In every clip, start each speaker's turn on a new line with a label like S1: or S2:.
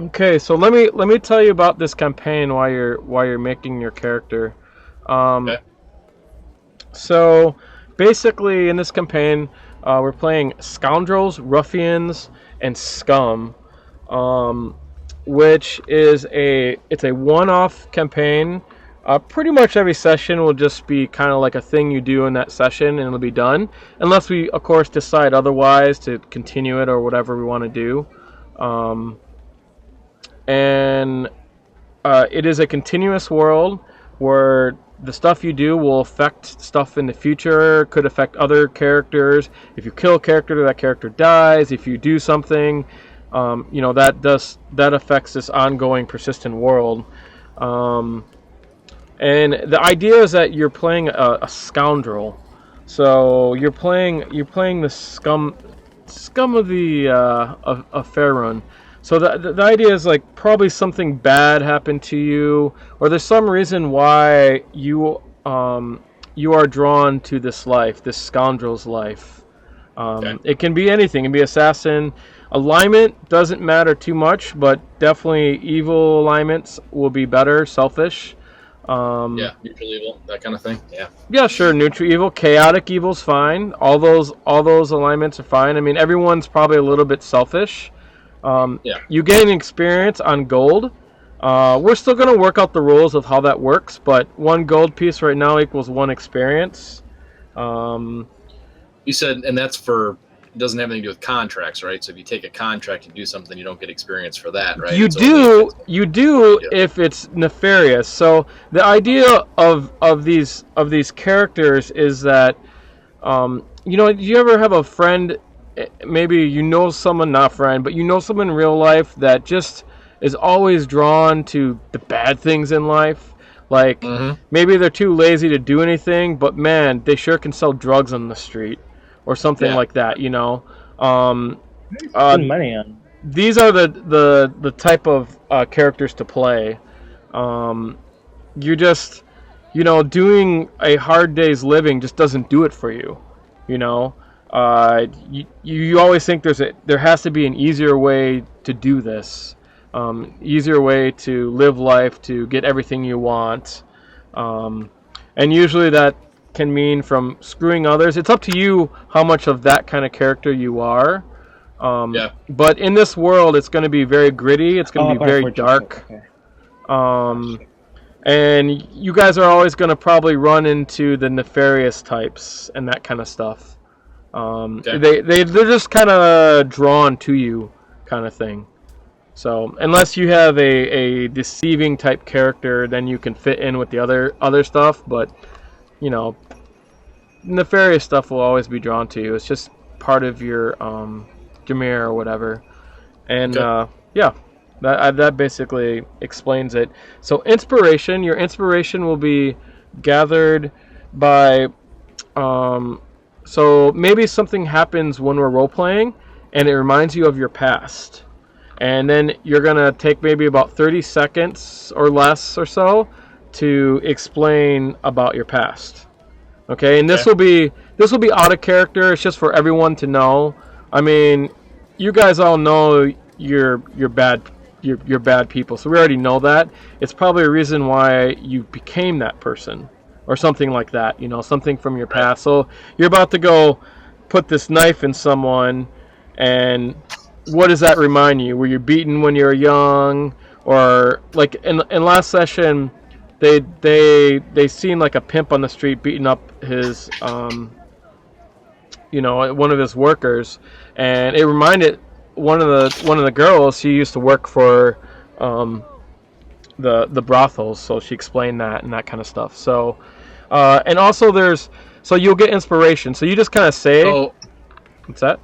S1: Okay, so let me tell you about this campaign while you're making your character. Um,
S2: Okay.
S1: so basically, in this campaign, we're playing Scoundrels, Ruffians, and Scum, um, which is a one-off campaign. Pretty much every session will just be kind of like a thing you do in that session, and it'll be done, unless we, of course, decide otherwise to continue it or whatever we want to do. Um, and it is a continuous world where the stuff you do will affect stuff in the future, could affect other characters. If you kill a character, that character dies. If you do something, that affects this ongoing, persistent world. Um, and the idea is that you're playing a scoundrel, so you're playing the scum of the of Faerun. So the idea is like probably something bad happened to you, or there's some reason why you are drawn to this life, this scoundrel's life.
S2: Okay.
S1: It can be anything. It can be assassin. Alignment doesn't matter too much, but definitely evil alignments will be better. Selfish.
S2: Yeah. Neutral evil, that kind of thing. Yeah.
S1: Yeah, sure. Neutral evil, chaotic evil's fine. All those alignments are fine. I mean, everyone's probably a little bit selfish.
S2: Yeah.
S1: You gain experience on gold. We're still going to work out the rules of how that works, but one gold piece right now equals one experience. Um,
S2: You said, and that's for. It doesn't have anything to do with contracts, right? So if you take a contract and do something, you don't get experience for that, right?
S1: you
S2: It's only if
S1: do
S2: it's-
S1: you do if it's nefarious. So the idea of these characters is that do you ever have a friend? Maybe you know someone, not friend, but you know someone in real life that just is always drawn to the bad things in life. Like
S2: Mhm.
S1: maybe they're too lazy to do anything, but man, they sure can sell drugs on the street or something
S2: Yeah.
S1: like that. Um, uh,
S3: Spend money on.
S1: these are the type of characters to play. Um, you're just, doing a hard day's living just doesn't do it for you. You know, you always think there has to be an easier way to do this, easier way to live life, to get everything you want, and usually that can mean from screwing others. It's up to you how much of that kind of character you are.
S2: Yeah.
S1: But in this world, it's going to be very gritty. It's going to be very
S3: unfortunately,
S1: dark.
S3: Okay.
S1: Um, and you guys are always going to probably run into the nefarious types and that kind of stuff.
S2: Okay.
S1: They're just kind of drawn to you, kind of thing. So unless you have a deceiving type character, then you can fit in with the other stuff. But nefarious stuff will always be drawn to you. It's just part of your Jameer or whatever. And
S2: Okay.
S1: yeah, that basically explains it. So your inspiration will be gathered by. So maybe something happens when we're role playing, and it reminds you of your past. And then you're gonna take maybe about 30 seconds or less or so to explain about your past. Okay, and this will be out of character. It's just for everyone to know. I mean, you guys all know you're bad. You're bad people, so we already know that. It's probably a reason why you became that person, or something like that. Something from your past. So you're about to go put this knife in someone, and what does that remind you? Were you beaten when you were young, or like in last session? They seen like a pimp on the street beating up his one of his workers, and it reminded one of the girls. She used to work for the brothels, so she explained that and that kind of stuff. So and also so you'll get inspiration. So you just kind of say,
S2: So
S1: what's that?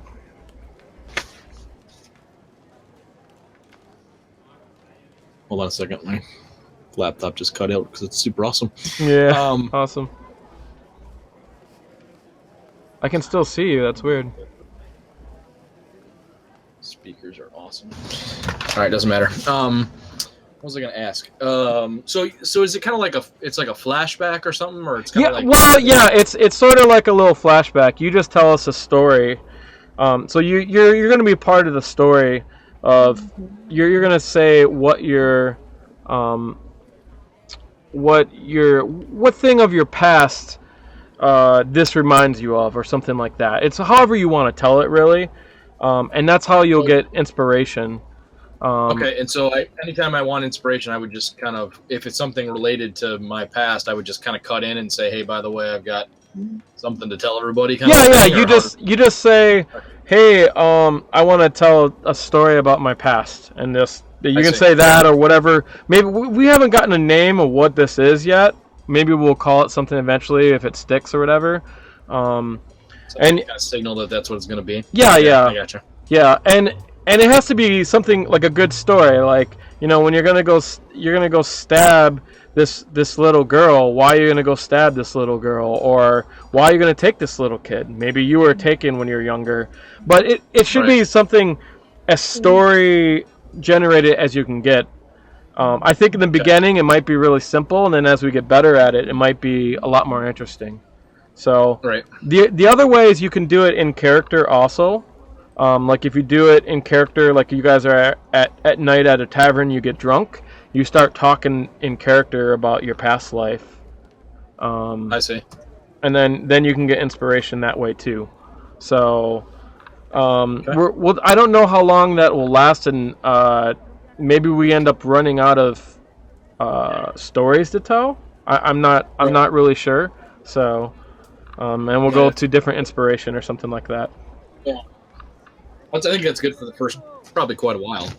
S2: hold on a second. My laptop just cut out because it's super awesome.
S1: Yeah,
S2: Um,
S1: awesome. I can still see you. That's weird.
S2: Speakers are awesome. All right, doesn't matter. What was I gonna ask? So is it kind of like it's like a flashback or something, or it's kind
S1: Yeah,
S2: of like
S1: well, yeah, it's sort of like a little flashback. You just tell us a story. So you're going to be part of the story of you're gonna say what thing of your past this reminds you of, or something like that. It's however you want to tell it, really, and that's how you'll get inspiration.
S2: Okay, and so anytime I want inspiration, I would just kind of, if it's something related to my past, I would just kind of cut in and say, hey, by the way, I've got something to tell everybody.
S1: You just say, hey, I want to tell a story about my past, and you can say that or whatever. Maybe we haven't gotten a name of what this is yet. Maybe we'll call it something eventually if it sticks or whatever.
S2: And kind of signal that that's what it's going to be.
S1: Yeah.
S2: I gotcha.
S1: Yeah, and it has to be something like a good story. Like, when you're gonna go stab this little girl. Why are you gonna go stab this little girl? Or why are you gonna take this little kid? Maybe you were taken when you were younger. But it should be something as story generated as you can get. I think in the beginning it might be really simple, and then as we get better at it, it might be a lot more interesting. So the other way is you can do it in character also. Like if you do it in character, like you guys are at night at a tavern, you get drunk, you start talking in character about your past life.
S2: I see.
S1: And then you can get inspiration that way too. So I don't know how long that will last, and maybe we end up running out of stories to tell. I'm not really sure. So and we'll go to different inspiration or something like that.
S2: Yeah. I think that's good for the first probably quite a while.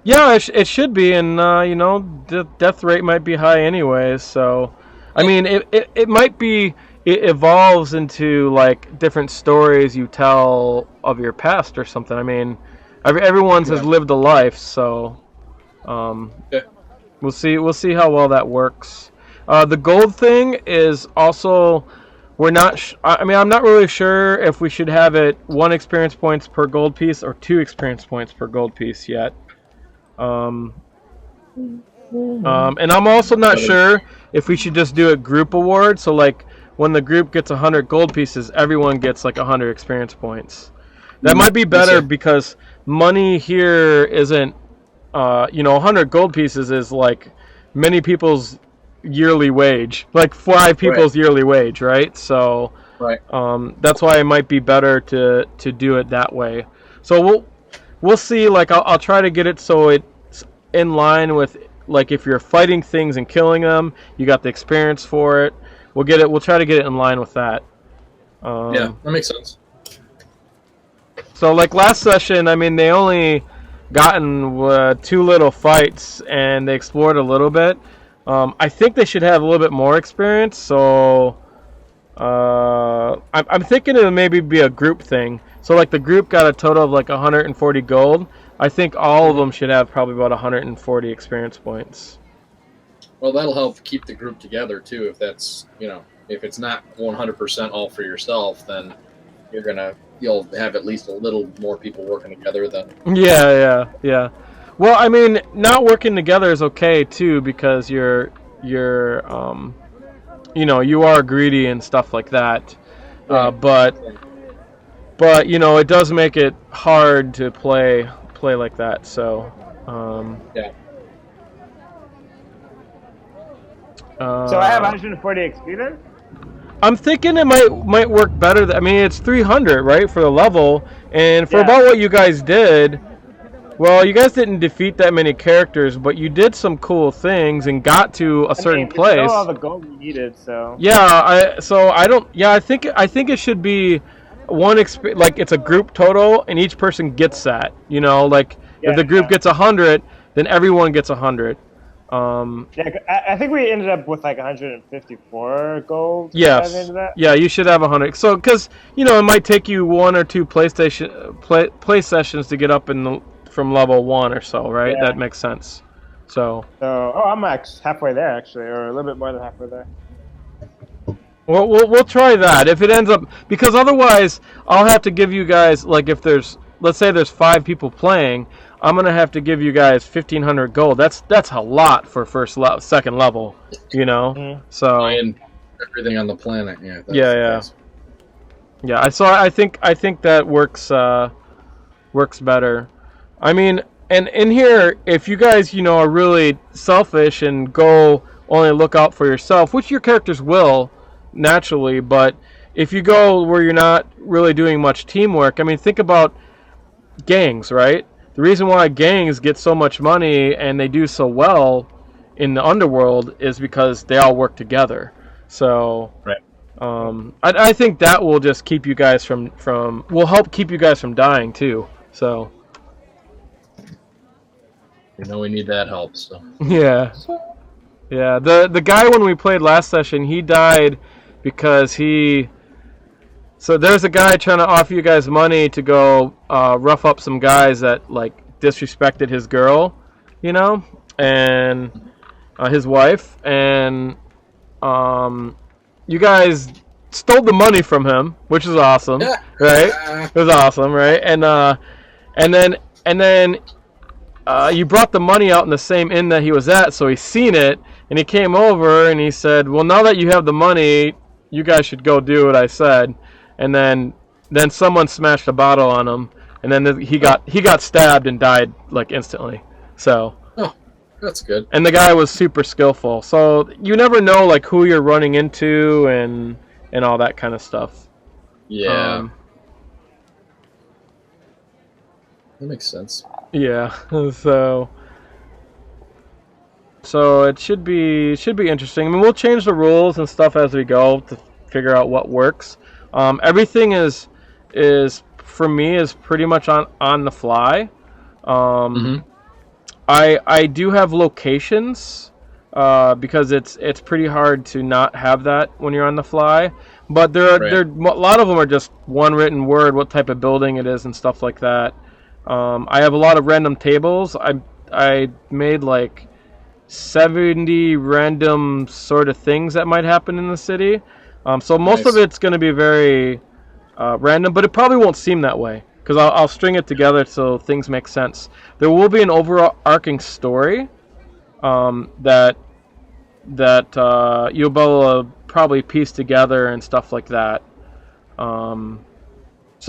S1: Yeah, it should be, and the death rate might be high anyways. So, I mean, it might be, it evolves into like different stories you tell of your past or something. I mean, everyone's has lived a life, so we'll see how well that works. The gold thing is also. We're not. I'm not really sure if we should have it 1 experience points per gold piece or 2 experience points per gold piece yet. And I'm also not sure if we should just do a group award. So like when the group gets 100 gold pieces, everyone gets like 100 experience points. That might be better because money here isn't. 100 gold pieces is like many people's yearly wage, like 5 people's yearly wage, right? So that's why it might be better to do it that way. So we'll see. Like I'll try to get it so it's in line with, like, if you're fighting things and killing them, you got the experience for it. We'll try to get it in line with that.
S2: Yeah, that makes sense.
S1: So like last session, I mean, they only gotten 2 little fights and they explored a little bit. I think they should have a little bit more experience, so I'm thinking it'll maybe be a group thing. So like the group got a total of like 140 gold. I think all of them should have probably about 140 experience points.
S2: Well, that'll help keep the group together too. If that's, if it's not 100% all for yourself, then you'll have at least a little more people working together than.
S1: Yeah. Well, I mean, not working together is okay too, because you're you are greedy and stuff like that. But it does make it hard to play like that. So
S3: So I have 140 XP then?
S1: I'm thinking it might work better. I mean, it's 300, right, for the level, and for about what you guys did. Well, you guys didn't defeat that many characters, but you did some cool things and got to a certain place.
S3: It's all the gold we needed, so.
S1: Yeah, I think it should be like it's a group total, and each person gets that. If the group gets 100, then everyone gets 100.
S3: I think we ended up with like 154 gold.
S1: Yes. Yeah, you should have 100. So, because it might take you 1 or 2 play sessions to get up from level 1 or so, right? Yeah. That makes sense. So
S3: I'm like halfway there actually, or a little bit more than halfway there.
S1: Well, we'll try that. If it ends up, because otherwise I'll have to give you guys, like, if let's say there's 5 people playing, I'm gonna have to give you guys 1,500 gold. That's a lot for second level,
S2: Mm-hmm.
S1: So
S2: and everything on the planet,
S1: yeah. I think that works better. I mean, And in here, if you guys, are really selfish and go only look out for yourself, which your characters will naturally, but if you go where you're not really doing much teamwork, I mean, think about gangs, right? The reason why gangs get so much money and they do so well in the underworld is because they all work together. So,
S2: right.
S1: I think that will just keep you guys will help keep you guys from dying too. So.
S2: We need that help. So.
S1: Yeah. Yeah. The guy when we played last session, he died because So there's a guy trying to offer you guys money to go rough up some guys that disrespected his girl, and his wife, and you guys stole the money from him, which is awesome, right? It was awesome, right? And then you brought the money out in the same inn that he was at, so he's seen it, and he came over and he said, "Well, now that you have the money, you guys should go do what I said." And then someone smashed a bottle on him, and then he got stabbed and died instantly. So.
S2: Oh, that's good.
S1: And the guy was super skillful, so you never know who you're running into and all that kind of stuff.
S2: Yeah. That makes sense.
S1: Yeah. So it should be interesting. I mean, we'll change the rules and stuff as we go to figure out what works. Everything is for me is pretty much on the fly. I do have locations because it's pretty hard to not have that when you're on the fly. But a lot of them are just one written word, what type of building it is and stuff like that. I have a lot of random tables. I made 70 random sort of things that might happen in the city. So most of it's going to be very random, but it probably won't seem that way because I'll string it together so things make sense. There will be an overarching story that you'll be able to probably piece together and stuff like that. So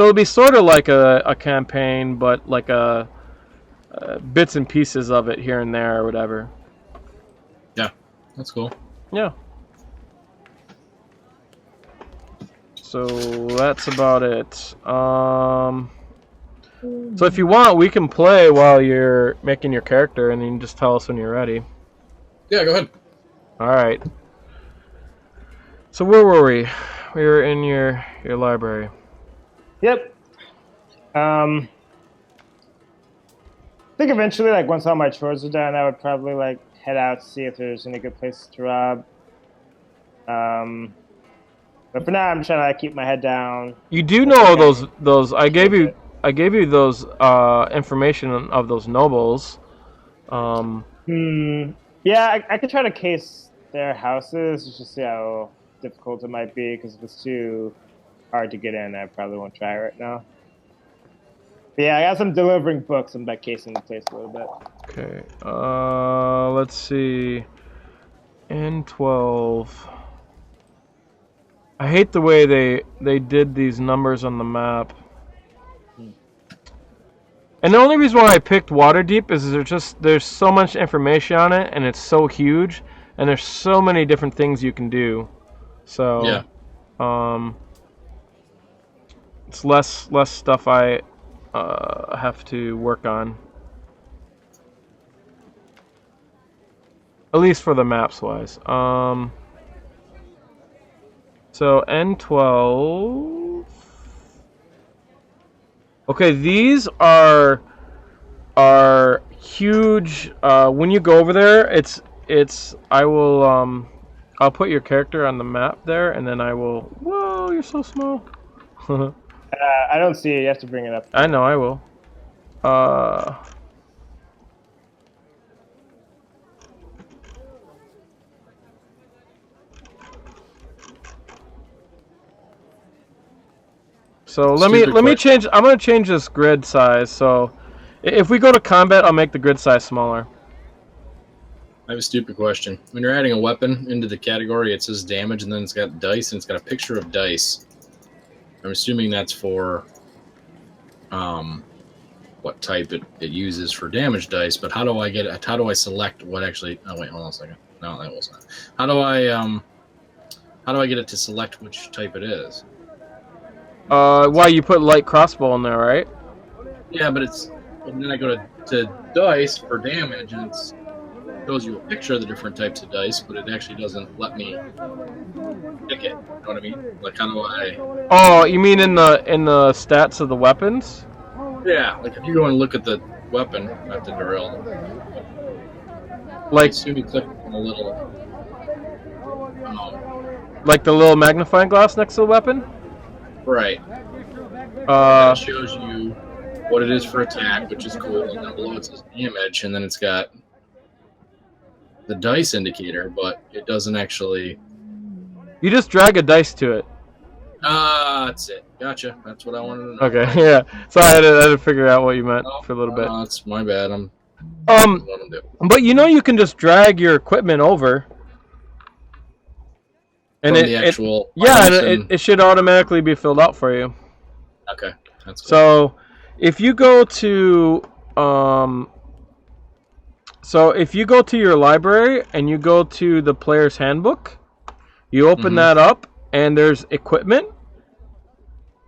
S1: it'll be sort of like a campaign, but bits and pieces of it here and there or whatever.
S2: Yeah, that's cool.
S1: Yeah. So that's about it. So if you want, we can play while you're making your character, and you can just tell us when you're ready.
S2: Yeah, go ahead.
S1: All right. So where were we? We were in your library.
S3: Yep. I think eventually, once all my chores are done, I would probably head out to see if there's any good places to rob. But for now, I'm trying to keep my head down.
S1: You do know those. I gave you those information of those nobles.
S3: Yeah, I could try to case their houses just to see how difficult it might be. Because if it's too hard to get in, I probably won't try right now. But yeah, I got some delivering books. I'm casing the place a little bit.
S1: Okay. Let's see. N12. I hate the way they did these numbers on the map. And the only reason why I picked Waterdeep is there's so much information on it, and it's so huge, and there's so many different things you can do. So
S2: yeah.
S1: It's less stuff I have to work on. At least for the maps wise. So N12. Okay, these are huge. When you go over there, I'll put your character on the map there, and then I will. Whoa, you're so small.
S3: I don't see it. You have to bring it up.
S1: I know. I will. So let me change. I'm gonna change this grid size. So if we go to combat, I'll make the grid size smaller.
S2: I have a stupid question. When you're adding a weapon into the category, it says damage, and then it's got dice, and it's got a picture of dice. I'm assuming that's for what type it uses for damage dice, but how do I get it? How do I select what actually? Oh wait, hold on a second. No, that was not. How do I get it to select which type it is?
S1: Why you put light crossbow in there, right?
S2: Yeah, but and then I go to dice for damage, and it shows you a picture of the different types of dice, but it actually doesn't let me pick it. You know what I mean? Like, how do I?
S1: Oh, you mean in the stats of the weapons?
S2: Yeah, like if you go and look at the weapon, not the drill.
S1: Like,
S2: I assume you click on the little.
S1: like the little magnifying glass next to the weapon?
S2: Right. And it shows you what it is for attack, which is cool, and then below it says damage, and then it's got the dice indicator, but it doesn't actually.
S1: You just drag a dice to it.
S2: That's it. Gotcha. That's what I wanted to know.
S1: Okay, yeah. So I had to figure out what you meant for a little bit.
S2: That's my bad.
S1: But you can just drag your equipment over. And
S2: the actual
S1: it should automatically be filled out for you.
S2: Okay, that's cool.
S1: So if you go to your library and you go to the player's handbook, you open that up and there's equipment.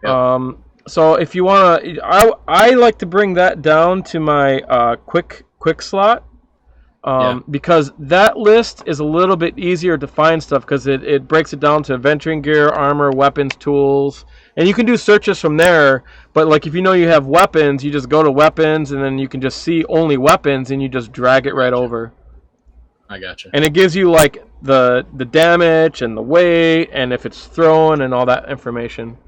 S1: Yep. So if you want to, I like to bring that down to my quick slot. Because that list is a little bit easier to find stuff because it breaks it down to adventuring gear, armor, weapons, tools, and you can do searches from there. But like if you have weapons, you just go to weapons and then you can just see only weapons and you just drag it right over.
S2: I gotcha.
S1: And it gives you like the damage and the weight and if it's thrown and all that information.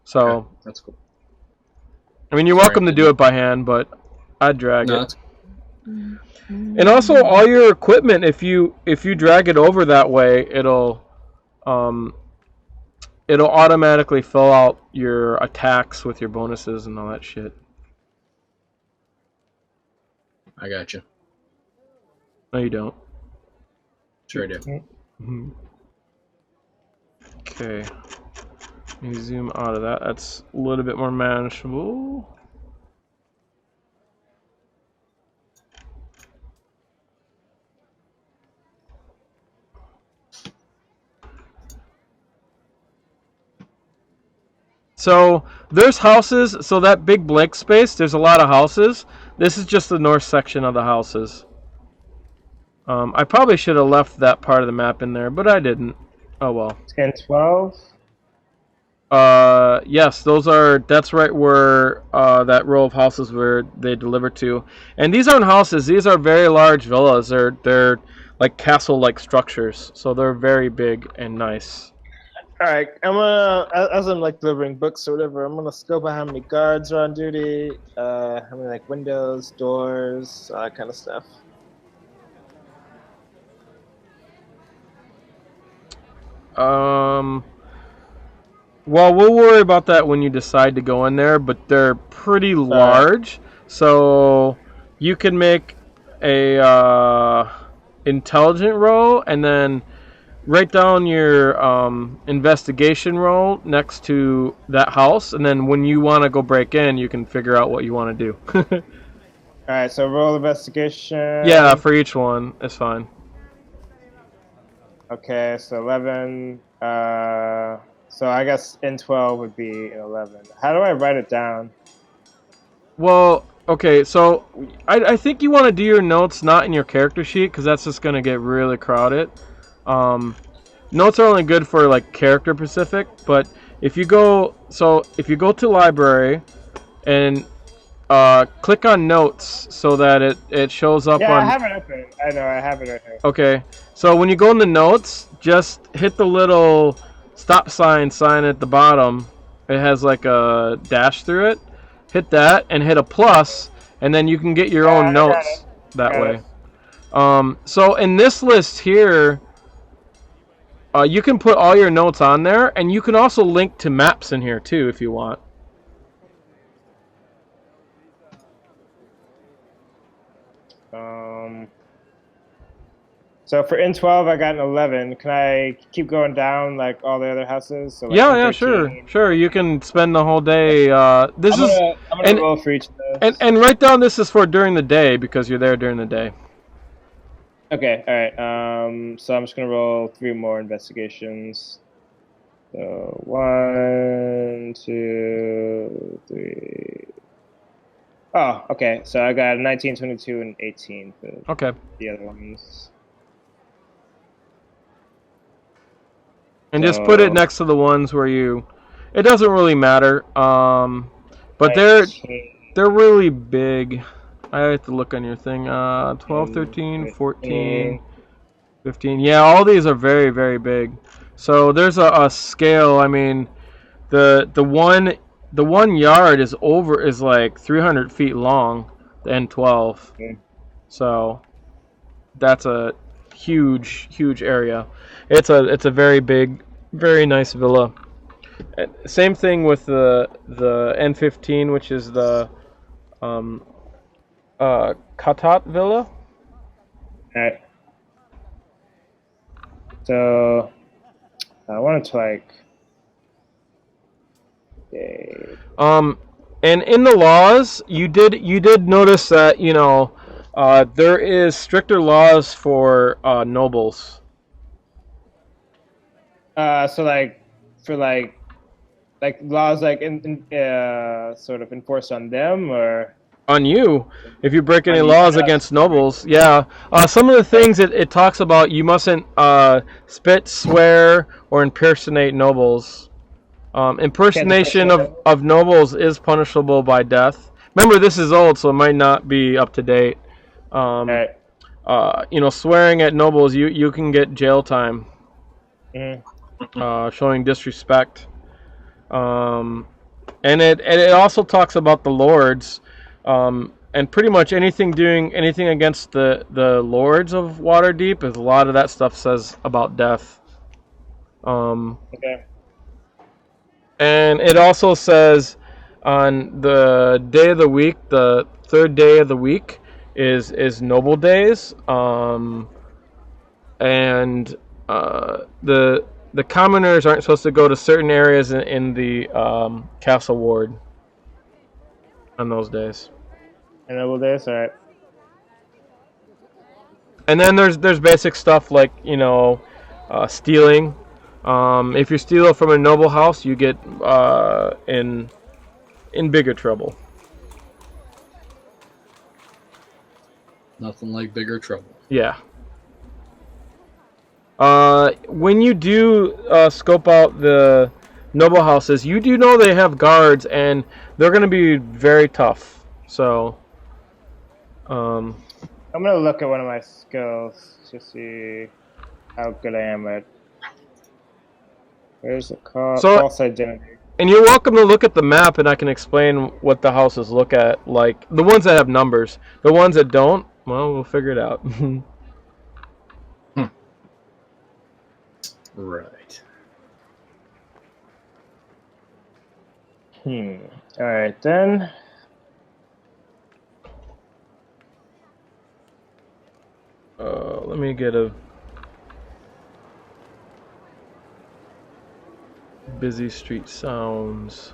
S1: So
S2: okay, that's cool.
S1: I mean, you're welcome to do it by hand, but I'd drag it. And also, all your equipment, if you drag it over that way, it'll automatically fill out your attacks with your bonuses and all that shit.
S2: I got you.
S1: No, you don't.
S2: Sure I do.
S1: Mm-hmm. Okay. Let me zoom out of that. That's a little bit more manageable. So there's houses, so that big blank space, there's a lot of houses. This is just the north section of the houses. I probably should have left that part of the map in there, but I didn't. Oh well.
S3: 10, 12?
S1: Yes, that's right where that row of houses where they deliver to. And these aren't houses, these are very large villas. They're like castle-like structures, so they're very big and nice.
S3: Alright, I'm gonna, as I'm like delivering books or whatever, I'm gonna scope out how many guards are on duty, how many like windows, doors, all that kind of stuff.
S1: Well, we'll worry about that when you decide to go in there, but they're pretty large, so you can make a intelligent roll and then write down your investigation roll next to that house, and then when you want to go break in, you can figure out what you want to do.
S3: Alright, so roll investigation.
S1: Yeah, for each one, it's fine.
S3: Okay, so 11. So I guess in 12 would be in 11. How do I write it down?
S1: Well, okay, so I think you want to do your notes not in your character sheet because that's just going to get really crowded. Notes are only good for like character specific, but if you go to library and click on notes so that it shows up on.
S3: Yeah, I have it open. I know, I have it right here.
S1: Okay, so when you go in the notes, just hit the little stop sign at the bottom. It has like a dash through it. Hit that and hit a plus, and then you can get your own notes that way. So in this list here, you can put all your notes on there, and you can also link to maps in here too if you want.
S3: So for in 12, I got an 11. Can I keep going down like all the other houses? So like
S1: Yeah,
S3: in
S1: yeah,
S3: 13.
S1: sure. You can spend the whole day. This is
S3: I'm gonna roll for each of those.
S1: and write down this is for during the day because you're there during the day.
S3: Okay, all right. So I'm just gonna roll 3 more investigations. So 1, 2, 3. Oh, okay. So I got a 19, 22, and 18 for
S1: Okay.
S3: the other ones.
S1: And just put it next to the ones where you. It doesn't really matter. But they're really big. I have to look on your thing. 12, 13, 14, 15. Yeah, all these are very, very big. So there's a scale. I mean, the one yard is like 300 feet long. The N12. So that's a huge area. It's a very big, very nice villa. Same thing with the N15, which is the Katat Villa.
S3: Alright. So I wanted to like.
S1: And in the laws, you did notice that there is stricter laws for nobles.
S3: So like for like laws like sort of enforced on them or
S1: On you, if you break any laws against nobles. Yeah. Some of the things it talks about, you mustn't spit, swear, or impersonate nobles. Impersonation of nobles is punishable by death. Remember, this is old, so it might not be up to date. Swearing at nobles, you can get jail time. Showing disrespect. And it also talks about the lords. And pretty much anything against the lords of Waterdeep, is a lot of that stuff says about death. And it also says on the day of the week, the third day of the week is noble days. And the commoners aren't supposed to go to certain areas in the castle ward on those days.
S3: And noble days, all right.
S1: And then there's basic stuff like stealing. If you steal from a noble house, you get in bigger trouble.
S2: Nothing like bigger trouble.
S1: Yeah. When you do scope out the noble houses, you do know they have guards, and they're going to be very tough. So,
S3: I'm gonna look at one of my skills to see how good I am at. Where's the false identity?
S1: And you're welcome to look at the map, and I can explain what the houses look at. Like the ones that have numbers, the ones that don't, well, we'll figure it out.
S2: Right.
S3: All right then.
S1: Let me get a busy street sounds.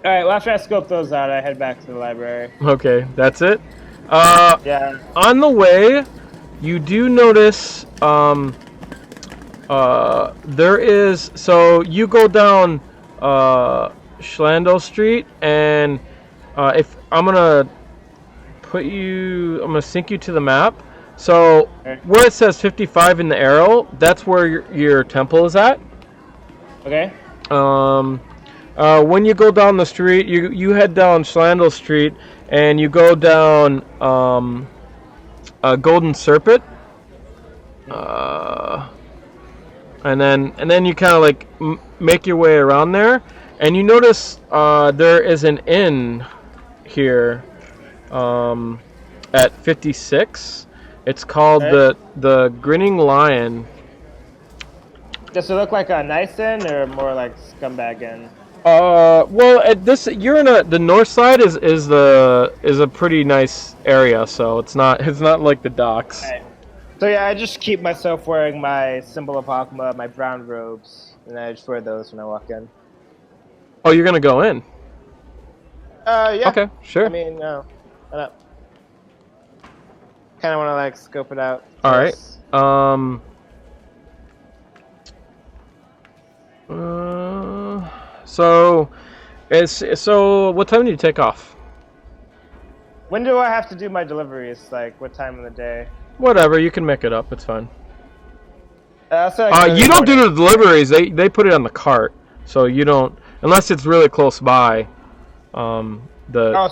S3: All right, well, after I scope those out, I head back to the library.
S1: Okay, that's it.
S3: Yeah.
S1: On the way, you do notice there is, so you go down Schlando Street, and if I'm gonna sync you to the map. So where it says 55 in the arrow, that's where your temple is at.
S3: Okay.
S1: When you go down the street, you head down Schlando Street, and you go down Golden Serpent. And then you kind of like make your way around there, and you notice there is an inn here at 56. It's called the Grinning Lion.
S3: Does it look like a nice inn or more like scumbag inn?
S1: Well, at this you're in the north side is a pretty nice area, so it's not like the docks.
S3: Right. So yeah, I just keep myself wearing my symbol of Hakma, my brown robes, and I just wear those when I walk in.
S1: Oh, you're gonna go in?
S3: Yeah.
S1: Okay, sure.
S3: I mean, no, why not? Kind of want to like scope it out.
S1: All right. So what time do you take off?
S3: When do I have to do my deliveries? Like, what time of the day?
S1: Whatever, you can make it up. It's fine.
S3: So like
S1: You don't do the deliveries. They put it on the cart, so you don't unless it's really close by.
S3: Oh,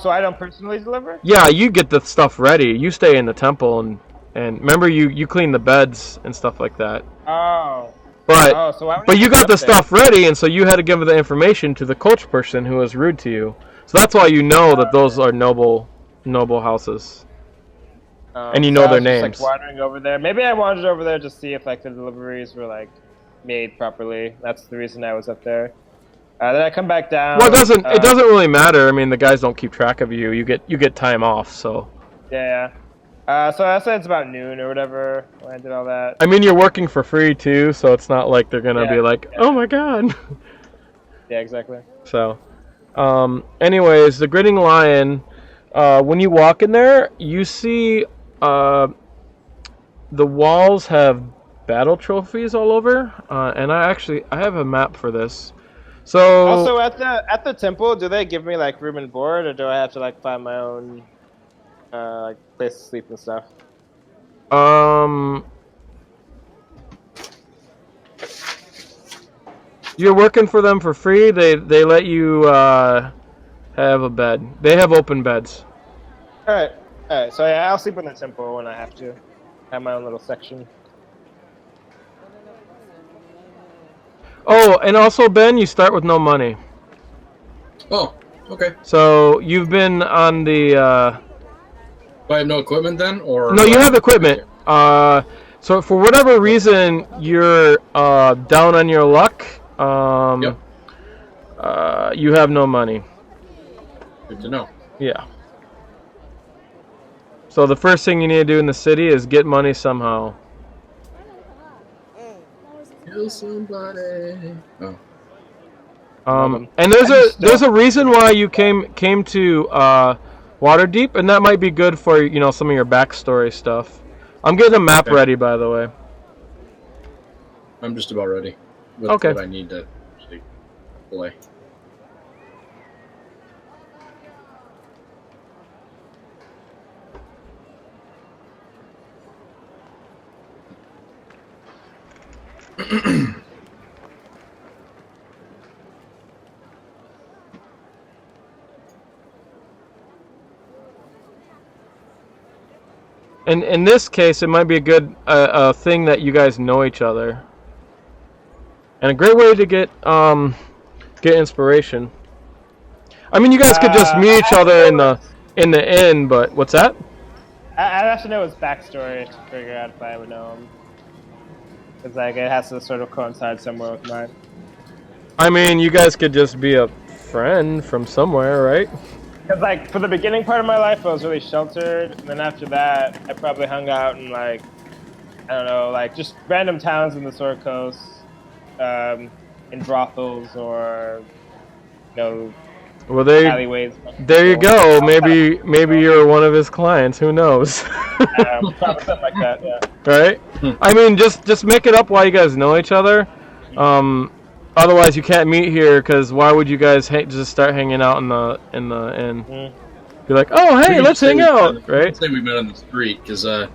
S3: so I don't personally deliver?
S1: Yeah, you get the stuff ready. You stay in the temple and remember you clean the beds and stuff like that.
S3: Oh.
S1: But you got the stuff ready, and so you had to give the information to the coach person who was rude to you. So that's why you know that those are noble houses, and you know their names.
S3: Just, like, wandering over there. Maybe I wandered over there to see if like the deliveries were like made properly. That's the reason I was up there. Then I come back down.
S1: Well, it doesn't really matter. I mean, the guys don't keep track of you. You get time off, so.
S3: Yeah. So I said it's about noon or whatever when I did all that.
S1: I mean, you're working for free too, so it's not like they're gonna be like, "Oh my god."
S3: Yeah, exactly.
S1: So, anyways, the Grinning Lion. When you walk in there, you see the walls have battle trophies all over, and I have a map for this. So
S3: also at the temple, do they give me like room and board, or do I have to like find my own like place to sleep and stuff?
S1: You're working for them for free. They let you have a bed. They have open beds.
S3: All right. So yeah, I'll sleep in the temple when I have to. Have my own little section.
S1: Oh, and also, Ben, you start with no money.
S2: Oh, okay.
S1: So you've been on the.
S2: Do I have no equipment then, or?
S1: No, you have equipment. So for whatever reason, you're down on your luck.
S2: Yep.
S1: You have no money.
S2: Good to know.
S1: Yeah. So the first thing you need to do in the city is get money somehow.
S2: Kill somebody. Oh.
S1: And there's a reason why you came to Waterdeep, and that might be good for some of your backstory stuff. I'm getting a map ready, by the way.
S2: I'm just about ready. With
S1: Okay.
S2: What I need to actually play.
S1: And in this case, it might be a good thing that you guys know each other, and a great way to get inspiration. I mean, you guys could just meet each other in the inn, but what's that?
S3: I'd have to know his backstory to figure out if I would know him. Because like it has to sort of coincide somewhere with mine.
S1: I mean, you guys could just be a friend from somewhere, right?
S3: Because like for the beginning part of my life, I was really sheltered, and then after that, I probably hung out in like I don't know, like just random towns in the Sword Coast, in brothels or
S1: Well,
S3: alleyways.
S1: there you go. Maybe you're one of his clients. Who knows?
S3: Probably something like that. Yeah.
S1: Right? I mean, just make it up while you guys know each other. Otherwise, you can't meet here because why would you guys just start hanging out in the inn? Be like, oh hey, let's hang out, right?
S2: Say we met on the street because I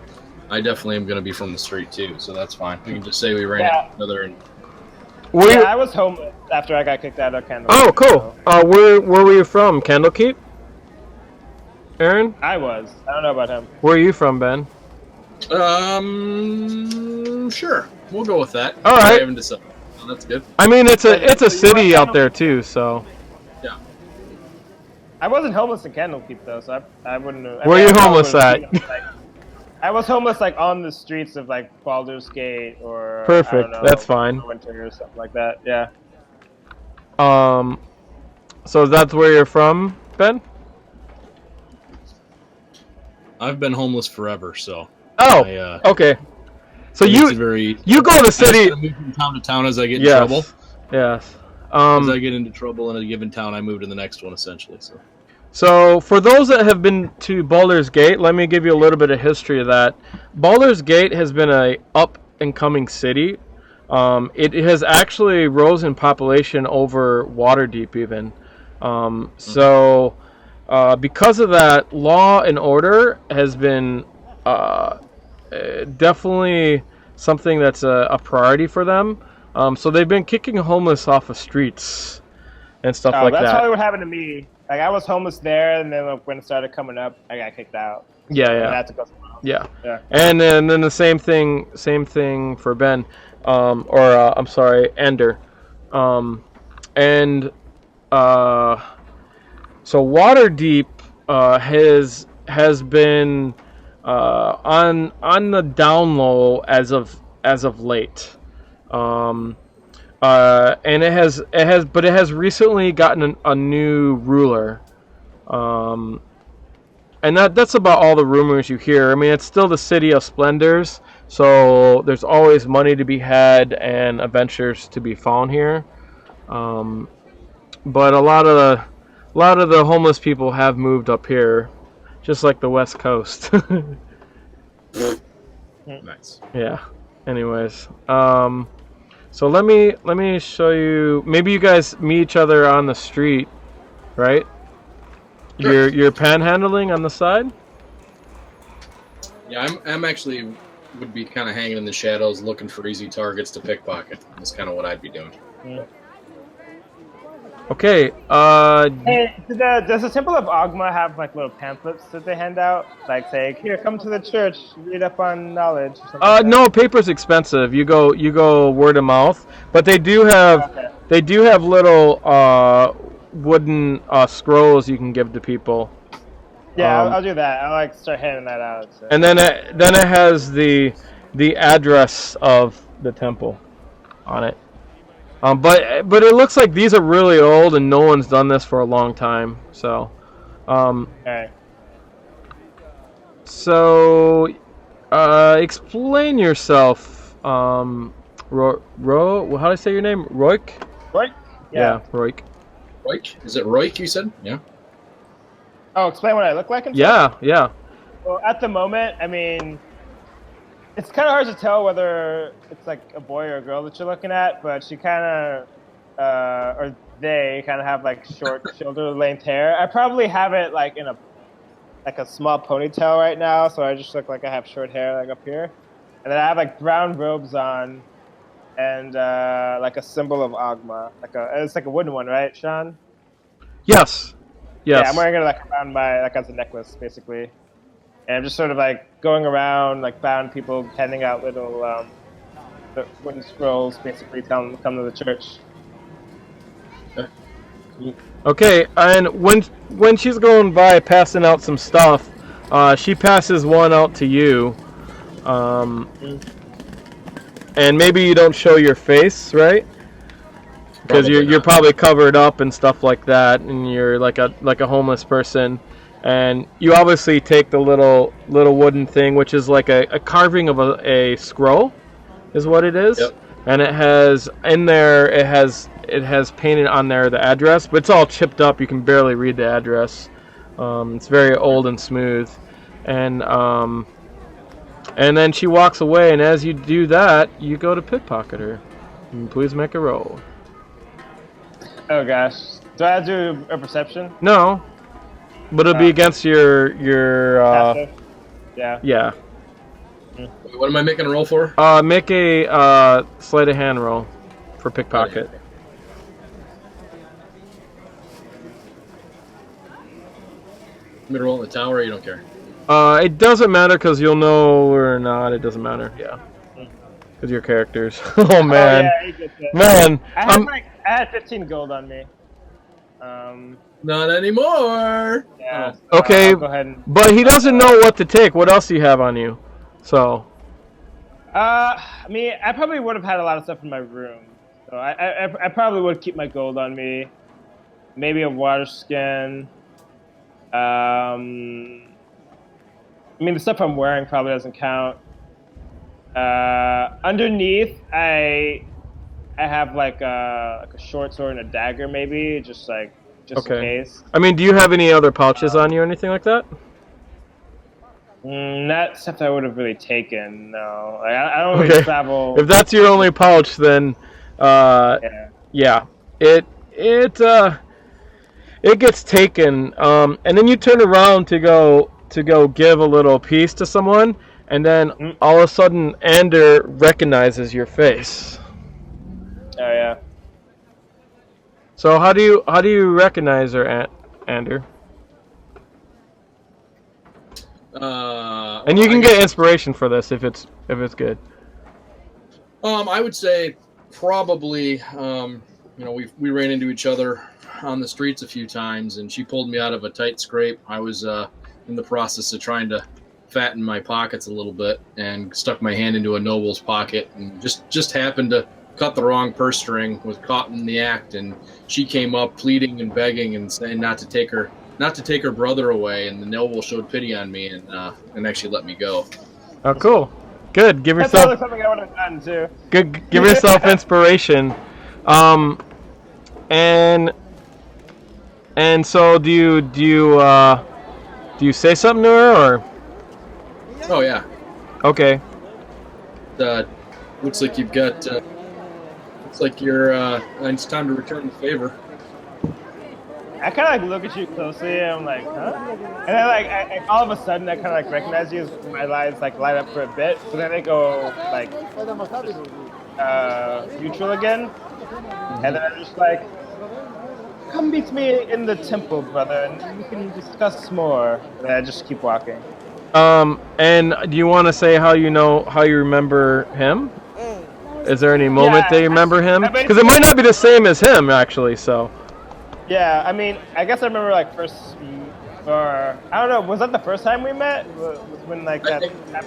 S2: definitely am going to be from the street too, so that's fine. We can just say we ran into each other and.
S3: I was homeless after I got kicked out of Candlekeep.
S1: Oh, cool. Where were you from? Candlekeep? Aaron?
S3: I was. I don't know about him.
S1: Where are you from, Ben?
S2: Sure. We'll go with that.
S1: All right.
S2: I haven't decided. Oh, that's good.
S1: I mean, it's a city out there too, so.
S2: Yeah.
S3: I wasn't homeless in Candlekeep though, so I wouldn't.
S1: Where are you homeless at?
S3: I was homeless like on the streets of like Baldur's Gate or I
S1: Perfect.
S3: don't
S1: That's
S3: know,
S1: fine.
S3: Winter or something like that. Yeah.
S1: So that's where you're from, Ben?
S2: I've been homeless forever, so.
S1: Oh, okay. So you go to the city.
S2: I move from town to town as I get in
S1: Yes.
S2: trouble.
S1: Yes.
S2: As I get into trouble in a given town, I move to the next one, essentially.
S1: So for those that have been to Baldur's Gate, let me give you a little bit of history of that. Baldur's Gate has been a up and coming city. It has actually rose in population over Waterdeep even. So because of that, law and order has been definitely something that's a priority for them. So they've been kicking homeless off of streets and stuff like that.
S3: That's probably what happened to me. Like I was homeless there, and then like, when it started coming up, I got kicked out.
S1: Yeah,
S3: And
S1: yeah.
S3: I had to go somewhere else.
S1: Yeah. And then the same thing for Ben, I'm sorry, Ender, and so Waterdeep has been on the down low as of late, and it has recently gotten a new ruler. And that's about all the rumors you hear. I mean, it's still the city of splendors, so there's always money to be had and adventures to be found here. But a lot of the homeless people have moved up here, just like the West Coast.
S2: Nice.
S1: Yeah. Anyways, so let me show you. Maybe you guys meet each other on the street, right?
S2: Sure.
S1: You're panhandling on the side?
S2: Yeah, I'm actually would be kind of hanging in the shadows, looking for easy targets to pickpocket. That's kind of what I'd be doing.
S3: Yeah.
S1: Okay.
S3: Hey, does the Temple of Ogma have like little pamphlets that they hand out, like say, "Here, come to the church, read up on knowledge"? Or something like that?
S1: No, paper's expensive. You go word of mouth, but they do have little wooden scrolls you can give to people.
S3: Yeah, I'll do that. I'll like start handing that out. So.
S1: And then it has the address of the temple on it. But it looks like these are really old and no one's done this for a long time. So,
S3: Alright.
S1: So, explain yourself. How do I say your name? Roik?
S3: Roik?
S1: Yeah, Roik.
S2: Roik? Is it Roik you said? Yeah.
S3: Oh, explain what I look like?
S1: Yeah.
S3: Well, at the moment, I mean, it's kind of hard to tell whether it's like a boy or a girl that you're looking at, but she kind of, or they kind of have like short shoulder-length hair. I probably have it like in a small ponytail right now, so I just look like I have short hair like up here. And then I have like brown robes on and like a symbol of Ogma. It's like a wooden one, right, Sean?
S1: Yes.
S3: Yeah, I'm wearing it like around my, like as a necklace, basically. And I'm just sort of like going around, like bound people, handing out little wooden scrolls, basically telling them to come to the church.
S1: Okay, and when she's going by passing out some stuff, she passes one out to you. And maybe you don't show your face, right? Because you're probably covered up and stuff like that, and you're like a homeless person, and you obviously take the little wooden thing, which is like a carving of a scroll, is what it is.
S2: Yep.
S1: And it has in there it has painted on there the address, but it's all chipped up. You can barely read the address. It's very old and smooth, and then she walks away, and as you do that, you go to pickpocket her. And please make a roll.
S3: Oh gosh. Do I have to do a perception?
S1: No, but it'll be against your
S3: Passive? Yeah.
S1: yeah.
S2: What am I making a roll for?
S1: Make a sleight of hand roll for pickpocket.
S2: Want me to roll in the tower, or you don't care?
S1: It doesn't matter because you'll know or not. It doesn't matter. Yeah. Because your characters. Oh man.
S3: Oh, yeah, he gets it.
S1: Man.
S3: I had 15 gold on me.
S2: Not anymore.
S3: Yeah.
S1: Okay.
S3: Go ahead and...
S1: But he doesn't know what to take. What else do you have on you? So.
S3: I mean, I probably would have had a lot of stuff in my room. So I probably would keep my gold on me. Maybe a water skin. I mean, the stuff I'm wearing probably doesn't count. Underneath, I have like a short sword and a dagger, maybe, just in case.
S1: I mean, do you have any other pouches on you or anything like that?
S3: Not stuff I would have really taken. No, I don't really travel.
S1: If that's your only pouch, then yeah, it gets taken, and then you turn around to go give a little piece to someone, and then all of a sudden Ander recognizes your face.
S3: Oh yeah.
S1: So how do you recognize her, Ander? And you can get inspiration for this if it's good.
S2: I would say probably we ran into each other on the streets a few times, and she pulled me out of a tight scrape. I was in the process of trying to fatten my pockets a little bit and stuck my hand into a noble's pocket and just happened to cut the wrong purse string, was caught in the act, and she came up pleading and begging and saying not to take her brother away, and the noble showed pity on me and actually let me go.
S1: Oh, cool. Good. Give yourself.
S3: That's something I would have done too.
S1: Good. Give yourself inspiration. And so do you say something to her or?
S2: Oh yeah.
S1: Okay.
S2: Looks like you've got. Looks like you're. It's time to return the favor.
S3: I kind of look at you closely, and I'm like, huh? And then I all of a sudden, I kind of recognize you. My lights light up for a bit, so then they go neutral again, and then I'm just like, come meet me in the temple, brother, and we can discuss more. And I just keep walking.
S1: And do you want to say how you remember him? Is there any moment that you remember him? Because it might not be the same as him, actually. So.
S3: Yeah, I mean, I guess I remember or I don't know. Was that the first time we met? Was when that?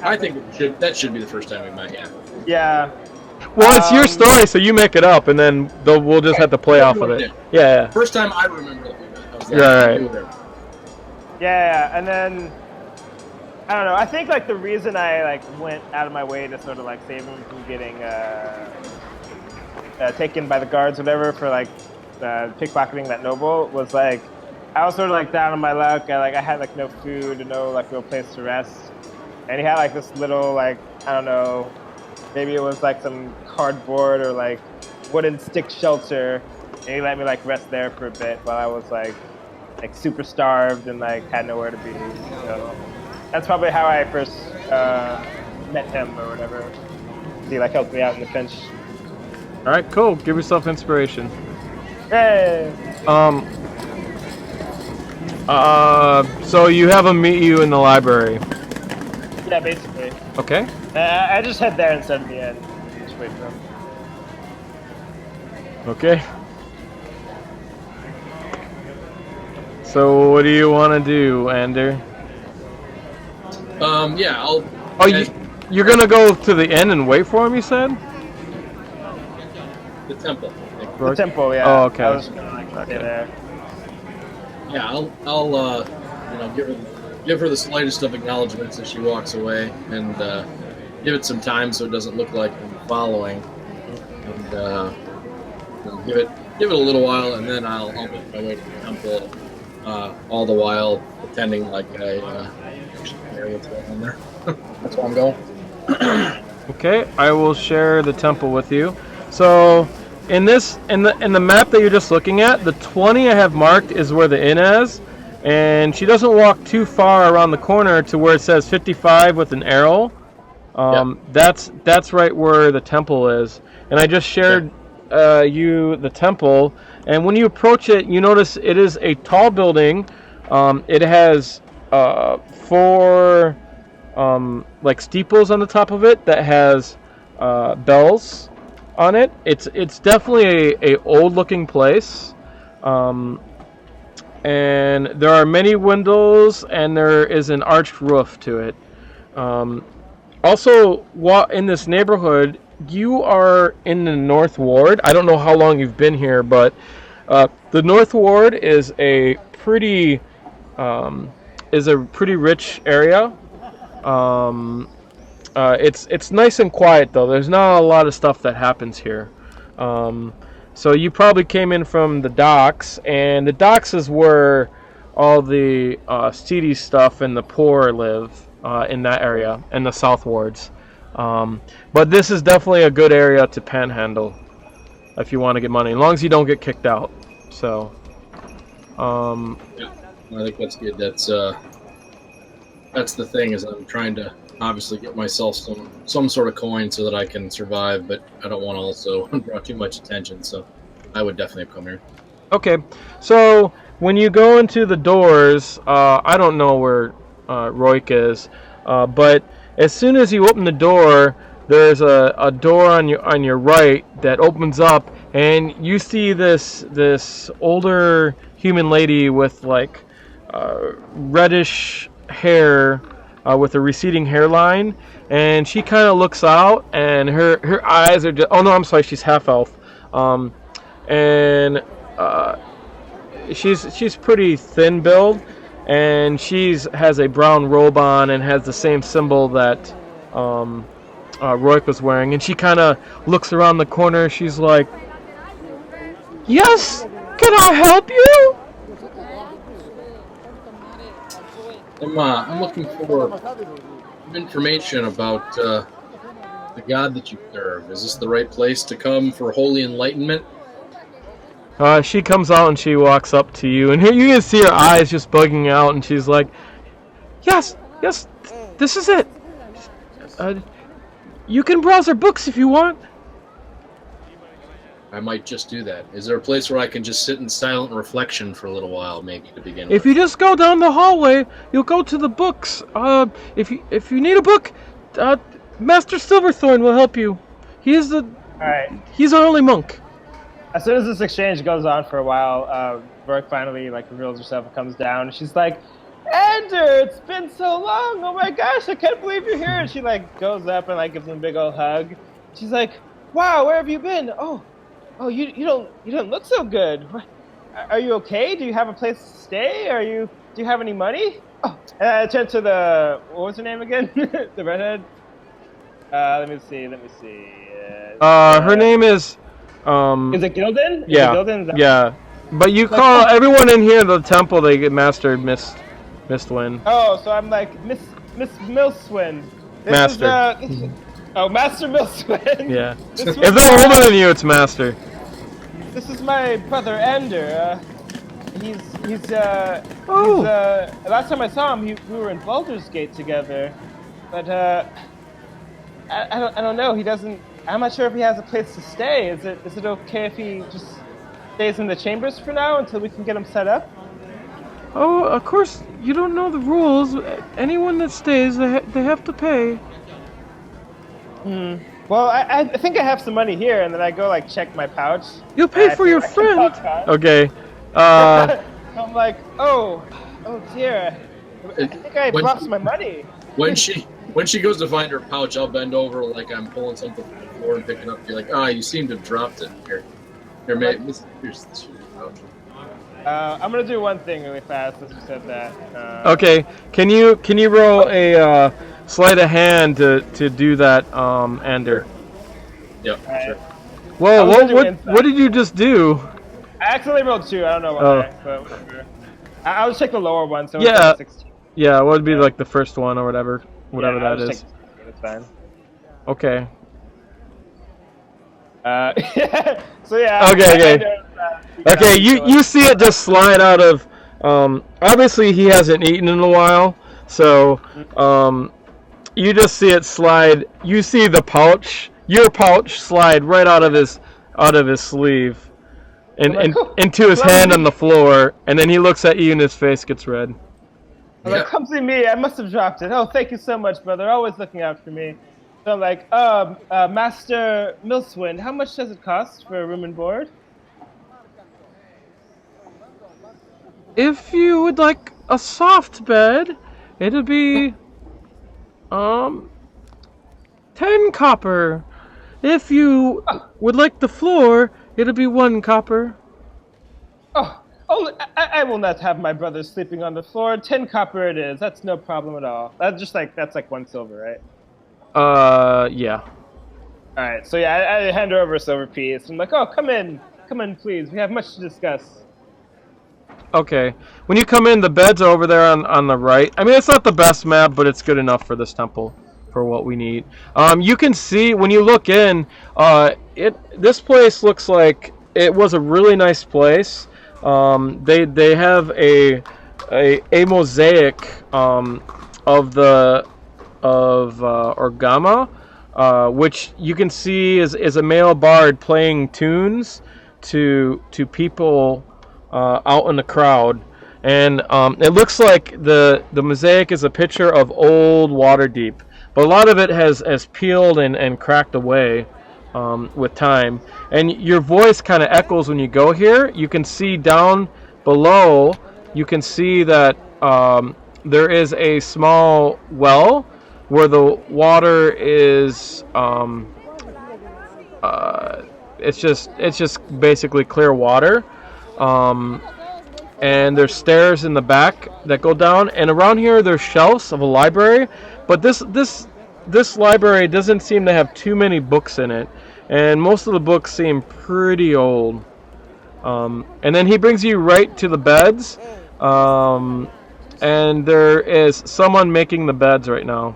S2: I think that should be the first time we met. Yeah.
S3: Yeah.
S1: Well, it's your story, so you make it up, and then we'll just have to play off of it. Yeah.
S2: First time I remember that we met. I was
S1: right.
S3: Yeah, and then I don't know. I think the reason I went out of my way to sort of save him from getting taken by the guards, or whatever, for pickpocketing that noble was I was sort of down on my luck. I had no food and no real place to rest, and he had this little I don't know, maybe it was some cardboard or wooden stick shelter, and he let me rest there for a bit while I was super starved and had nowhere to be. So that's probably how I first met him or whatever. He helped me out in the pinch.
S1: All right, cool. Give yourself inspiration.
S3: Hey.
S1: So you have him meet you in the library.
S3: Yeah, basically.
S1: Okay.
S3: I just head there instead of the end. Just wait for him.
S1: Okay. So what do you want to do, Ander?
S2: Yeah, I'll.
S1: Oh, you're gonna go to the inn and wait for him? You said.
S2: The temple.
S3: The temple, yeah.
S1: Oh, okay.
S3: I was gonna stay there.
S2: Yeah, I'll give her the slightest of acknowledgments as she walks away, and give it some time so it doesn't look like I'm following, and give it a little while, and then I'll make my way to the temple, all the while pretending like I actually know what's going on there. That's where I'm going.
S1: Okay, I will share the temple with you. So. In the map that you're just looking at, the 20 I have marked is where the inn is, and she doesn't walk too far around the corner to where it says 55 with an arrow. That's right where the temple is, and I just shared you the temple. And when you approach it, you notice it is a tall building. It has 4 steeples on the top of it that has bells on it. It's definitely a old looking place, and there are many windows, and there is an arched roof to it. Also, in this neighborhood, you are in the North Ward. I don't know how long you've been here, but the North Ward is a pretty rich area. It's nice and quiet though. There's not a lot of stuff that happens here. So you probably came in from the docks, and the docks is where all the seedy stuff and the poor live in that area, in the South Wards. But this is definitely a good area to panhandle if you want to get money, as long as you don't get kicked out. So,
S2: yeah, I think that's good. That's the thing, is I'm trying to obviously get myself some sort of coin so that I can survive, but I don't want to also draw too much attention. So, I would definitely come here.
S1: okay, so when you go into the doors, I don't know where Roik is, but as soon as you open the door, there's a door on your right that opens up, and you see this older human lady with like reddish hair with a receding hairline, and she kind of looks out, and her eyes are just, oh no, I'm sorry, she's half elf, and she's pretty thin build, and has a brown robe on and has the same symbol that Roik was wearing, and she kind of looks around the corner. She's like, "Yes, can I help you?"
S2: I'm looking for information about the god that you serve. Is this the right place to come for holy enlightenment?
S1: She comes out and she walks up to you, and here you can see her eyes just bugging out, and she's like, yes, this is it. You can browse her books if you want.
S2: I might just do that. Is there a place where I can just sit in silent reflection for a little while, maybe, to begin with?
S1: If you just go down the hallway, you'll go to the books. If you need a book, Master Silverthorn will help you. He's our only monk.
S3: As soon as this exchange goes on for a while, Rourke finally reveals herself and comes down. And she's like, "Ender, it's been so long! Oh my gosh, I can't believe you're here!" And she goes up and gives him a big old hug. She's like, "Wow, where have you been? Oh, you don't look so good. Are you okay? Do you have a place to stay? Do you have any money?" Oh, and I turned to what was her name again? The redhead. Let me see.
S1: Her name is.
S3: Is it Gildan?
S1: Yeah. Yeah. But you call everyone in here the temple. They get Master Mistwind.
S3: Oh, so I'm like Miss Milswin.
S1: Master.
S3: Master Milswin.
S1: Yeah. If they're older than you, it's Master.
S3: This is my brother Ender. Last time I saw him, we were in Baldur's Gate together. But I don't know. He doesn't. I'm not sure if he has a place to stay. Is it okay if he just stays in the chambers for now until we can get him set up?
S1: Oh, of course. You don't know the rules. Anyone that stays, they have to pay.
S3: Well, I think I have some money here, and then I go check my pouch.
S1: You'll pay for your friend. Okay.
S3: I'm like, oh dear. I think I lost my money.
S2: When she goes to find her pouch, I'll bend over like I'm pulling something from the floor and picking it up. Be like, you seem to have dropped it. Here, here's your pouch.
S3: I'm gonna do one thing really fast since you said that.
S1: Okay. Can you roll a sleight of hand to do that, Ender?
S2: Yep. Sure.
S1: Whoa! What did you just do?
S3: I accidentally rolled 2. I don't know why, but whatever. I'll just check the lower one. So
S1: Yeah.
S3: it's 16.
S1: Yeah. What would be the first one or whatever that is?
S3: It's fine.
S1: Okay.
S3: So yeah.
S1: Okay. Okay. You see it just slide out of. Obviously, he hasn't eaten in a while, so you just see it slide. You see the pouch, your pouch, slide right out of his sleeve, and into his hand on the floor, and then he looks at you, and his face gets red.
S3: I'm like, come see me. I must have dropped it. Oh, thank you so much, brother. Always looking out for me. So I'm like, Master Milswind, how much does it cost for a room and board?
S1: If you would like a soft bed, it'll be 10 copper. If you would like the floor, it'll be 1 copper.
S3: Oh, I will not have my brother sleeping on the floor. 10 copper it is. That's no problem at all. That's like 1 silver, right?
S1: Yeah.
S3: All right. So yeah, I hand her over a silver piece. I'm like, oh, come in, please. We have much to discuss.
S1: Okay. When you come in, the beds are over there on the right. I mean, it's not the best map, but it's good enough for this temple, for what we need. You can see when you look in, this place looks like it was a really nice place. They have a mosaic of Orgama, which you can see is a male bard playing tunes to people out in the crowd, and it looks like the mosaic is a picture of old Waterdeep, but a lot of it has peeled and cracked away with time, and your voice kind of echoes when you go here. You can see down below, you can see that there is a small well where the water is it's just basically clear water, and there's stairs in the back that go down, and around here there's shelves of a library, but this library doesn't seem to have too many books in it, and most of the books seem pretty old. And then he brings you right to the beds, and there is someone making the beds right now.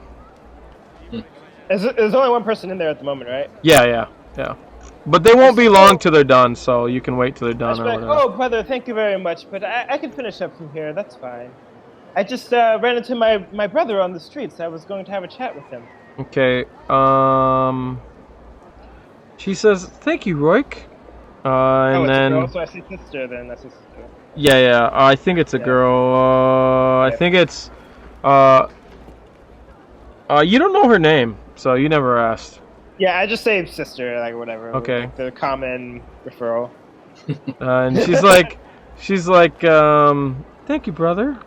S3: There's only 1 person in there at the moment, right?
S1: Yeah. But they won't be long till they're done, so you can wait till they're done.
S3: Oh, brother, thank you very much, but I can finish up from here. That's fine. I just ran into my brother on the streets. I was going to have a chat with him.
S1: Okay. She says, "Thank you, Roik." And then.
S3: Girl, so I see sister. Then that's a sister.
S1: Yeah. I think it's a girl. I think it's. You don't know her name, so you never asked.
S3: Yeah, I just say sister, like whatever.
S1: Okay.
S3: Like the common referral.
S1: And she's like, "Thank you, brother."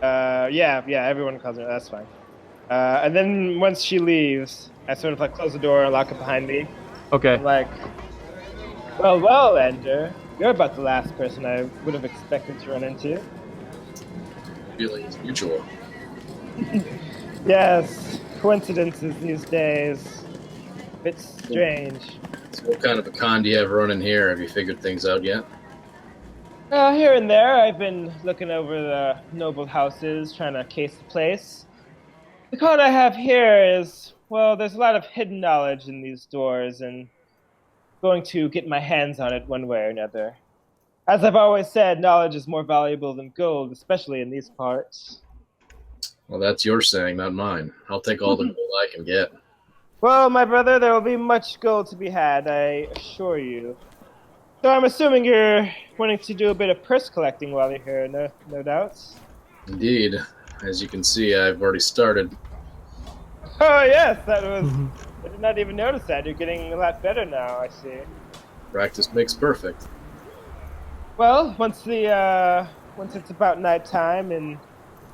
S3: Yeah, everyone calls her. That's fine. And then once she leaves, I sort of like close the door and lock it behind me.
S1: Okay.
S3: I'm like, well, Ender, you're about the last person I would have expected to run into.
S2: Feeling is mutual.
S3: Yes, coincidences these days. It's strange.
S2: So what kind of a con do you have running here? Have you figured things out yet?
S3: Here and there, I've been looking over the noble houses, trying to case the place. The con I have here is, well, there's a lot of hidden knowledge in these doors, and going to get my hands on it one way or another. As I've always said, knowledge is more valuable than gold, especially in these parts.
S2: Well, that's your saying, not mine. I'll take all the gold I can get.
S3: Well, my brother, there will be much gold to be had, I assure you. So I'm assuming you're wanting to do a bit of purse collecting while you're here, no doubts?
S2: Indeed. As you can see, I've already started.
S3: Oh, yes, that was... I did not even notice that. You're getting a lot better now, I see.
S2: Practice makes perfect.
S3: Well, once it's about nighttime and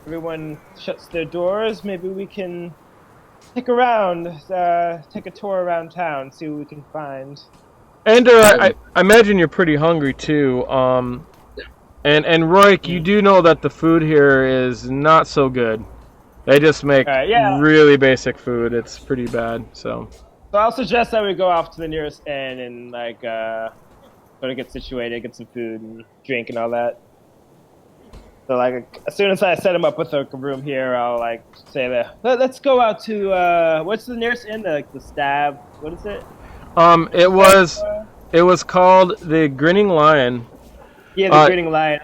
S3: everyone shuts their doors, maybe we can take a tour around town, see what we can find.
S1: And I imagine you're pretty hungry too. And Roik, you do know that the food here is not so good. They just make really basic food. It's pretty bad. So
S3: I'll suggest that we go off to the nearest inn and sort of get situated, get some food and drink and all that. So as soon as I set him up with a room here, I'll say that let's go out to what's the nearest inn? The Stab. What is it?
S1: It was called the Grinning Lion.
S3: Yeah, the Grinning Lion.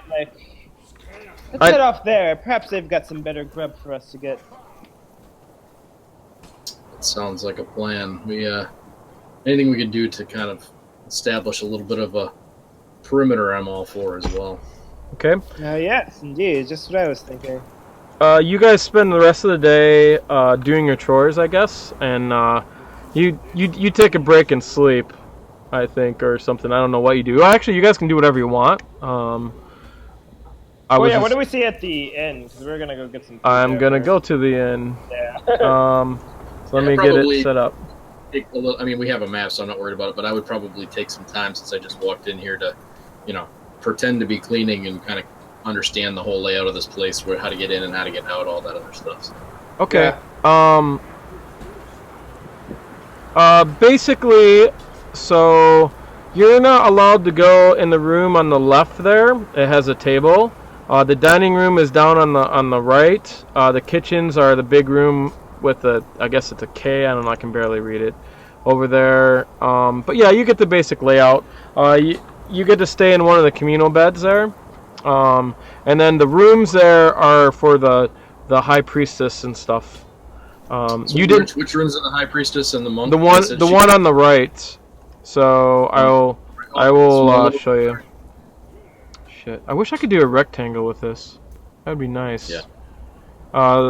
S3: Let's head off there. Perhaps they've got some better grub for us to get.
S2: That sounds like a plan. Anything we could do to kind of establish a little bit of a perimeter, I'm all for as well.
S1: Okay.
S3: Yes, indeed. Just what I was thinking.
S1: You guys spend the rest of the day doing your chores, I guess, and you take a break and sleep, I think, or something. I don't know what you do. Actually, you guys can do whatever you want.
S3: What do we see at the inn? Because we're gonna go get some food.
S1: I'm gonna go to the inn.
S3: Yeah.
S1: So let me get it set up.
S2: I mean, we have a map, so I'm not worried about it, but I would probably take some time since I just walked in here to, pretend to be cleaning and kind of understand the whole layout of this place, how to get in and how to get out, all that other stuff. So.
S1: Okay. Yeah. Basically, so you're not allowed to go in the room on the left there. It has a table. The dining room is down on the right. The kitchens are the big room with I guess it's a K. I don't know. I can barely read it over there. But yeah, you get the basic layout. You get to stay in one of the communal beds there. And then the rooms there are for the high priestess and stuff.
S2: So which rooms are the high priestess and the monk?
S1: The one on the right. So I will show you. Shit, I wish I could do a rectangle with this. That'd be nice.
S2: Yeah.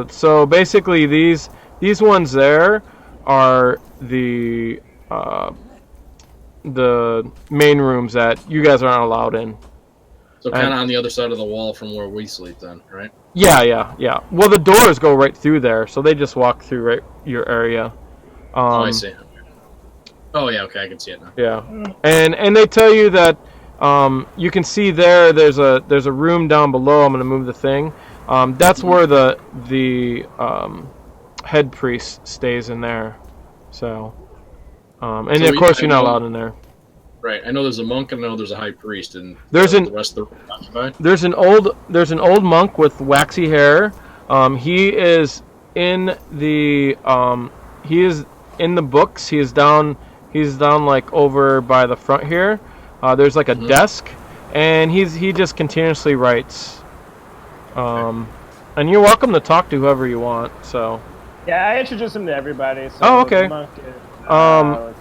S1: So basically, these ones there are the main rooms that you guys aren't allowed in.
S2: So kind of on the other side of the wall from where we sleep, then, right?
S1: Yeah. Well, the doors go right through there, so they just walk through right your area.
S2: I see. Oh yeah, okay, I can see it now.
S1: Yeah, and they tell you that you can see there's a room down below. I'm gonna move the thing. That's where the head priest stays in there. So, and of course you're not allowed in there.
S2: Right. I know there's a monk and I know there's a high priest, and
S1: the
S2: rest of the room occupied.
S1: There's an old monk with waxy hair. He is in the books. He's down like over by the front here. There's like a desk, and he just continuously writes. And you're welcome to talk to whoever you want. So.
S3: Yeah, I introduced him to everybody. So
S1: okay.
S3: The monk is,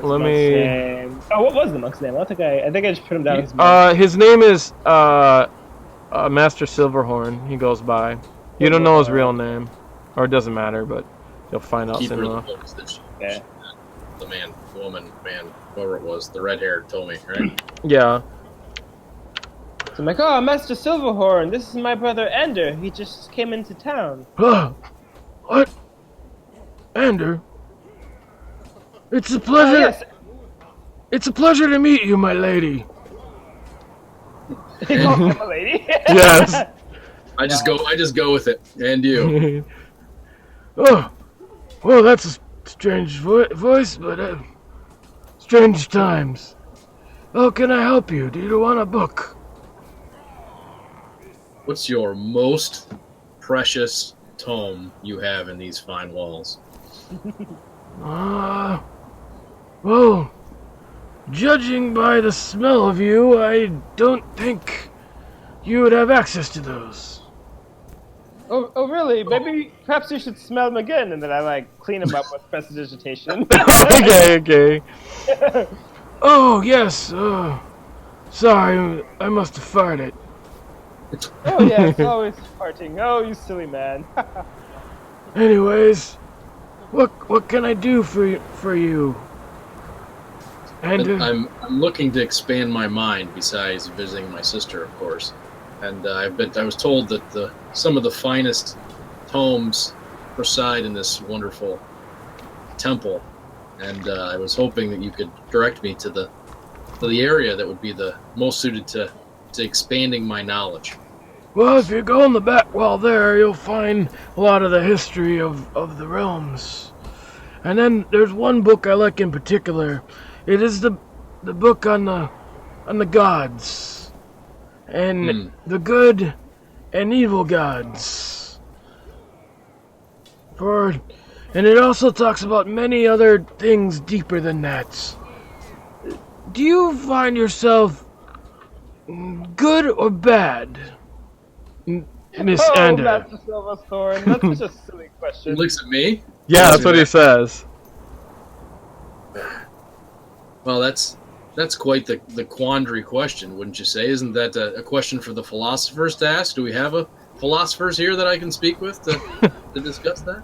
S1: let me.
S3: Name? Oh, what was the monk's name? I think I just put him down as monk.
S1: His name is Master Silverhorn. He goes by. You don't know his real name, or it doesn't matter, but you'll find out soon enough.
S2: Yeah. The woman, whoever it was, the red hair told me, right?
S1: Yeah.
S3: So I'm like, oh, Master Silverhorn, this is my brother Ender. He just came into town.
S1: What? Ender? It's a pleasure.
S3: Yes.
S1: It's a pleasure to meet you, my lady.
S3: You call him a lady?
S1: Yes.
S2: I just go with it. And you.
S1: Oh, well, that's a strange voice, but strange times. Oh, can I help you? Do you want a book?
S2: What's your most precious tome you have in these fine walls?
S1: Well, judging by the smell of you, I don't think you would have access to those.
S3: Oh, really? Maybe, perhaps you should smell them again, and then I, clean them up with prestidigitation.
S1: Okay. Oh, yes. Sorry, I must have farted.
S3: Oh, yeah, it's always farting. Oh, you silly man.
S1: Anyways, what can I do for you? And
S2: I'm looking to expand my mind besides visiting my sister, of course. And I was told that some of the finest tomes reside in this wonderful temple, and I was hoping that you could direct me to the area that would be the most suited to expanding my knowledge.
S1: Well, if you go on the back wall there, you'll find a lot of the history of the realms. And then there's one book I like in particular. It is the book on the gods and the good and evil gods. And it also talks about many other things deeper than that. Do you find yourself good or bad, Miss Ender?
S3: Master Silverthorn, that's such a silly question.
S2: He looks at me?
S1: Yeah, that's what he says.
S2: Well, that's quite the quandary question, wouldn't you say? Isn't that a question for the philosophers to ask? Do we have philosophers here that I can speak with to discuss that?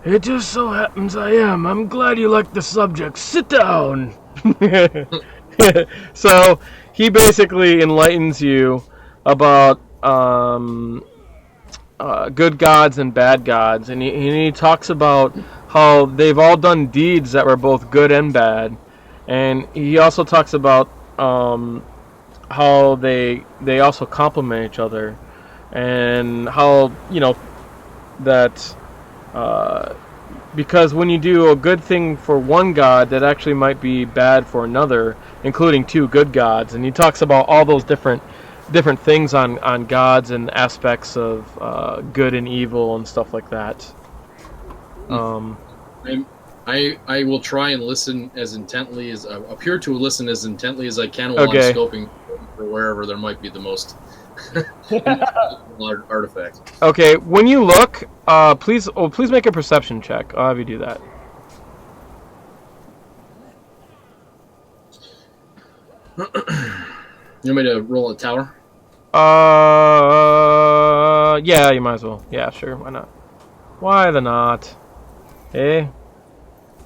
S1: It just so happens I am. I'm glad you like the subject. Sit down. So he basically enlightens you about good gods and bad gods, and he talks about how they've all done deeds that were both good and bad, and he also talks about how they also complement each other, and how that because when you do a good thing for one god, that actually might be bad for another, including two good gods, and he talks about all those different things on gods and aspects of good and evil and stuff like that.
S2: I will try and listen as intently as appear to listen as intently as I can while I'm scoping for wherever there might be the most artifacts.
S1: Okay, when you look, please make a perception check. I'll have you do that.
S2: You want me to roll a tower?
S1: Yeah, you might as well. Yeah, sure. Why not? Why the not? Hey.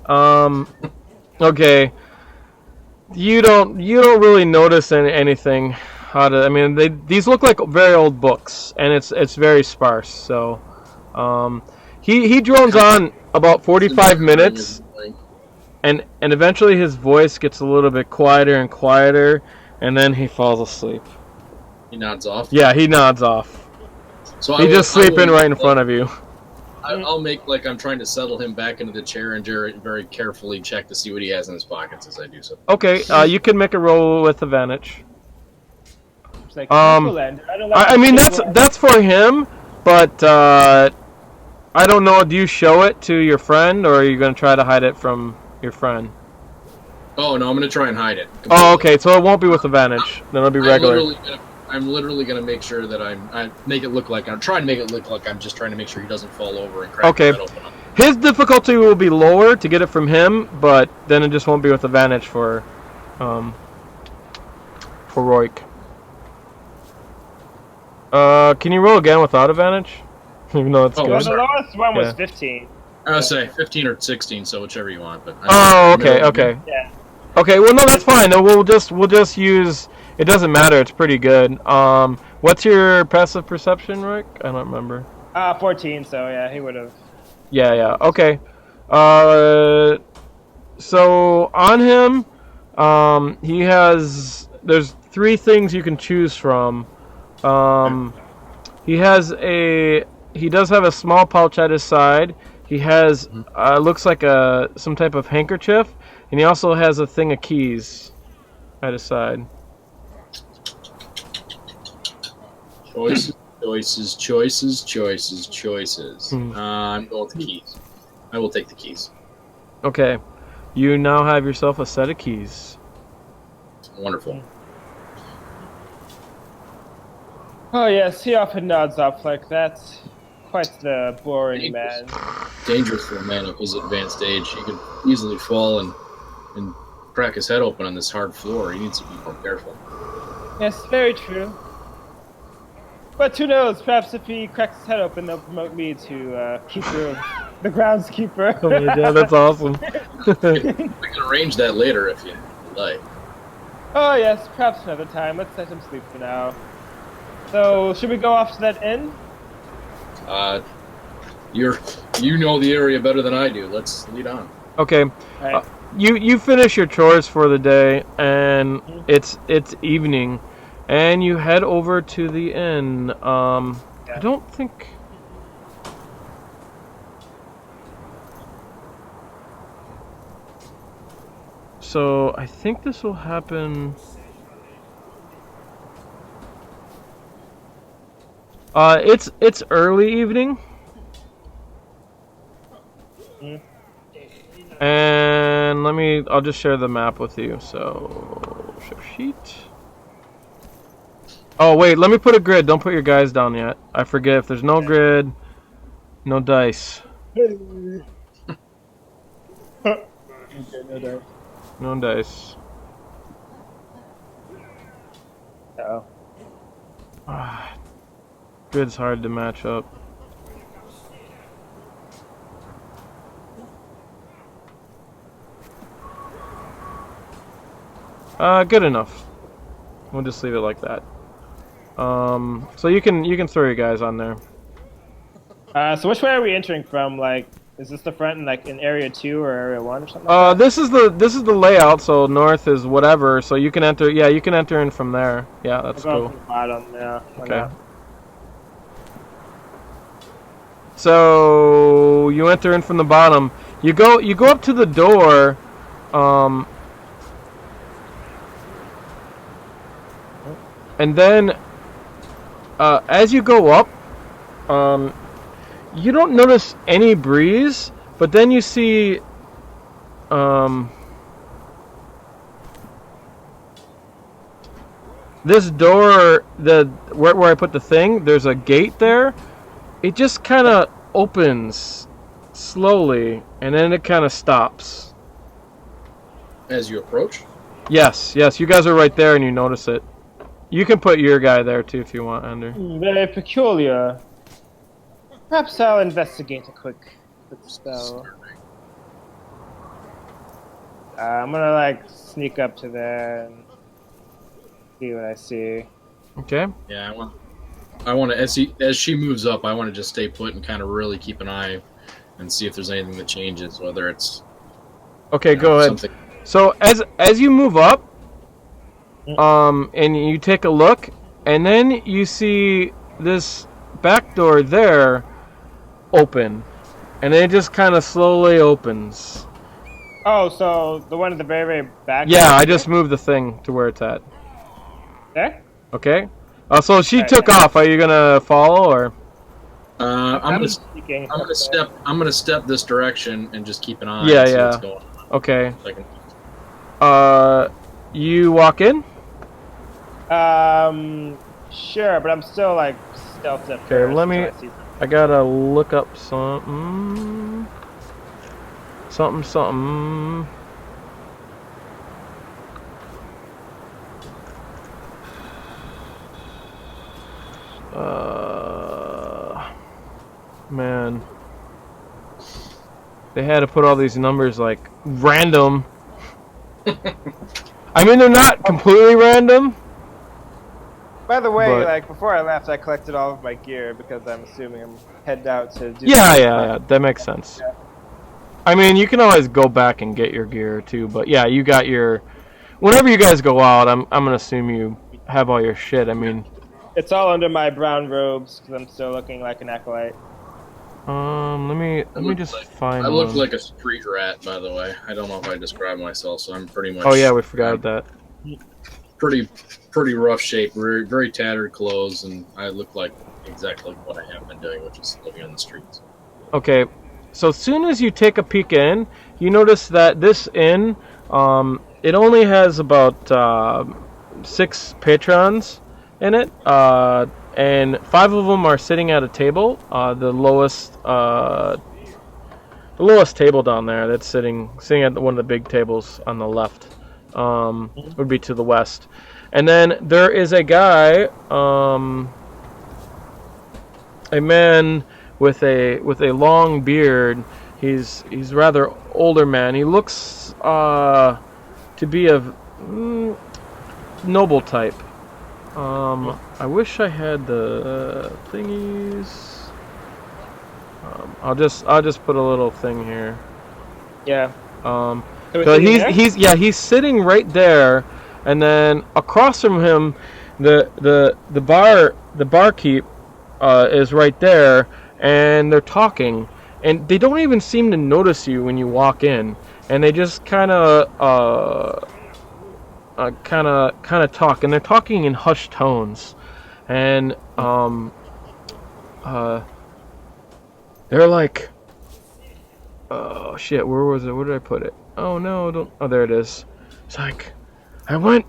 S1: Okay. You don't really notice anything. These look like very old books, and it's very sparse. So, he drones on about 45 minutes, and eventually his voice gets a little bit quieter and quieter, and then he falls asleep.
S2: He nods off?
S1: Yeah, he nods off.
S2: So
S1: he's just sleeping right in front of you.
S2: I'll make like I'm trying to settle him back into the chair and very carefully check to see what he has in his pockets as I do so.
S1: Okay, you can make a roll with advantage.
S3: Like,
S1: I mean that's for him, but I don't know. Do you show it to your friend, or are you going to try to hide it from your friend?
S2: Oh no, I'm going to try and hide it.
S1: Completely. Oh, okay. So it won't be with advantage. Then it'll be regular.
S2: I'm literally going to make sure that I make it look like I'm trying to make it look like I'm just trying to make sure he doesn't fall over and crack his head open.
S1: His difficulty will be lower to get it from him, but then it just won't be with advantage for Roik. Can you roll again without advantage? Even though it's good.
S3: Well, the lowest one was 15.
S2: I would say 15 or 16, so whichever you want. But
S1: okay. Yeah. Okay, well no, that's fine. No, we'll just use. It doesn't matter. It's pretty good. What's your passive perception, Rick? I don't remember.
S3: 14. So yeah, he would have.
S1: Yeah. Okay. So on him, he has. There's 3 things you can choose from. He does have a small pouch at his side. He has looks like some type of handkerchief, and he also has a thing of keys at his side.
S2: Choices. I'm going with the keys. I will take the keys.
S1: Okay. You now have yourself a set of keys.
S2: Wonderful.
S3: Oh yes, he often nods off like that. Quite the boring man.
S2: Dangerous for a man of his advanced age. He could easily fall and crack his head open on this hard floor. He needs to be more careful.
S3: Yes, very true. But who knows? Perhaps if he cracks his head open, they'll promote me to keeper of the groundskeeper.
S1: Oh my god, that's awesome.
S2: We can arrange that later if you like.
S3: Oh yes, perhaps another time. Let's let him sleep for now. So, should we go off to that inn?
S2: You know the area better than I do. Let's lead on.
S1: Okay. Right. You finish your chores for the day, and it's evening, and you head over to the inn. I don't think. So I think this will happen. It's early evening. And I'll just share the map with you. So, share sheet. Oh, wait, let me put a grid. Don't put your guys down yet. I forget, if there's no grid, no dice. No dice.
S3: Uh-oh.
S1: Grid's hard to match up. Good enough. We'll just leave it like that. So you can throw your guys on there.
S3: So which way are we entering from? Like, is this the front in like in area 2 or area 1 or something like that?
S1: This is the layout. So north is whatever. So you can enter. Yeah, you can enter in from there. Yeah, that's
S3: I'll go
S1: cool.
S3: from the bottom. Yeah. Why
S1: Okay.
S3: not?
S1: So you enter in from the bottom. You go up to the door. And then as you go up, you don't notice any breeze, but then you see this door, where I put the thing, there's a gate there. It just kind of opens slowly, and then it kind of stops.
S2: As you approach?
S1: Yes, you guys are right there, and you notice it. You can put your guy there, too, if you want, Ender.
S3: Very peculiar. Perhaps I'll investigate a quick spell. I'm gonna, like, sneak up to there and see what I see.
S1: Okay.
S2: Yeah, I want to as she moves up, I want to just stay put and kind of really keep an eye and see if there's anything that changes, whether it's
S1: Okay, go ahead.
S2: something.
S1: So as you move up, and you take a look, and then you see this back door there open, and it just kind of slowly opens.
S3: Oh, so the one at the very, very back?
S1: Yeah, I just moved the thing to where it's at.
S3: There?
S1: Okay. So she
S3: Alright,
S1: took
S3: yeah.
S1: off. Are you gonna follow or?
S2: I'm
S3: sneaking.
S2: gonna step this direction and just keep an eye.
S1: Yeah,
S2: and see
S1: yeah.
S2: what's going on.
S1: Okay.
S2: So I can-
S1: You walk in.
S3: Sure, but I'm still like stealthed up.
S1: Okay,
S3: first
S1: let me-
S3: until I see something.
S1: I gotta look up something. Something. Man. They had to put all these numbers like random. I mean, they're not completely random.
S3: By the way,
S1: but-
S3: like before I left, I collected all of my gear because I'm assuming I'm headed out to do.
S1: Yeah, that makes sense.
S3: Yeah.
S1: I mean, you can always go back and get your gear too, but yeah, you got your. Whenever you guys go out, I'm gonna assume you have all your shit. I mean,
S3: It's all under my brown robes because I'm still looking like an acolyte.
S1: let me just find.
S2: I look
S1: one.
S2: like a street rat, by the way. I don't know if I describe myself, so I'm pretty much.
S1: Oh yeah, we forgot that.
S2: Pretty rough shape, very, very tattered clothes, and I look like exactly what I have been doing, which is living on the streets.
S1: Okay, so as soon as you take a peek in, you notice that this inn, it only has about 6 patrons in it, and 5 of them are sitting at a table. The lowest table down there that's sitting at one of the big tables on the left would be to the west. And then there is a guy, a man with a long beard. He's rather older man. He looks to be of noble type. I wish I had the thingies. I'll just put a little thing here.
S3: Yeah.
S1: So
S3: So
S1: he's sitting right there, and then across from him, the barkeep is right there, and they're talking, and they don't even seem to notice you when you walk in, and they just kind of talk, and they're talking in hushed tones, and they're like, oh shit, where was it? Where did I put it? Oh no, don't. Oh, there it is. It's like, I went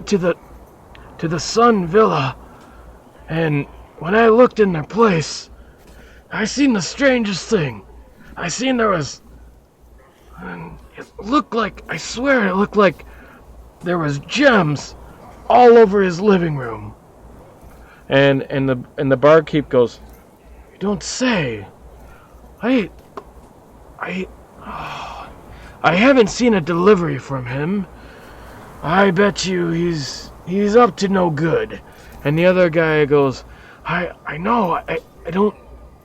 S1: to the Sun Villa, and when I looked in their place, I seen the strangest thing. I seen there was, and it looked like, I swear it looked like there was gems all over his living room. And the barkeep goes, "You don't say. I haven't seen a delivery from him. I bet you he's up to no good." And the other guy goes, I know, I don't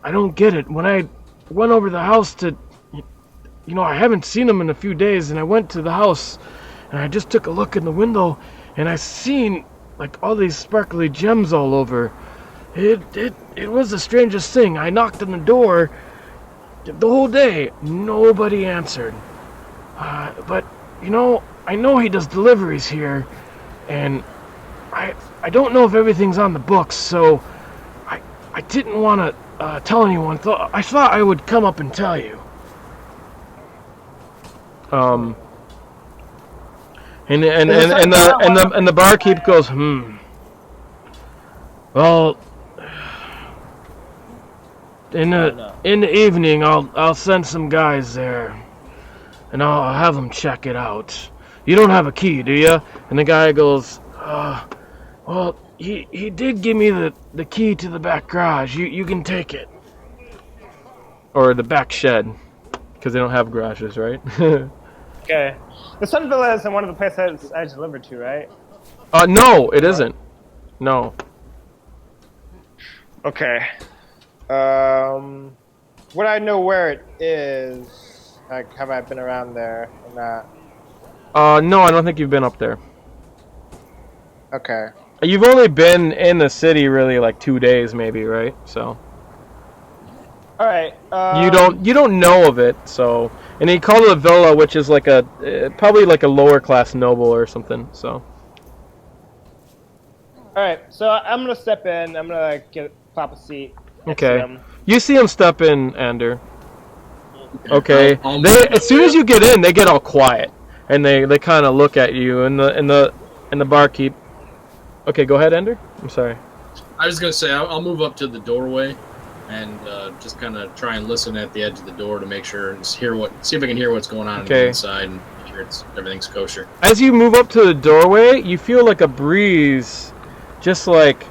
S1: I don't get it. When I went over the house to, I haven't seen him in a few days, and I went to the house, and I just took a look in the window, and I seen like all these sparkly gems all over. It was the strangest thing. I knocked on the door the whole day. Nobody answered. But I know he does deliveries here, and I don't know if everything's on the books, so I didn't want to tell anyone. I thought I would come up and tell you. And the barkeep goes, Well, in the evening, I'll send some guys there, and I'll have them check it out. You don't have a key, do you? And the guy goes, well, he did give me the key to the back garage. You can take it. Or the back shed, because they don't have garages, right?
S3: Okay. The Sun Villa is one of the places I delivered to, right?
S1: No, it isn't. No.
S3: Okay. Would I know where it is? Like, have I been around there or not?
S1: No, I don't think you've been up there.
S3: Okay.
S1: You've only been in the city really like 2 days, maybe, right? So.
S3: All right.
S1: You don't know of it, so. And he called it a villa, which is like probably like a lower class noble or something. So.
S3: All right. So I'm gonna step in. I'm gonna pop a seat.
S1: Okay. You see him step in, Ander. Okay. As soon as you get in, they get all quiet, and they kind of look at you, and the barkeep. Okay, go ahead, Ender. I'm sorry.
S2: I was gonna say I'll move up to the doorway, and just kind of try and listen at the edge of the door to make sure and see if I can hear what's going on on the inside and make sure everything's kosher.
S1: As you move up to the doorway, you feel like a breeze, just like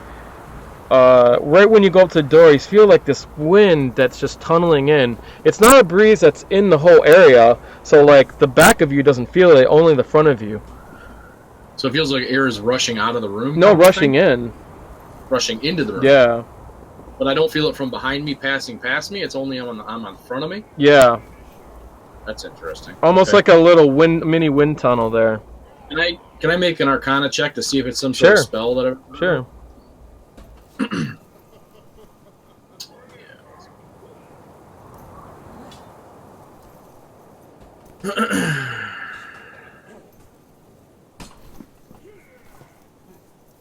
S1: right when you go up to the door, you feel like this wind that's just tunneling in. It's not a breeze that's in the whole area, so like the back of you doesn't feel it, only the front of you.
S2: So it feels like air is rushing out of the room?
S1: No, rushing in.
S2: Rushing into the room?
S1: Yeah.
S2: But I don't feel it from behind me, passing past me. It's only I'm on front of me?
S1: Yeah.
S2: That's interesting.
S1: Almost like a little mini wind tunnel there.
S2: Can I make an Arcana check to see if it's some sort of spell that I've...
S1: Sure.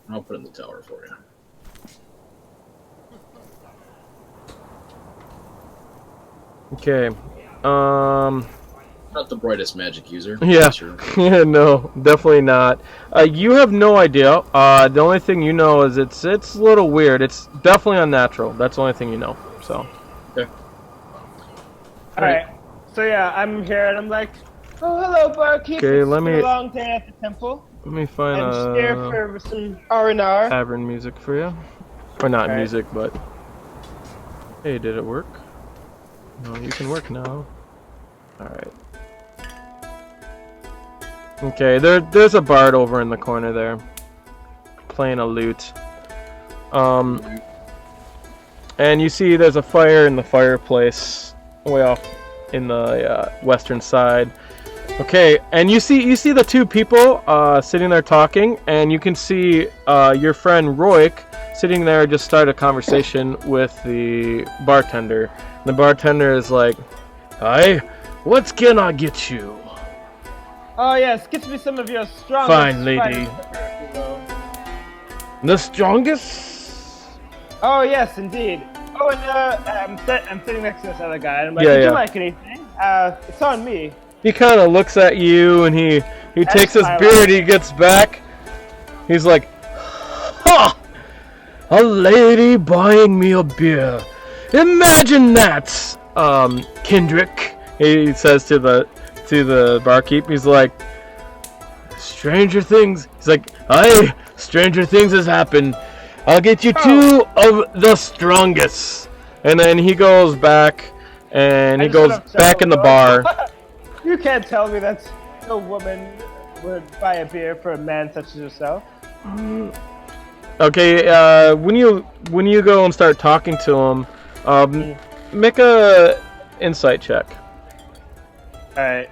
S2: I'll put it in the tower for you.
S1: Okay.
S2: Not the brightest magic user.
S1: Yeah. No, definitely not. You have no idea. The only thing you know is it's a little weird. It's definitely unnatural. That's the only thing you know. So.
S2: Okay.
S3: All right. So yeah, I'm here and I'm like, oh hello, barkeep.
S1: Okay,
S3: it's been a long day at the temple.
S1: Let me find
S3: I'm just here for some R&R.
S1: tavern music for you. Or not music, but... Hey, did it work? No, you can work now. Alright. Okay, there's a bard over in the corner there. Playing a lute. And you see there's a fire in the fireplace. Way off in the western side. Okay, and you see the two people sitting there talking, and you can see your friend Roik sitting there just start a conversation with the bartender. And the bartender is like, "Hi, what can I get you?"
S3: Oh yes, get me some of your strongest.
S1: Fine, lady. The strongest?
S3: Oh yes, indeed. Oh, and I'm sitting next to this other guy, and I'm like, "Would you like anything? It's on me."
S1: He kind of looks at you, and he takes his beer, and he gets back. He's like, "Ha! A lady buying me a beer. Imagine that, Kendrick," he says to the barkeep. He's like, "Stranger things." He's like, "Aye, stranger things has happened. I'll get you two of the strongest." And then he goes back, and he goes back in the bar.
S3: You can't tell me that no woman would buy a beer for a man such as yourself.
S1: Okay, when you go and start talking to him, make a insight check.
S3: Alright,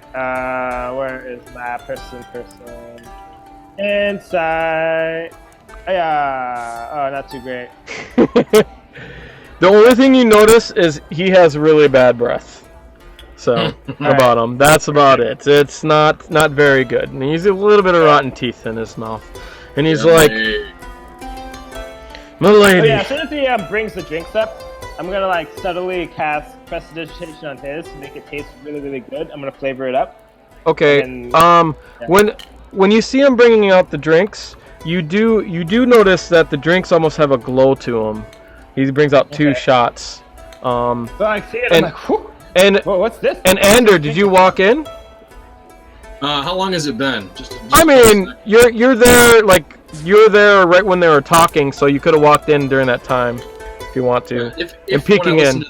S3: where is my person? Inside. Oh, not too great.
S1: The only thing you notice is he has really bad breath. So, about him. That's about it. It's not very good. And he's a little bit of rotten teeth in his mouth. And he's like, my lady.
S3: Yeah, as soon as he brings the drinks up, I'm gonna like subtly cast prestidigitation on his to make it taste really, really good. I'm gonna flavor it up.
S1: Okay. When you see him bringing out the drinks, you do notice that the drinks almost have a glow to them. He brings out 2 shots.
S3: So I see it. I'm like, whew.
S1: And
S3: whoa, what's this?
S1: And Ander, did you walk in?
S2: How long has it been?
S1: I mean, you're there right when they were talking, so you could have walked in during that time if you want to.
S2: If
S1: peeking
S2: when I
S1: in.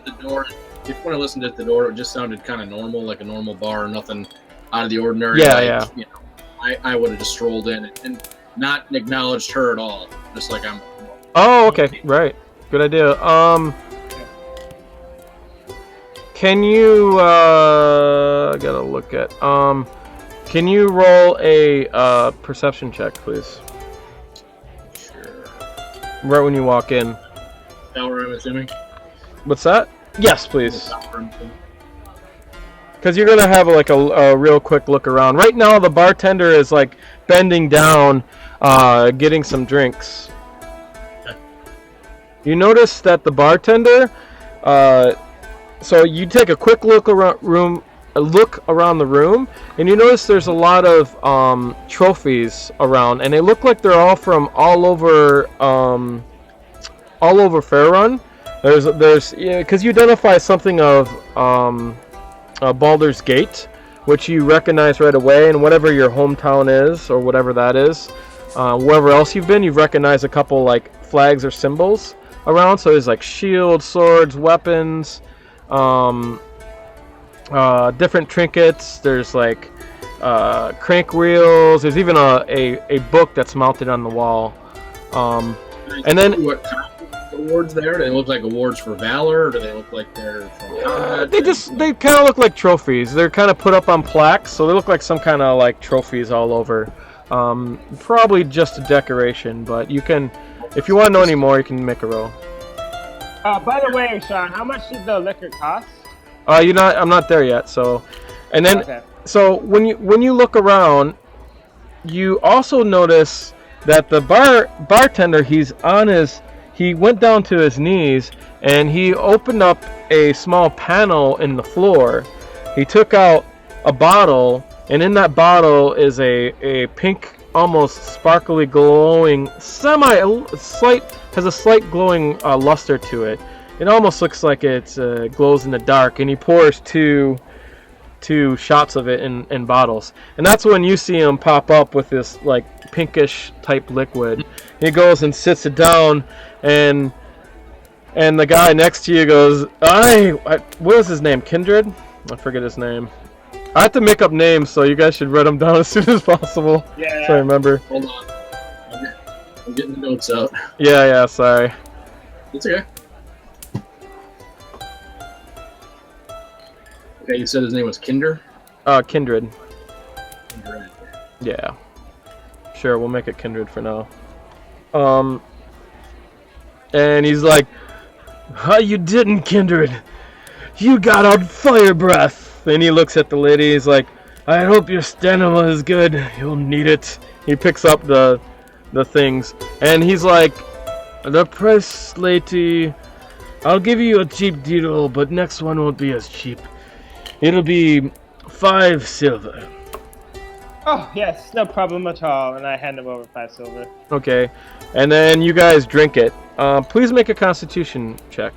S2: when I listened at the door, it just sounded kind of normal, like a normal bar, nothing out of the ordinary.
S1: Yeah,
S2: like,
S1: yeah.
S2: You know, I would have just strolled in and not acknowledged her at all, just like I'm.
S1: Oh, okay, right. Good idea. Can you gotta look at can you roll a perception check, please?
S2: Sure.
S1: Right when you walk in.
S2: Tower, I'm assuming.
S1: What's that? Yes, please. Because you're gonna have like a real quick look around. Right now, the bartender is like bending down, getting some drinks. You notice that the bartender, so you take a quick look around the room, and you notice there's a lot of trophies around, and they look like they're all from all over Fairrun. There's because you identify something of Baldur's Gate, which you recognize right away, and whatever your hometown is or whatever that is, wherever else you've been, you've recognized a couple like flags or symbols around. So there's like shields, swords, weapons, different trinkets. There's like crank wheels. There's even a book that's mounted on the wall. And then
S2: what kind of awards there? Do they look like awards for valor, or do they look like they're from combat?
S1: they kind of look like trophies. They're kind of put up on plaques, so they look like some kind of like trophies all over. Probably just a decoration, but you can, if you want to know any more, you can make a roll.
S3: By the way, Sean, how much did the liquor cost?
S1: I'm not there yet. So, and then,
S3: Okay.
S1: so when you look around, you also notice that the bartender, he went down to his knees and he opened up a small panel in the floor. He took out a bottle, and in that bottle is a pink, almost sparkly, glowing, has a slight glowing luster to it. It almost looks like it glows in the dark, and he pours two shots of it in bottles. And that's when you see him pop up with this like pinkish type liquid. He goes and sits it down, and the guy next to you goes, what is his name? Kindred? I forget his name. I have to make up names, so you guys should write them down as soon as possible.
S3: Yeah.
S1: So I remember.
S2: Hold on. I'm getting the notes out.
S1: Yeah, sorry.
S2: It's okay. Okay, you said his name was Kindred?
S1: Kindred.
S2: Kindred.
S1: Yeah. Sure, we'll make it Kindred for now. And he's like, "How you didn't, Kindred? You got on fire breath." And he looks at the lady, he's like, "I hope your stamina is good. You'll need it." He picks up the things, and he's like, "The price, lady, I'll give you a cheap deal, but next one won't be as cheap. It'll be 5 silver.
S3: Oh, yes, no problem at all. And I hand him over 5 silver.
S1: Okay, and then you guys drink it. Please make a Constitution check.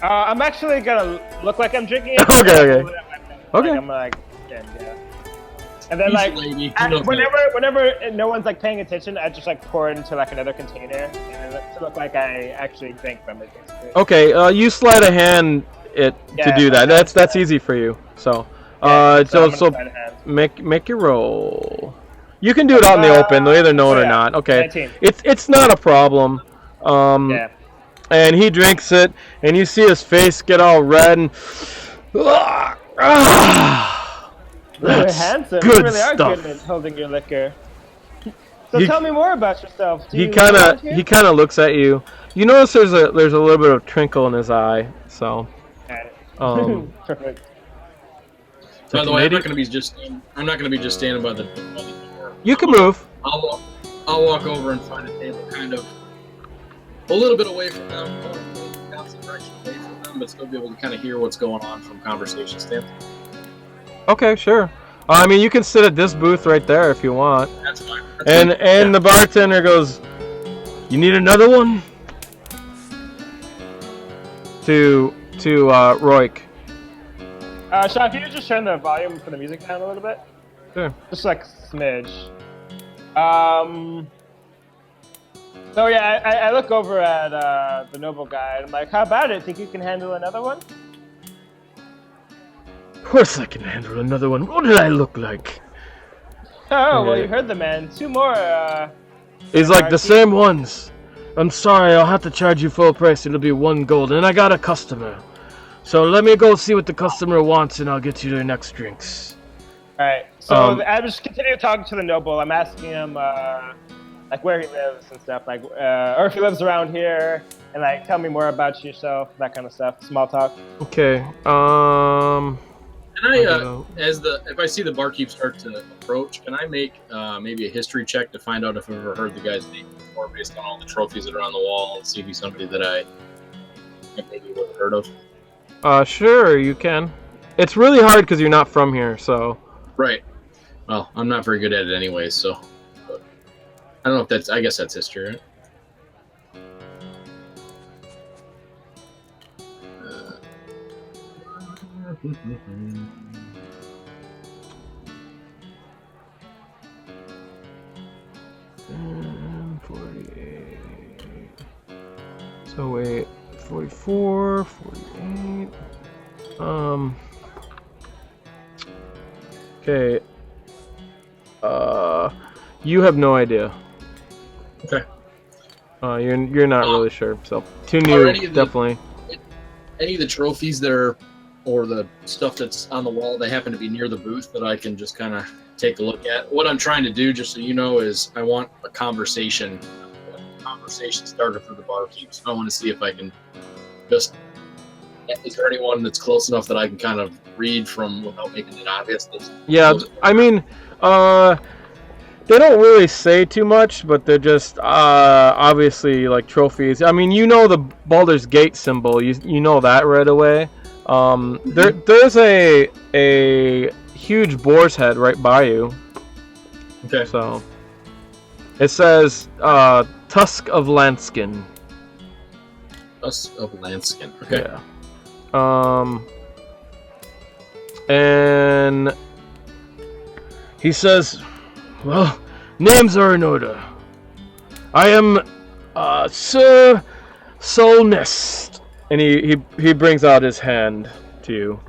S3: I'm actually gonna look like I'm drinking it.
S1: Okay.
S3: Like, I'm like, yeah. And then like, whenever no one's like paying attention, I just like pour it into like another container and to look like I actually drank from it. Basically.
S1: Okay, you slide a hand to do that. That's easy for you. So, so make your roll. You can do it out in the open. They'll either know it or not. Okay,
S3: 19.
S1: it's not a problem. And he drinks it, and you see his face get all red and.
S3: You're
S1: That's
S3: handsome.
S1: good
S3: You really are
S1: stuff.
S3: good at holding your liquor. So
S1: You-
S3: tell me more about yourself. Do
S1: He
S3: you live
S1: kind
S3: around
S1: of
S3: here?
S1: looks at you. You notice there's a little bit of twinkle in his eye. So,
S3: Perfect.
S2: By the way, I'm
S1: Canadian?
S2: not going to be just standing by the door.
S1: You can move.
S2: I'll walk over and find a table, kind of a little bit away from them, opposite direction away from them, but still be able to kind of hear what's going on from conversation standpoint.
S1: Okay, sure. I mean, you can sit at this booth right there if you want.
S2: That's fine.
S1: And the bartender goes, "You need another one?" To Roik.
S3: Sean, can you just turn the volume for the music down a little bit?
S1: Sure.
S3: Just like a smidge. So yeah, I look over at the noble guy and I'm like, how about it? Think you can handle another one?
S1: Of course I can handle another one. What did I look like?
S3: Oh, well,
S1: Yeah.
S3: you heard the man. Two more,
S1: He's like, the
S3: barkeep.
S1: same ones. I'm sorry, I'll have to charge you full price. It'll be 1 gold. And I got a customer. So let me go see what the customer wants and I'll get you their next drinks.
S3: Alright, so
S1: Um,
S3: I just continue talking to the noble. I'm asking him, like, where he lives and stuff, like, or if he lives around here, and, like, tell me more about yourself, that kind of stuff, small talk.
S1: Okay,
S2: Can I, if I see the barkeep start to approach, can I make maybe a history check to find out if I've ever heard the guy's name before, based on all the trophies that are on the wall, and see if he's somebody that I maybe would have heard of?
S1: Sure, you can. It's really hard because you're not from here, so.
S2: Right. Well, I'm not very good at it anyway, so. But I don't know if that's. I guess that's history, right?
S1: And 48. So wait, 44, 48. Okay. You have no idea.
S2: Okay.
S1: You're not really sure. So too new,
S2: Are any of the-
S1: definitely.
S2: Any of the trophies that are, or the stuff that's on the wall, they happen to be near the booth that I can just kind of take a look at. What I'm trying to do, just so you know, is I want a conversation starter for the barkeep. So I want to see if I can just. Is there anyone that's close enough that I can kind of read from without making it obvious?
S1: Yeah, I mean, they don't really say too much, but they're just obviously like trophies. I mean, you know the Baldur's Gate symbol. You know that right away. There's a huge boar's head right by you.
S2: Okay.
S1: So it says Tusk of Lanskin.
S2: Tusk of Lanskin. Okay.
S1: Yeah. And he says, "Well, names are in order. I am Sir Solnest." And he brings out his hand to you.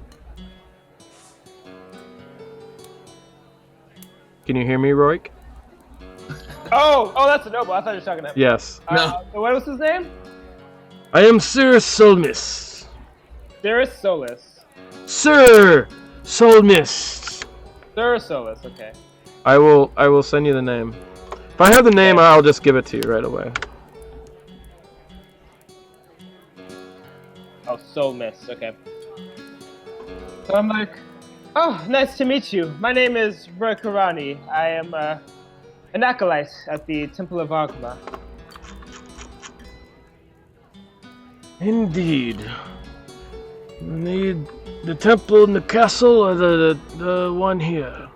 S1: Can you hear me, Roik?
S3: Oh, that's a noble. I thought you were talking to him.
S1: Yes.
S2: No.
S3: So what was his name?
S1: I am Sir Solmist.
S3: Cirrus Solus.
S1: Sir Solmist.
S3: Cirrus Solus, okay.
S1: I will send you the name. If I have the name, I'll just give it to you right away.
S3: Oh, Solmis, okay. So I'm like, oh, nice to meet you. My name is Roy Karani. I am an acolyte at the Temple of Agma.
S1: Indeed. The temple in the castle or the one here?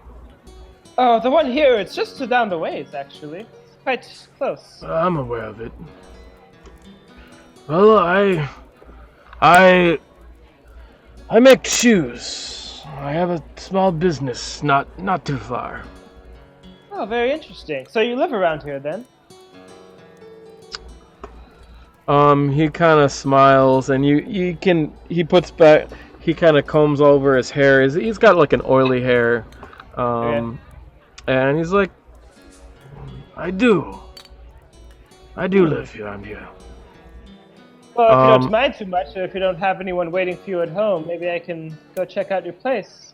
S3: Oh, the one here, it's just down the ways, actually. It's quite close.
S1: I'm aware of it. Well, I make shoes. I have a small business, not too far.
S3: Oh, very interesting. So you live around here, then?
S1: He kind of smiles, and he puts back. He kind of combs over his hair. He's got like an oily hair, and he's like, I do live around here.
S3: Well, if you don't mind too much, or if you don't have anyone waiting for you at home, maybe I can go check out your place.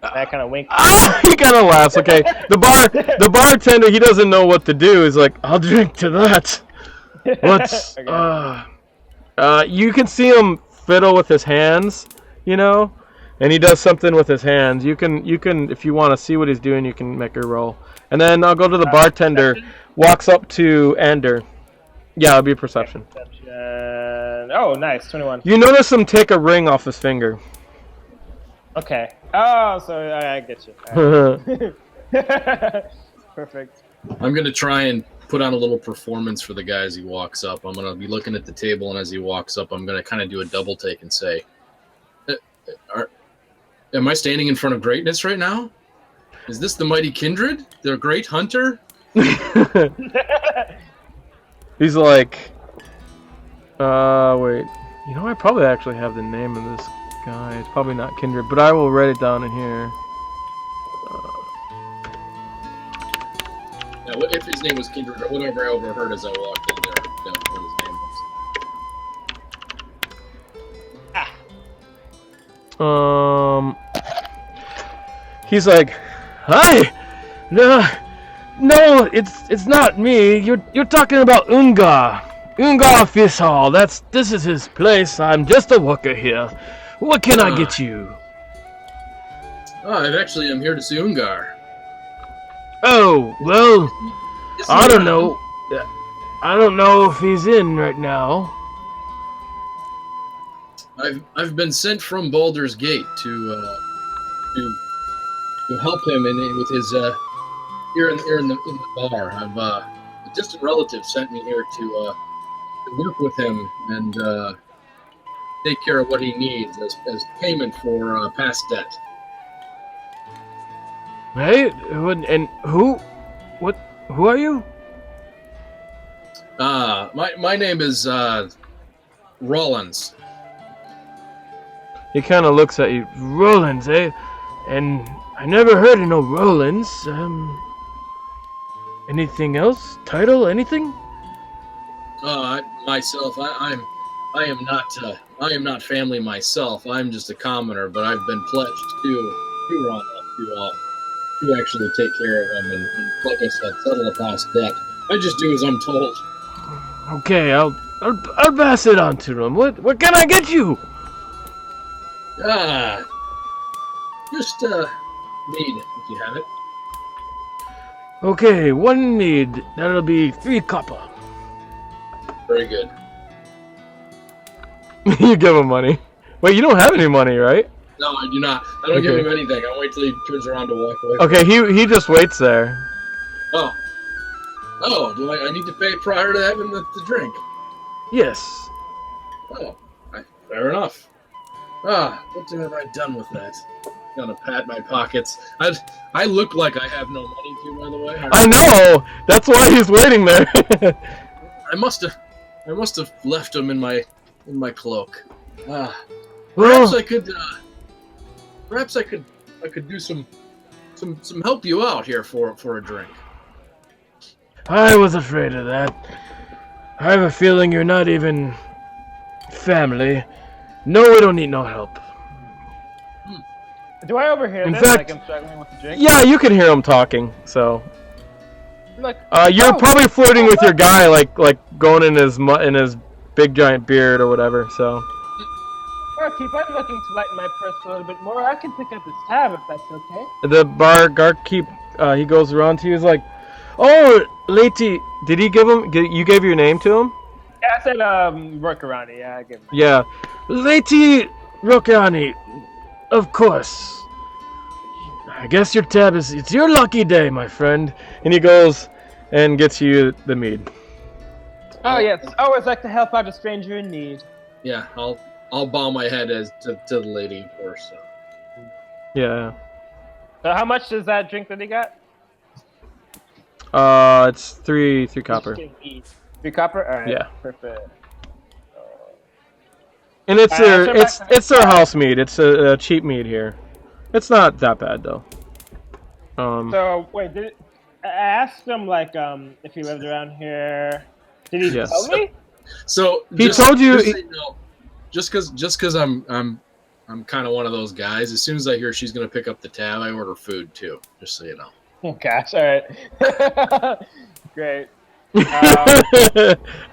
S3: I kind of wink.
S1: He kind of laughs. Okay, the bartender, he doesn't know what to do. He's like, I'll drink to that. What's you can see him fiddle with his hands, you know, and he does something with his hands. You can if you want to see what he's doing, you can make a roll. And then I'll go to the bartender. Walks up to Ender. Yeah, it'll be perception.
S3: Oh, nice, 21.
S1: You notice him take a ring off his finger.
S3: Okay. Oh, so I get you. Right. Perfect.
S2: I'm going to try and put on a little performance for the guy as he walks up. I'm going to be looking at the table, and as he walks up, I'm going to kind of do a double take and say, am I standing in front of greatness right now? Is this the mighty kindred? The great hunter?
S1: He's like, wait. You know, I probably actually have the name of this guy. It's probably not Kindred, but I will write it down in here.
S2: Now, if his name was Kindred or whatever I overheard as I walked in there, what his name was.
S1: He's like, hi. No, it's not me. You're talking about Ungar. Ungar Fish Hall. This is his place. I'm just a worker here. What can I get you?
S2: I'm here to see Ungar.
S1: Oh, well, I don't know. I don't know if he's in right now.
S2: I've been sent from Baldur's Gate to help him with his here in the bar. A distant relative sent me here to work with him and take care of what he needs as payment for past debt.
S1: Hey, and who? What? Who are you?
S2: My name is Rollins.
S1: He kind of looks at you. Rollins, eh? And I never heard of no Rollins. Anything else? Title? Anything?
S2: Myself, I am not family myself. I'm just a commoner, but I've been pledged to Ronald to actually take care of him and like I said, settle a past debt. I just do as I'm told.
S1: Okay, I'll pass it on to him. What can I get you?
S2: Just mead if you have it.
S1: Okay, one mead. That'll be 3 copper.
S2: Very good.
S1: You give him money. Wait, you don't have any money, right?
S2: No, I do not. I don't give him anything. I'll wait till he turns around to walk away.
S1: Okay, he just waits there.
S2: Oh, do I need to pay prior to having the drink?
S1: Yes.
S2: Oh, fair enough. What have I done with that? Gonna pat my pockets. I look like I have no money too, by the way.
S1: I know. That's why he's waiting there.
S2: I must have left them in my cloak.
S1: Well,
S2: Perhaps I could do some help you out here for a drink.
S1: I was afraid of that. I have a feeling you're not even family. No, we don't need no help.
S3: Do I overhear
S1: In
S3: this?
S1: fact,
S3: like I'm struggling with the drink?
S1: Yeah, you can hear him talking. So,
S3: Like,
S1: you're probably flirting with your guy, like going in his big giant beard or whatever. So.
S3: Barkeep, I'm looking to lighten my purse a little bit more. I can pick up this tab if that's okay.
S1: The barkeep, he goes around to you. He's like, "Oh, Lady, did he give him? You gave your name to him?"
S3: Yeah, I said Rokarani. Yeah, I give him.
S1: Yeah, Lady Rokarani, of course. I guess your tab it's your lucky day, my friend. And he goes and gets you the mead.
S3: Oh yes, always like to help out a stranger in need.
S2: Yeah, I'll bow my head to the lady, of course. So.
S1: Yeah.
S3: So how much is that drink that he got?
S1: It's three copper.
S3: 3 copper. All right.
S1: Yeah.
S3: Perfect.
S1: And it's their house mead. It's a cheap mead here. It's not that bad though.
S3: So wait, I asked him like if he lived around here. Did he tell me?
S2: So
S1: He told you.
S2: Just, so you know, just because I'm kind of one of those guys. As soon as I hear she's gonna pick up the tab, I order food too. Just so you know.
S3: Oh gosh! All right. Great.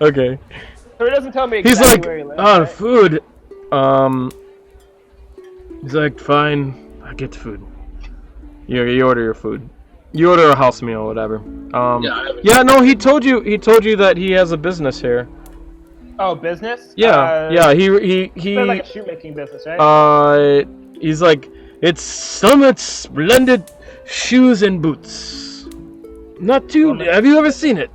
S1: Okay.
S3: So he doesn't tell me
S1: He's
S3: exactly
S1: like,
S3: where he lives.
S1: oh,
S3: right?
S1: food. He's like, fine, I get the food. You order your food. You order a house meal, whatever. No, he told you that he has a business here.
S3: Oh, business?
S1: Yeah, he
S3: It's like a shoemaking business, right?
S1: He's like, it's Summit Splendid Shoes and Boots. Not too. Have you ever seen it?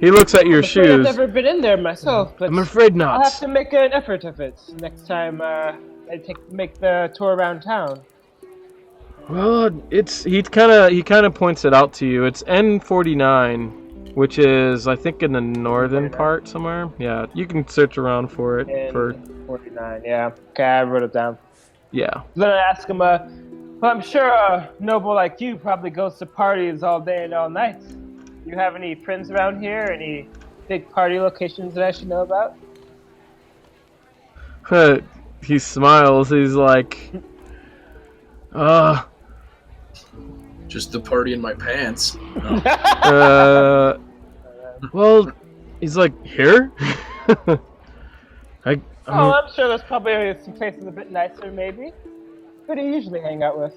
S1: He looks at your shoes.
S3: I've never been in there myself, but
S1: I'm afraid not.
S3: I'll have to make an effort of it next time I make the tour around town.
S1: Well, he kind of points it out to you. It's N49, which is I think in the northern part somewhere. Yeah, you can search around for it.
S3: N49, yeah. Okay, I wrote it down.
S1: Yeah.
S3: Then I ask him, well, I'm sure a noble like you probably goes to parties all day and all night. Do you have any friends around here? Any big party locations that I should know about?
S1: He smiles. He's like,
S2: just the party in my pants.
S1: Well, he's like, here?
S3: I'm sure there's probably some places a bit nicer, maybe. Who do you usually hang out with?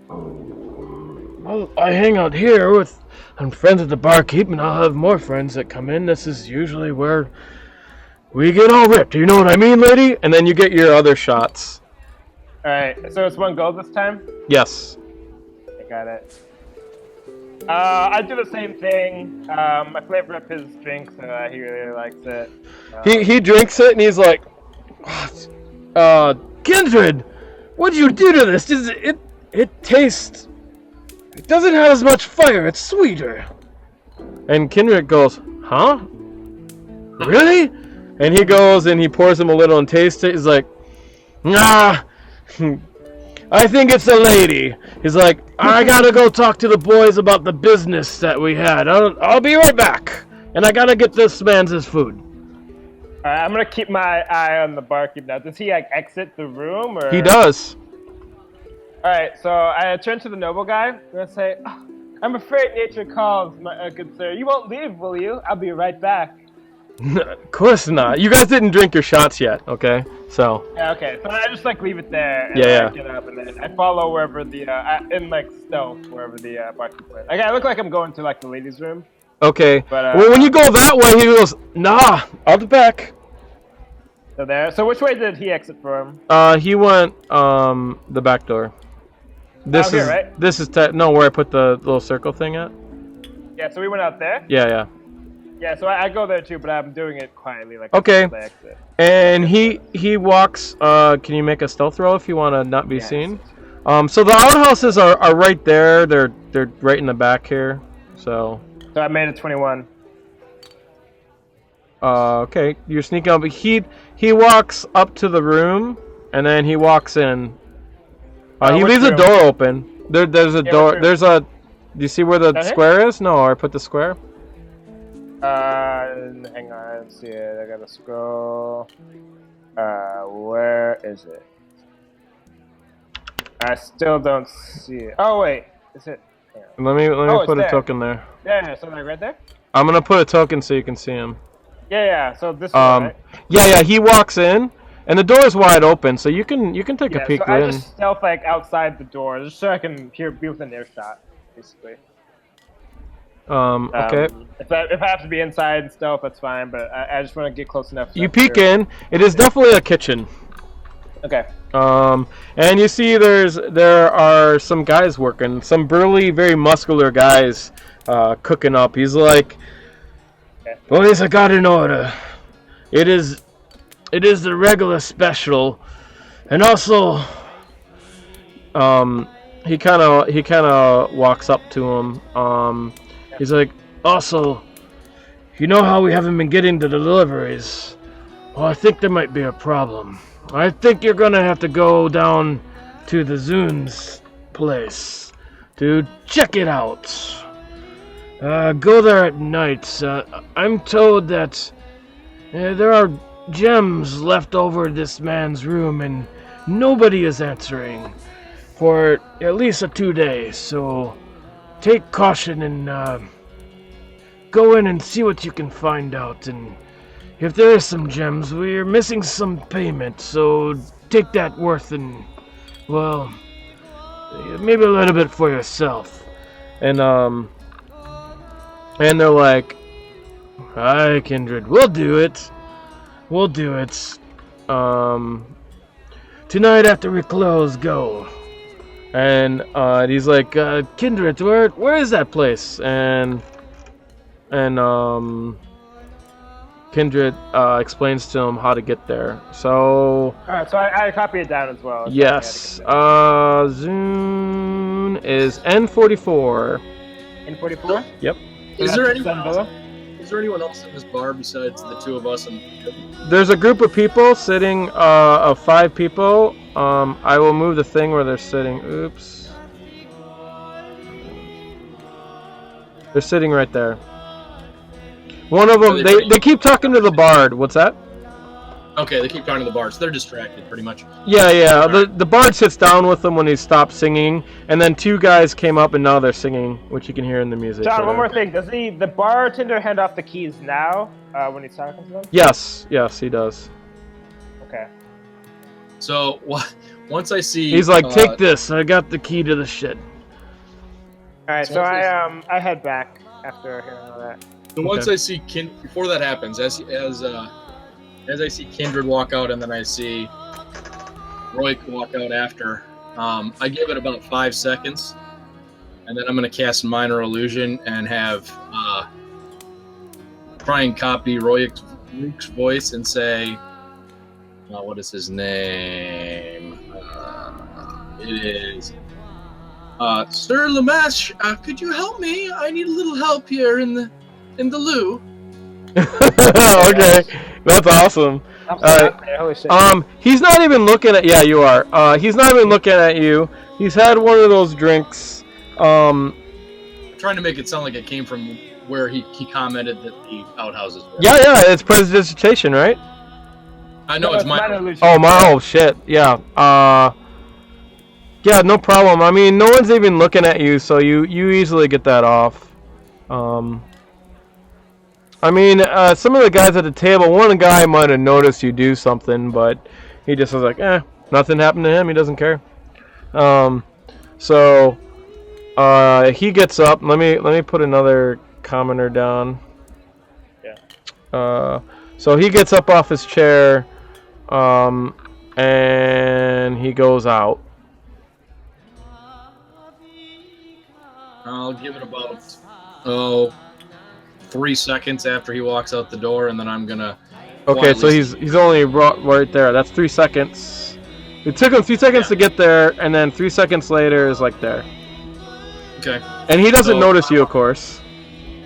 S1: Well, I hang out here with I'm friends at the barkeep, and I'll have more friends that come in. This is usually where we get all ripped. You know what I mean, lady? And then you get your other shots.
S3: Alright, so it's one goal this time?
S1: Yes.
S3: I got it. I do the same thing. I flavor up his drink, so he really likes it.
S1: He drinks it, and he's like, Kindred, what'd you do to this? It tastes... It doesn't have as much fire, it's sweeter. And Kindred goes, huh? Really? And he goes and he pours him a little and tastes it. He's like, nah, I think it's a lady. He's like, I gotta go talk to the boys about the business that we had. I'll be right back. And I gotta get this man's his food.
S3: Alright, I'm gonna keep my eye on the barkeep now. Does he exit the room or?
S1: He does.
S3: Alright, so I turn to the noble guy. I'm gonna say, I'm afraid nature calls, my good sir. You won't leave, will you? I'll be right back.
S1: Of course not. You guys didn't drink your shots yet, okay? So.
S3: Yeah, okay. So I just leave it there. And get up and then I follow wherever the in stealth wherever the barkeep went. I look like I'm going to the ladies' room.
S1: Okay.
S3: But
S1: well, when you go that way, he goes, nah, I'll be back.
S3: So there. So which way did he exit from?
S1: He went the back door. This is
S3: right?
S1: This is where I put the little circle thing at.
S3: Yeah. So we went out there.
S1: Yeah.
S3: Yeah. So I go there too, but I'm doing it quietly,
S1: Okay. And he walks. Can you make a stealth roll if you want to not be seen? So the outhouses are right there. They're right in the back here. So
S3: I made it 21.
S1: Okay, you're sneaking up. But he walks up to the room and then he walks in. He leaves a door open. There's a door. There's a. Do you see where the square is? No, I put the square.
S3: Hang on. Let's see it. I gotta scroll. Where is it? I still don't see it. Oh wait, is it?
S1: Let me put a token there.
S3: Yeah. So right there.
S1: I'm gonna put a token so you can see him.
S3: Yeah. So this one, right?
S1: Yeah. He walks in. And the door is wide open, so you can take a peek
S3: so
S1: in.
S3: I just stealth outside the door, just so I can be within earshot, basically.
S1: Okay.
S3: If I have to be inside and stealth, that's fine. But I just want to get close enough.
S1: You peek in. It is definitely a kitchen.
S3: Okay.
S1: And you see there are some guys working, some burly, very muscular guys, cooking up. He's like, boys, I got an order. It is the regular special, and also, he kind of walks up to him. He's like, also, you know how we haven't been getting the deliveries? Well, I think there might be a problem. I think you're gonna have to go down to the Zune's place to check it out. Go there at night. I'm told that There are gems left over this man's room, and nobody is answering for at least 2 days. So take caution and go in and see what you can find out. And if there is some gems, we're missing some payment. So take that worth and, well, maybe a little bit for yourself. And they're like, "Hi, Kindred, we'll do it. We'll do it. Tonight after we close, go." And he's like, "Kindred, where is that place?" And Kindred explains to him how to get there. So.
S3: Alright, so I copy it down as well.
S1: Yes. Zune is N44.
S3: N44?
S1: Yep.
S2: Is there anyone else in this bar besides the two of us? And
S1: There's a group of people sitting, of 5 people. I will move the thing where they're sitting. Oops. They're sitting right there. One of them, they keep talking to the bard. What's that?
S2: Okay, they keep talking to the bard, so they're distracted, pretty much.
S1: Yeah. The bard sits down with them when he stops singing, and then 2 guys came up, and now they're singing, which you can hear in the music.
S3: John, one more thing. Does the bartender hand off the keys now when he's talking to them?
S1: Yes, he does.
S3: Okay.
S2: So once I see,
S1: He's like, "Take this. I got the key to the shit."
S3: All right, so I head back after hearing all that.
S2: So once I see before that happens, as I see Kindred walk out, and then I see Roy walk out after, I give it about 5 seconds, and then I'm going to cast Minor Illusion and have try and copy Roy's voice and say, what is his name? It is Sir Lamash. Could you help me? I need a little help here in the loo.
S1: Okay, that's awesome.
S3: Holy shit.
S1: He's not even looking at. Yeah, you are. He's not even looking at you. He's had one of those drinks.
S2: Trying to make it sound like it came from where he commented that the outhouses were.
S1: Yeah, it's prestidigitation, right?
S2: I know it's minor illusion.
S1: Oh shit. Yeah. Yeah, no problem. I mean, no one's even looking at you, so you easily get that off. I mean, some of the guys at the table, one guy might have noticed you do something, but he just was like, nothing happened to him. He doesn't care. So he gets up. Let me put another commenter down.
S3: Yeah.
S1: So he gets up off his chair, and he goes out.
S2: I'll give it about 3 seconds after he walks out the door, and then I'm gonna.
S1: Okay, so he's only right there. That's 3 seconds. It took him 3 seconds to get there, and then 3 seconds later is like there.
S2: Okay.
S1: And he doesn't notice you, of course.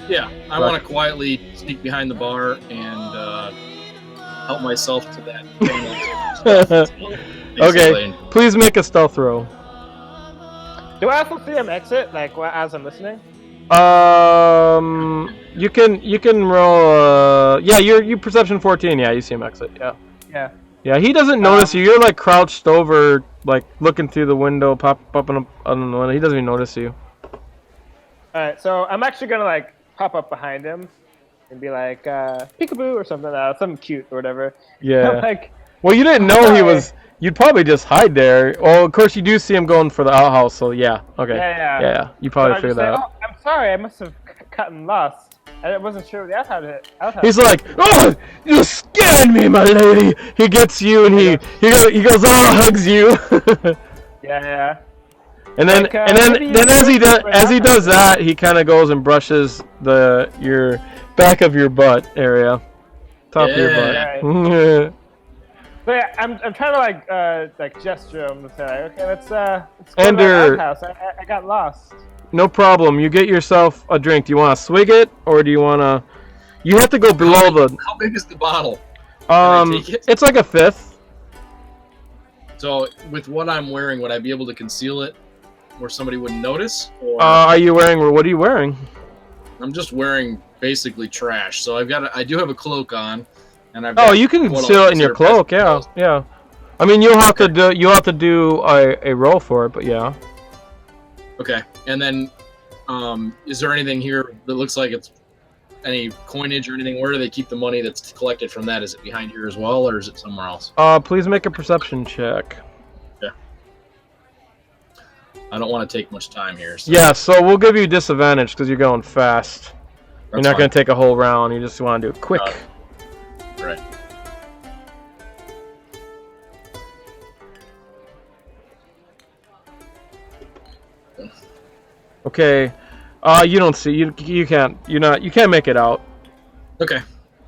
S2: Yeah, I want to quietly sneak behind the bar and help myself to that.
S1: Okay, please make a stealth roll.
S3: Do I also see him exit, like as I'm listening?
S1: You can roll. Yeah, you perception 14. Yeah, you see him exit. Yeah. Yeah, he doesn't notice you. You're like crouched over, like looking through the window, popping up on the window. He doesn't even notice you.
S3: All right, so I'm actually gonna like pop up behind him and be like peekaboo or something cute or whatever.
S1: Yeah.
S3: Like,
S1: well, you didn't know he was. You'd probably just hide there. Well, of course, you do see him going for the outhouse, so yeah. Okay. Yeah. You probably figured that out.
S3: Oh, I'm sorry, I must have gotten lost. I wasn't sure the outhouse.
S1: He's like, "Oh, you scared me, my lady." He gets you, and he goes, hugs you.
S3: Yeah.
S1: And then as he does that, he kind of goes and brushes your back of your butt area, top of your butt.
S3: Right. But yeah, I'm trying to like gesture him and say, okay, let's go to the outhouse. I got lost.
S1: No problem. You get yourself a drink. Do you want to swig it, or do you want to? You have to go below
S2: How big is the bottle?
S1: It's like a fifth.
S2: So with what I'm wearing, would I be able to conceal it where somebody wouldn't notice? Or...
S1: What are you wearing?
S2: I'm just wearing basically trash. So I do have a cloak on. And I've
S1: Oh,
S2: got
S1: you can
S2: what
S1: seal
S2: I'll
S1: it in your
S2: consider
S1: cloak. Yeah,
S2: spells.
S1: yeah. I mean, you'll have to do a roll for it, but yeah.
S2: Okay, and then is there anything here that looks like it's any coinage or anything? Where do they keep the money that's collected from that? Is it behind here as well, or is it somewhere else?
S1: Please make a perception check.
S2: Okay. I don't want to take much time here. So.
S1: Yeah, so we'll give you disadvantage because you're going fast. You're not going to take a whole round. You just want to do it quick.
S2: Right.
S1: Okay. You don't see. You can't. You can't make it out.
S2: Okay.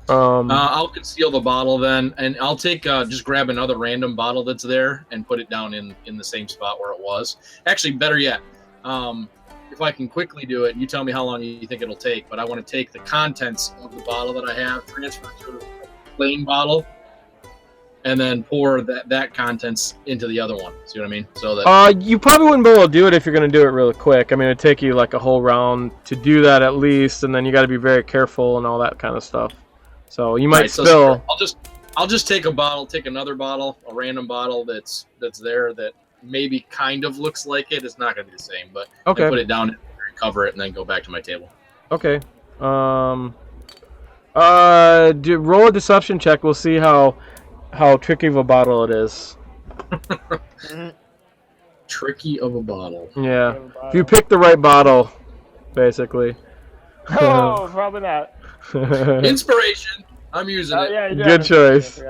S2: I'll conceal the bottle then, and I'll take just grab another random bottle that's there and put it down in the same spot where it was. Actually, better yet, if I can quickly do it, you tell me how long you think it'll take. But I want to take the contents of the bottle that I have, transfer it to a plain bottle, and then pour that contents into the other one. See what I mean? So that
S1: you probably wouldn't be able to do it if you're going to do it really quick. I mean, it'd take you like a whole round to do that at least, and then you got to be very careful and all that kind of stuff. So you might spill.
S2: So I'll just take another bottle, a random bottle that's there that maybe kind of looks like it. It's not going to be the same, but
S1: okay.
S2: I put it down and cover it, and then go back to my table.
S1: Okay. Roll a deception check. We'll see how tricky of a bottle it is.
S2: Tricky of a bottle.
S1: Yeah. If you pick the right bottle, basically.
S3: Oh, probably not.
S2: Inspiration. I'm using it.
S3: Yeah,
S1: good choice.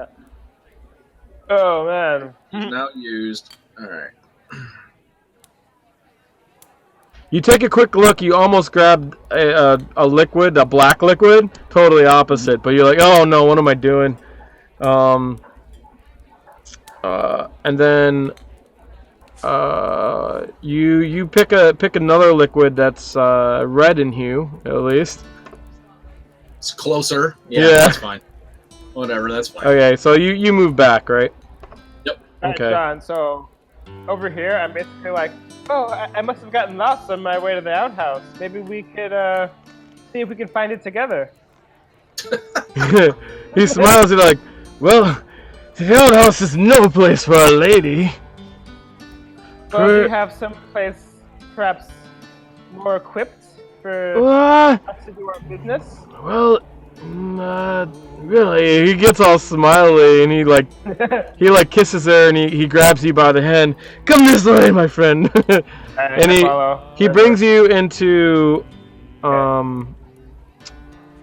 S3: Oh man.
S2: Not used. All right.
S1: You take a quick look. You almost grabbed a liquid, a black liquid. Totally opposite. But you're like, oh no, what am I doing? And then you pick another liquid that's red in hue, at least.
S2: It's closer. Yeah, that's fine. Whatever, that's fine.
S1: Okay, so you move back, right?
S2: Yep.
S3: Alright,
S1: Okay.
S3: John, so over here, I'm basically like, oh, I must have gotten lost on my way to the outhouse. Maybe we could see if we can find it together.
S1: He smiles. He's like, well, the outhouse is no place for a lady.
S3: Well, do you have some place perhaps more equipped for
S1: What?
S3: us to do our business?
S1: Well, not really. He gets all smiley and he kisses her and he grabs you by the hand. Come this way, my friend. And he brings you into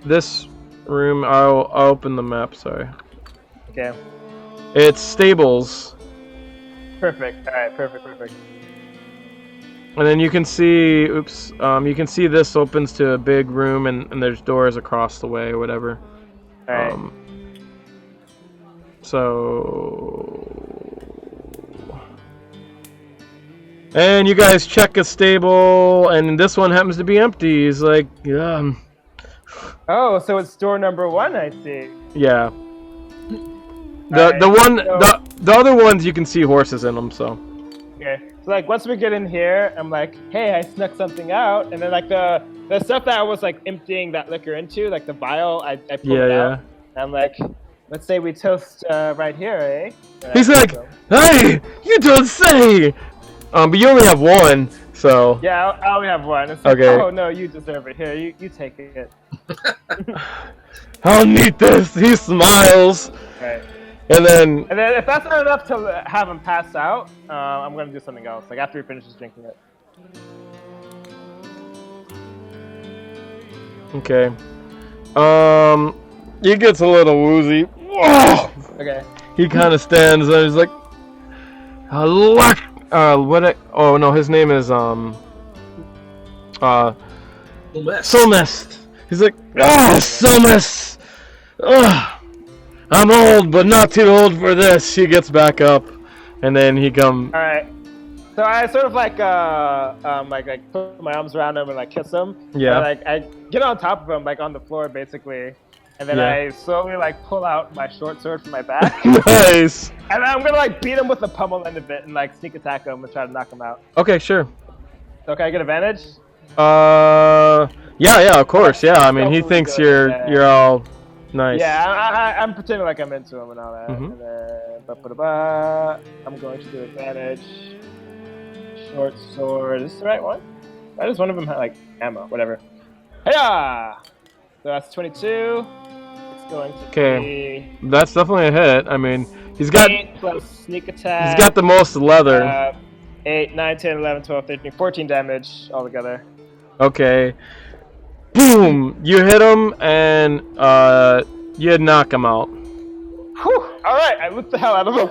S1: this room. I'll open the map. Sorry.
S3: Okay.
S1: It's stables.
S3: Perfect. All right. Perfect.
S1: And then you can see, you can see this opens to a big room, and there's doors across the way or whatever.
S3: All right.
S1: And you guys check a stable, and this one happens to be empty. He's like,
S3: Oh, so it's door number 1, I see.
S1: yeah. The other ones you can see horses in them, so.
S3: Okay. So like once we get in here, I'm like, hey, I snuck something out, and then like the stuff that I was like emptying that liquor into, like the vial, I pulled it out. And I'm like, let's say we toast right here, eh?
S1: He's like, hey, you don't say. But you only have one, so.
S3: Yeah, I only have one. It's like,
S1: okay.
S3: Oh no, you deserve it. Here, you take it.
S1: I'll need this. He smiles.
S3: Right.
S1: And then
S3: if that's not enough to have him pass out, I'm gonna do something else. Like after he finishes drinking it.
S1: Okay. He gets a little woozy. Whoa!
S3: Okay.
S1: He kind of stands and he's like, oh no, his name is Solmest. He's like, Solmest. I'm old, but not too old for this. He gets back up, and then he comes.
S3: All right. So I sort of like put my arms around him and like kiss him.
S1: Yeah.
S3: And, I get on top of him, like on the floor, basically, and then I slowly like pull out my short sword from my back.
S1: Nice.
S3: And then I'm gonna like beat him with the pommel end of it and like sneak attack him and try to knock him out.
S1: Okay, sure.
S3: So can I get advantage?
S1: Yeah, of course, yeah. I mean, he thinks you're all Nice.
S3: Yeah, I'm pretending like I'm into him and all that.
S1: Mhm.
S3: And then, I'm going to do advantage. Short sword. Is this the right one? Why does one of them have like ammo? Whatever. Hiya! So that's 22. It's going to be
S1: That's definitely a hit. I mean, he's got
S3: 8 plus sneak attack.
S1: he's got the most leather.
S3: 8, 9, 10, 11, 12, 13, 14 damage altogether.
S1: Okay. Boom! You hit him and you knock him out.
S3: Whew! Alright, I whipped the hell out of him.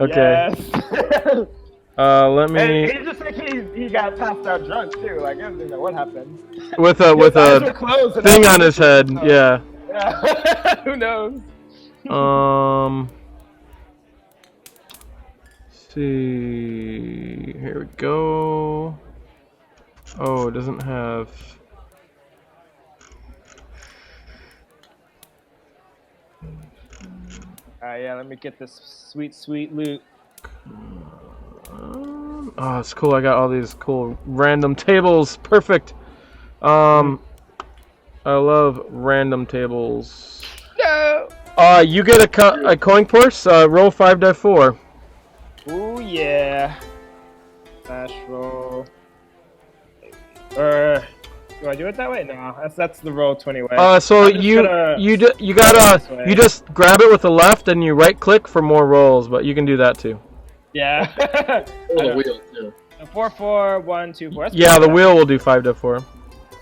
S1: Okay.
S3: Yes.
S1: Let me.
S3: And he just like he got passed out drunk too. Like I don't know what happened.
S1: With a thing on his head. Yeah.
S3: Yeah. Who knows?
S1: See. Here we go. Oh, it doesn't have.
S3: Yeah. Let me get this sweet loot.
S1: Oh, it's cool. I got all these cool random tables. Perfect. I love random tables.
S3: No.
S1: You get a coin purse. Roll 5-4.
S3: Ooh yeah. Slash roll. Do I do it that way? No, that's the roll 20 way.
S1: So you just grab it with the left and you right click for more rolls, but you can do that too.
S3: Yeah.
S2: The wheel too.
S3: 4, 4, 1, 2, 4.
S1: Yeah, the wheel will do 5-4.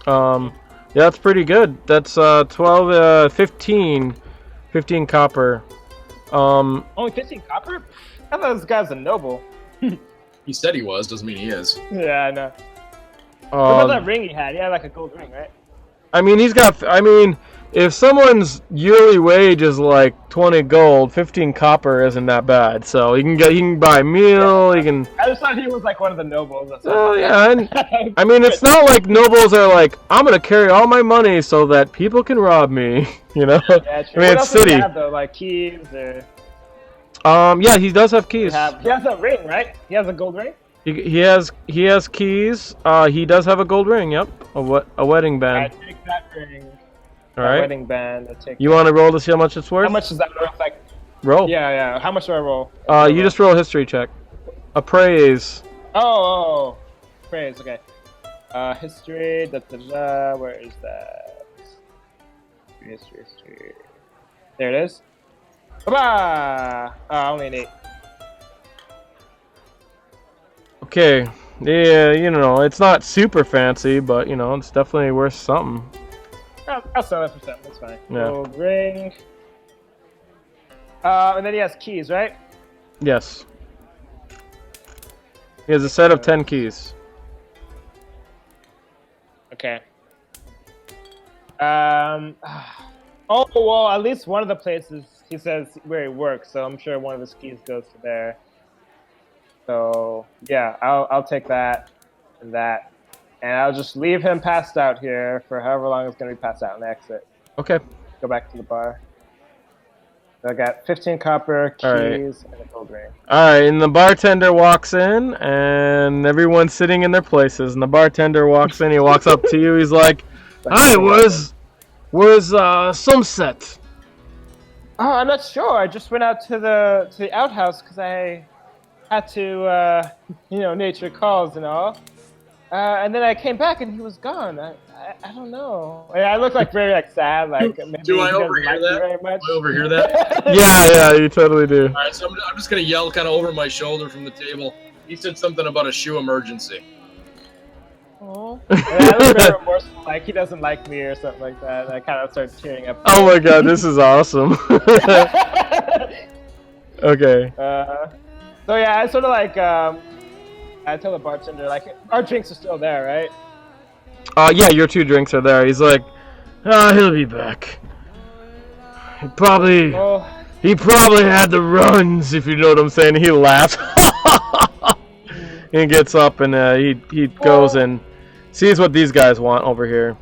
S1: Yeah, that's pretty good. That's 15 copper.
S3: Only 15 copper? I thought this guy's a noble.
S2: He said he was, doesn't mean he is.
S3: Yeah, I know. What about that ring he had? He had like a gold ring, right?
S1: I mean, if someone's yearly wage is like 20 gold, 15 copper isn't that bad. So he can buy a meal. He can.
S3: I just thought he was like one of the nobles.
S1: Oh yeah, and, I mean it's not like nobles are like I'm gonna carry all my money so that people can rob me. You know.
S3: Yeah, true.
S1: I mean
S3: what
S1: it's
S3: else does he
S1: city.
S3: have, though? Like keys or.
S1: Yeah, he does have keys.
S3: He has a ring, right? He has a gold ring.
S1: He has keys. He does have a gold ring. Yep, a wedding band.
S3: I take that ring.
S1: All right.
S3: Wedding band. I take.
S1: You want to roll to see how much it's worth?
S3: How much is that worth? Like.
S1: Roll.
S3: Yeah. How much do I roll?
S1: You just roll a history check. Appraise.
S3: Oh. Praise. Okay. History. Where is that? History. There it is. Bye-bye! Only an 8.
S1: Okay. Yeah, it's not super fancy, but it's definitely worth something.
S3: I'll sell it for 7. That's fine.
S1: Yeah.
S3: Gold ring. And then he has keys, right?
S1: Yes. He has a set of 10 keys.
S3: Okay. Oh, well, at least one of the places he says where he works, so I'm sure one of his keys goes to there. So, yeah, I'll take that and that. And I'll just leave him passed out here for however long it's going to be passed out and exit.
S1: Okay.
S3: Go back to the bar. So I got 15 copper, keys, and a gold ring.
S1: Alright, and the bartender walks in, and everyone's sitting in their places. And the bartender walks in, he walks up to you, he's like, "Hi, where's Sunset?"
S3: Oh, I'm not sure. I just went out to the outhouse because I had to, nature calls and all. And then I came back and he was gone. I don't know. I look like very sad. Like maybe
S2: Do I
S3: he doesn't
S2: overhear
S3: like me
S2: that?
S3: very much.
S2: Do I overhear that?
S1: Yeah, you totally do.
S2: All right, so I'm just gonna yell kind of over my shoulder from the table. He said something about a shoe emergency.
S3: Oh. I look very remorseful, like he doesn't like me or something like that. And I kind of start tearing up.
S1: Oh my god, this is awesome. Okay.
S3: So yeah, I sort of like I tell the bartender like our drinks are still there, right?
S1: Yeah, your 2 drinks are there. He's like, he'll be back. He probably had the runs, if you know what I'm saying. He laughs. He gets up and he goes and sees what these guys want over here.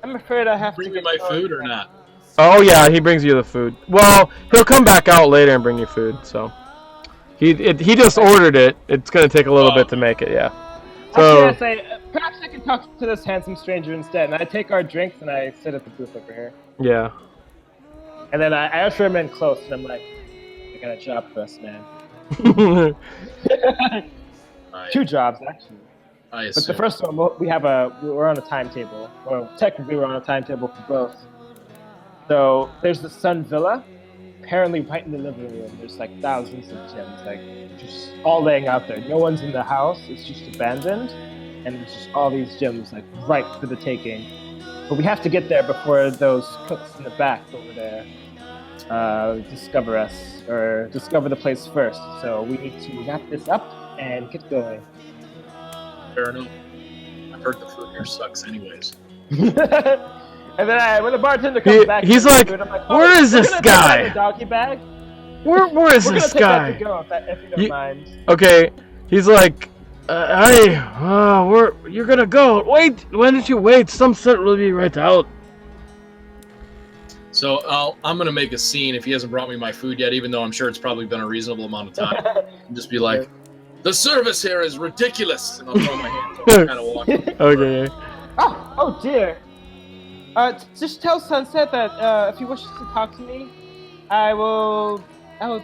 S3: I'm afraid I have
S2: Bring
S3: to
S2: me my food or not?
S1: Oh yeah, he brings you the food. Well, he'll come back out later and bring you food. So he just ordered it. It's gonna take a little bit to make it. Yeah.
S3: So I was gonna say perhaps I can talk to this handsome stranger instead. And I take our drinks and I sit at the booth over here.
S1: Yeah.
S3: And then I usher him in close, and I'm like, I got a job for us, man. Two jobs, actually. But the first one, we're on a timetable. Well, technically we're on a timetable for both. So there's the Sun Villa. Apparently right in the living room, there's like thousands of gems, like just all laying out there. No one's in the house, it's just abandoned. And there's just all these gems like ripe for the taking. But we have to get there before those cooks in the back over there discover us, or discover the place first. So we need to wrap this up and get going.
S2: Fair enough. I've heard the food here sucks anyways.
S3: And then when the bartender comes back,
S1: he's like,
S3: food, I'm like,
S1: where is this guy?
S3: Doggy bag.
S1: Where is this guy?
S3: Take that to go, if you don't mind.
S1: Okay, he's like, hey, you're gonna go. Wait, why don't you wait? Some set will be right out.
S2: So I'm gonna make a scene if he hasn't brought me my food yet, even though I'm sure it's probably been a reasonable amount of time. And just be like, the service here is ridiculous, and I'll throw my hands up and kind of walk.
S1: Okay.
S3: Oh dear. Just tell Sunset that if he wishes to talk to me, I will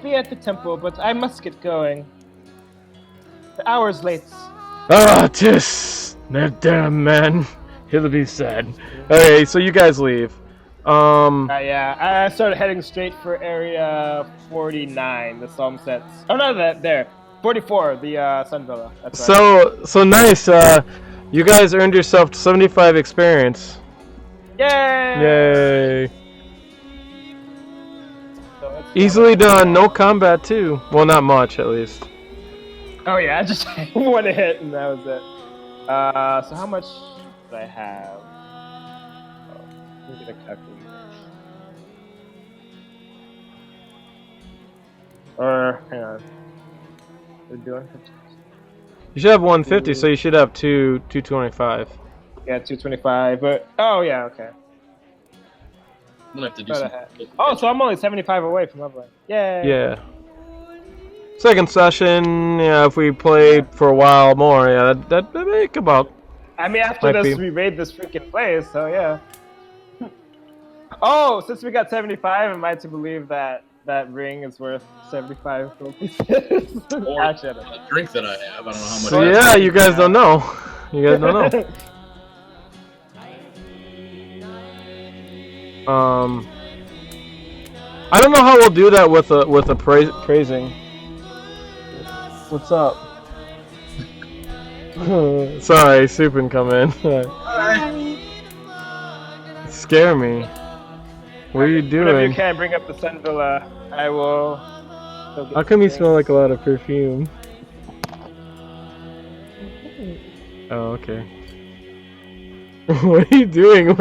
S3: be at the temple, but I must get going. The hour's late.
S1: Tis that damn man. He'll be sad. Okay, so you guys leave.
S3: Yeah, I started heading straight for area 49, the Psalm sets. Oh no, there. 44, the Sun Villa. That's right.
S1: So nice. You guys earned yourself 75 experience.
S3: Yay! So
S1: easily done. No combat too. Well, not much at least.
S3: Oh yeah, I just one hit and that was it. So how much do I have? Let me get a calculator. Or hang on. We're doing 50.
S1: You should have 150, so you should have 225.
S3: Yeah, 225. But oh yeah, okay.
S2: I'm gonna have to do some.
S3: Oh, so I'm only 75 away from leveling. Yay!
S1: Yeah. Second session. Yeah, if we played for a while more, yeah, that make about.
S3: I mean, after this, we raid this freaking place, so yeah. Oh, since we got 75, am I to believe that that ring is worth 75 gold pieces?
S2: Or
S3: Actually,
S2: the drink that I have, I don't know how much.
S1: So yeah, you guys don't know. You guys don't know. I don't know how we'll do that with a praising. What's up? Sorry, Supin come in. Scare me. What are you doing?
S3: Whenever you can, bring up the Sun Villa. I will.
S1: How come you smell like a lot of perfume? Oh, okay. What are you doing?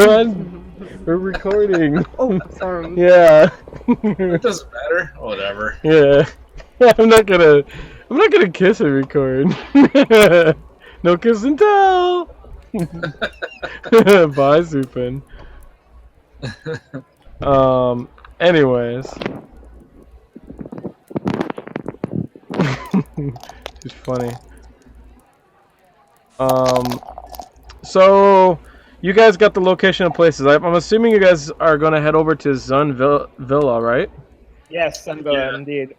S1: We're recording.
S4: Oh, sorry.
S1: Yeah.
S2: It doesn't matter. Whatever.
S1: Yeah. I'm not gonna kiss and record. No kiss and tell. Bye, Supin. Anyways. It's funny. So you guys got the location of places. I'm assuming you guys are gonna head over to Sun Villa, right?
S3: Yes, Sun Villa, indeed.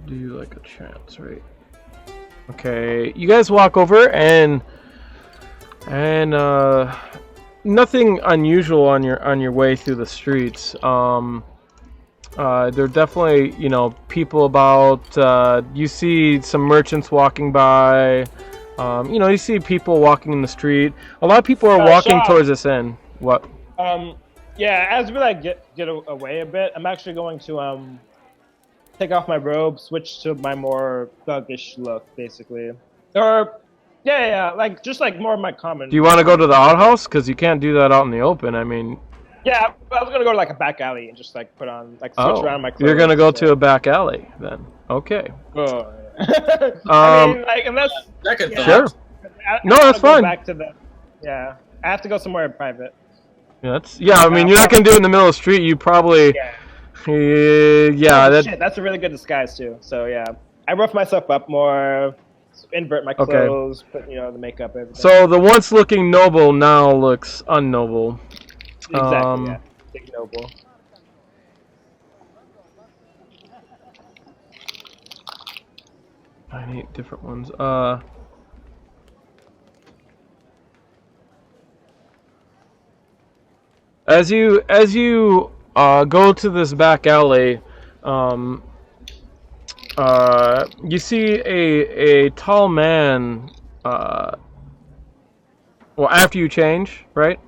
S1: Do like a chance, right? Okay, you guys walk over and nothing unusual on your way through the streets. There are definitely, people about. You see some merchants walking by. You see people walking in the street. A lot of people are walking towards this end. What?
S3: Yeah, as we get away a bit, I'm actually going to take off my robe, switch to my more thuggish look, basically. Or, yeah, like just like more of my common.
S1: Do you want to go to the outhouse? Because you can't do that out in the open. I mean.
S3: Yeah, I was gonna go to like a back alley and just like put on like switch around my clothes.
S1: You're gonna go to a back alley then. Okay.
S3: Oh, yeah. I mean, like unless.
S1: Sure. No, that's fine.
S3: Back to the. Yeah, I have to go somewhere private.
S1: Yeah, I mean, you're not gonna do it in the middle of the street. You probably.
S3: Yeah.
S1: Shit,
S3: that's a really good disguise too. So yeah, I rough myself up more, invert my clothes, put the makeup, everything.
S1: So the once looking noble now looks unnoble.
S3: Exactly. Yeah, big noble.
S1: I need different ones. As you go to this back alley, you see a tall man. Well, after you change, right?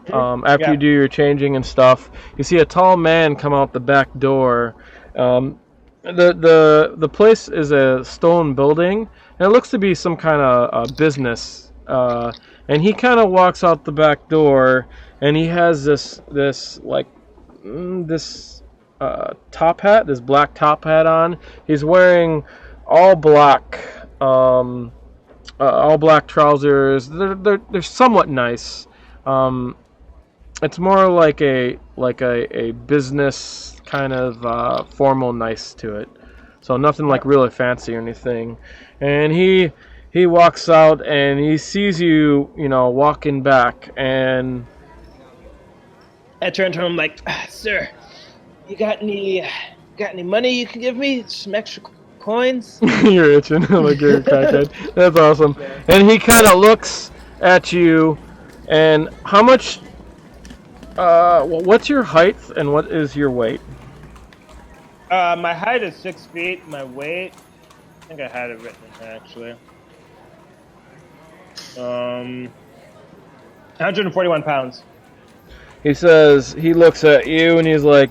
S1: After you do your changing and stuff, you see a tall man come out the back door. The place is a stone building, and it looks to be some kind of business. And he kind of walks out the back door, and he has this top hat, this black top hat on. He's wearing all black trousers. They're somewhat nice. It's more like a business kind of formal nice to it. So nothing like really fancy or anything. And he walks out and he sees you, walking back, and
S3: I turn to him like, "Sir, you got any money you can give me? Some extra coins?"
S1: You're itching like you're a crackhead. That's awesome. Yeah. And he kind of looks at you, and how much? What's your height and what is your weight?
S3: My height is 6 feet. My weight, I think I had it written here actually. 141 pounds.
S1: He says, he looks at you and he's like,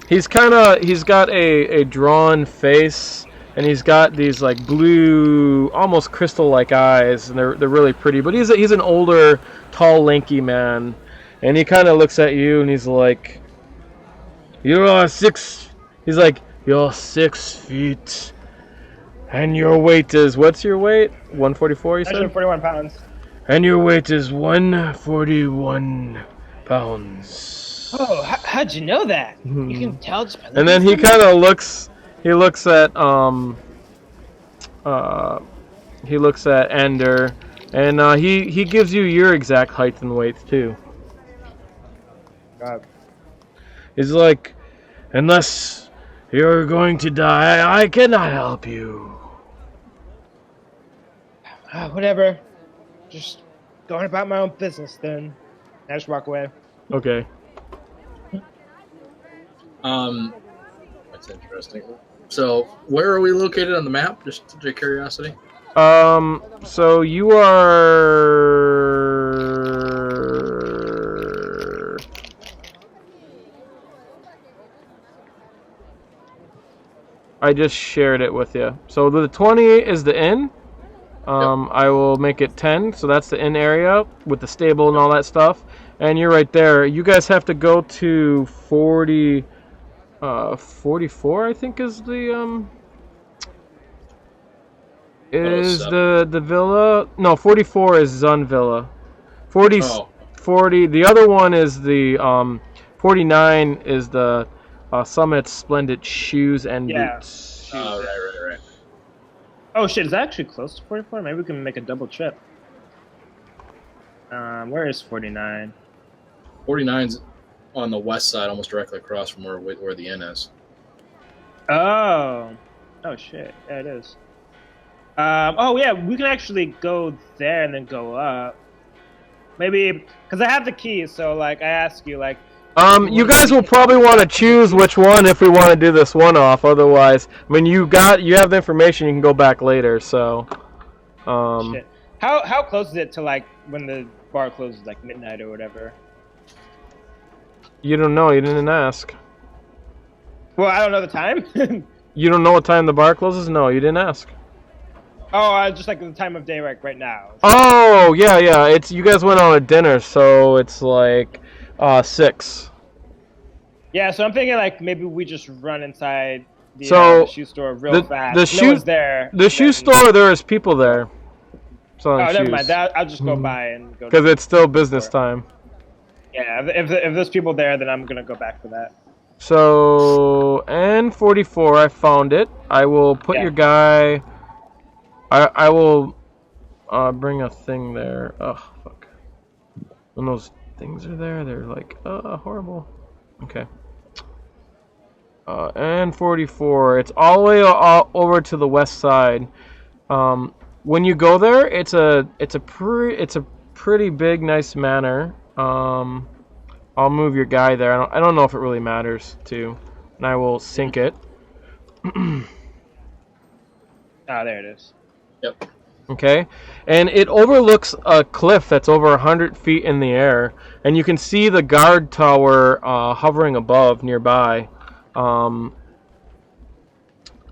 S1: he's got a drawn face, and he's got these like blue, almost crystal-like eyes, and they're really pretty. But he's an older, tall, lanky man, and he kind of looks at you and he's like, you're 6 feet, and your weight is, what's your weight? 144, you said?
S3: 141 pounds.
S1: And your weight is 141 pounds.
S3: Oh, how'd you know that? You can tell just by.
S1: And then he kind of looks at Ender, and he gives you your exact height and weight too.
S3: God.
S1: He's like, unless you're going to die, I cannot help you.
S3: Whatever. Just going about my own business then. I just walk away.
S1: Okay.
S2: That's interesting. So, where are we located on the map? Just to curiosity.
S1: So you are. I just shared it with you. So the 20 is the inn. I will make it 10, so that's the inn area with the stable and all that stuff. And you're right there. You guys have to go to 44, I think is the the villa. No, 44 is Zun Villa. 40, 40. The other one is the 49 is the Summit Splendid Shoes and Boots.
S2: Oh, right.
S3: Oh shit, is that actually close to 44? Maybe we can make a double trip. Where is 49?
S2: 49's on the west side, almost directly across from where the inn is.
S3: Oh shit, yeah, it is. Oh yeah, we can actually go there and then go up. Maybe because I have the keys, so like I ask you like.
S1: You guys will probably want to choose which one if we want to do this one off. Otherwise, I mean, you have the information. You can go back later. So,
S3: Shit. How close is it to like when the bar closes, like midnight or whatever?
S1: You don't know. You didn't ask.
S3: Well, I don't know the time.
S1: You don't know what time the bar closes? No, you didn't ask.
S3: Oh, just like the time of day right now.
S1: Oh, yeah. It's you guys went on a dinner, so it's like 6.
S3: Yeah, so I'm thinking like maybe we just run inside the shoe store real fast.
S1: No
S3: one's there.
S1: The shoe store, there is people there.
S3: Oh, never mind. I'll just go by and go.
S1: Because it's still business time.
S3: Yeah, if there's people there, then I'm gonna go back for that.
S1: So N44, I found it. I will put your guy. I will bring a thing there. Oh fuck! When those things are there, they're like horrible. Okay. N44. It's all the way over to the west side. When you go there, it's a pretty big, nice manor. I'll move your guy there. I don't know if it really matters too, and I will sync it.
S3: There it is.
S2: Yep.
S1: Okay, and it overlooks a cliff that's over 100 feet in the air, and you can see the guard tower hovering above nearby.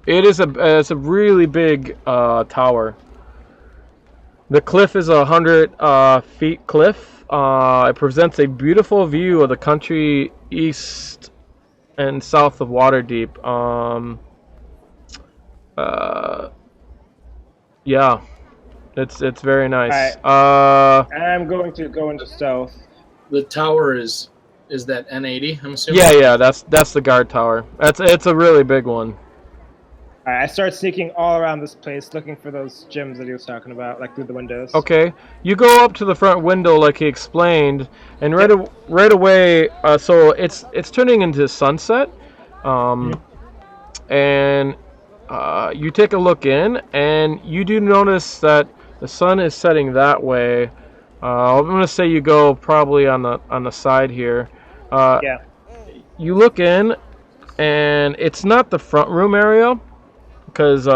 S1: It's a really big tower. The cliff is 100 feet cliff. It presents a beautiful view of the country east and south of Waterdeep. Yeah, it's very nice.
S3: Right. I'm going to go into stealth.
S2: The tower is that N80? I'm assuming.
S1: Yeah. That's the guard tower. It's a really big one.
S3: All right, I start sneaking all around this place, looking for those gems that he was talking about, like through the windows.
S1: Okay, you go up to the front window like he explained, and right away, so it's turning into sunset, and you take a look in, and you do notice that the sun is setting that way. I'm gonna say you go probably on the side here.
S3: Yeah.
S1: You look in, and it's not the front room area. Because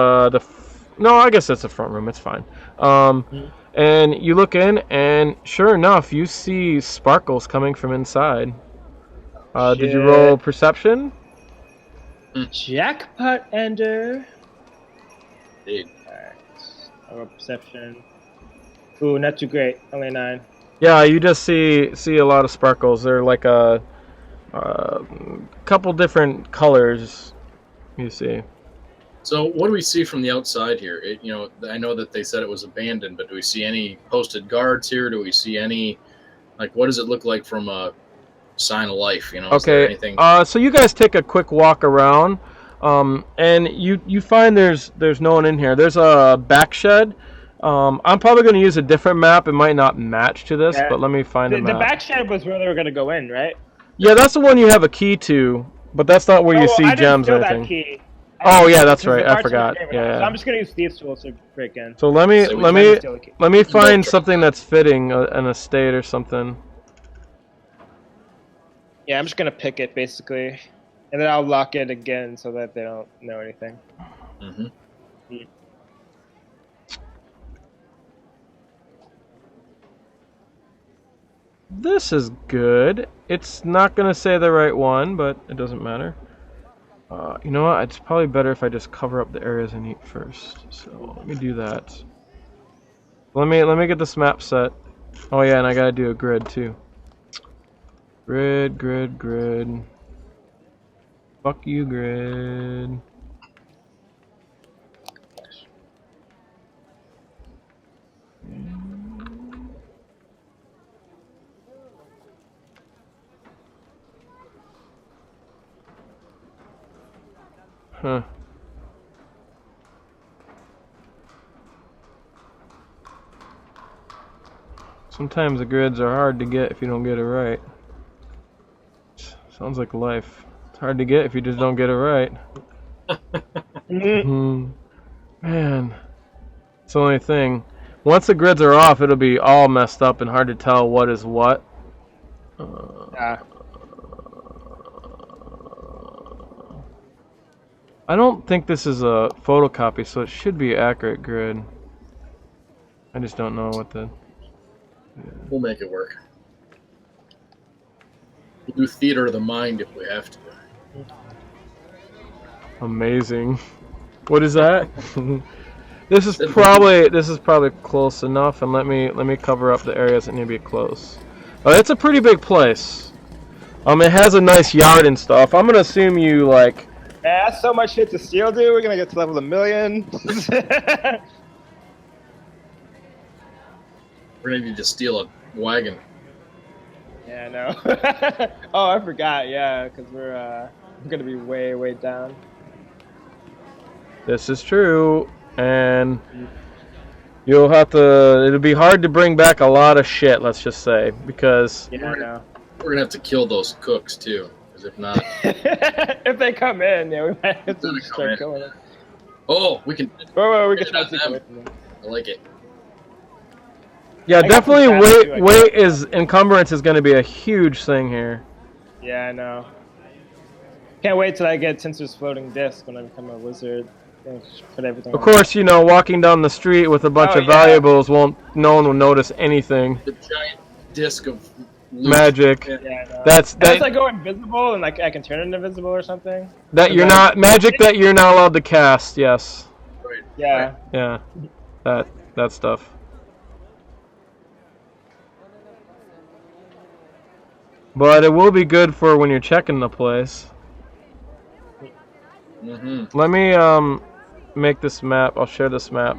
S1: no, I guess that's a front room. It's fine. And you look in, and sure enough, you see sparkles coming from inside. Did you roll perception?
S3: Jackpot ender.
S2: Indeed.
S3: Alright. I roll perception. Ooh, not too great. Only 9.
S1: Yeah, you just see a lot of sparkles. They're like a couple different colors. You see.
S2: So what do we see from the outside here? I know that they said it was abandoned, but do we see any posted guards here? Do we see any, what does it look like from a sign of life?
S1: Okay.
S2: Anything?
S1: So you guys take a quick walk around, and you find there's no one in here. There's a back shed. I'm probably going to use a different map. It might not match to this, but let me find a map.
S3: The back shed was where they were going to go in, right?
S1: Yeah, that's the one you have a key to, but that's not where you see gems or anything.
S3: That key.
S1: Oh yeah, that's right. I forgot. Yeah.
S3: So I'm just gonna use thieves' tools to break in.
S1: So let me find something that's fitting, an estate or something.
S3: Yeah, I'm just gonna pick it basically, and then I'll lock it again so that they don't know anything.
S1: This is good. It's not gonna say the right one, but it doesn't matter. You know what? It's probably better if I just cover up the areas I need first. So let me do that. Let me get this map set. Oh yeah, and I gotta do a grid too. Grid. Fuck you, grid. Huh. Sometimes the grids are hard to get if you don't get it right. Sounds like life. It's hard to get if you just don't get it right. Man, it's the only thing. Once the grids are off, it'll be all messed up and hard to tell what is what. I don't think this is a photocopy, so it should be an accurate grid. I just don't know what the...
S2: We'll make it work. We'll do theater of the mind if we have to.
S1: Amazing. What is that? This is probably close enough, and let me cover up the areas that need to be close. It's a pretty big place. It has a nice yard and stuff. I'm gonna assume you like.
S3: Yeah, that's so much shit to steal, dude. We're gonna get to level 1,000,000.
S2: We're gonna need to steal a wagon.
S3: Yeah, I know. Oh, I forgot. Yeah, because we're gonna be way down.
S1: This is true, and you'll have to. It'll be hard to bring back a lot of shit. Let's just say because.
S3: Yeah, I know.
S2: We're gonna have to kill those cooks too, because if not,
S3: if they come in, yeah, we might have to start killing them.
S2: Oh, we can.
S3: Oh, we can try to take away from them.
S2: I like it.
S1: Yeah, definitely weight encumbrance is going to be a huge thing here.
S3: Yeah, I know. Can't wait till I get Tinser's floating disc when I become a wizard. Put everything.
S1: Of course, you know, walking down the street with a bunch of valuables no one will notice anything.
S2: The giant disc of loot.
S1: Magic.
S3: Yeah, I know.
S1: That's
S3: I go invisible and like I can turn invisible or something.
S1: That you're not magic that you're not allowed to cast. Yes.
S2: Right.
S3: Yeah.
S1: Yeah. That stuff. But it will be good for when you're checking the place. Let me make this map. I'll share this map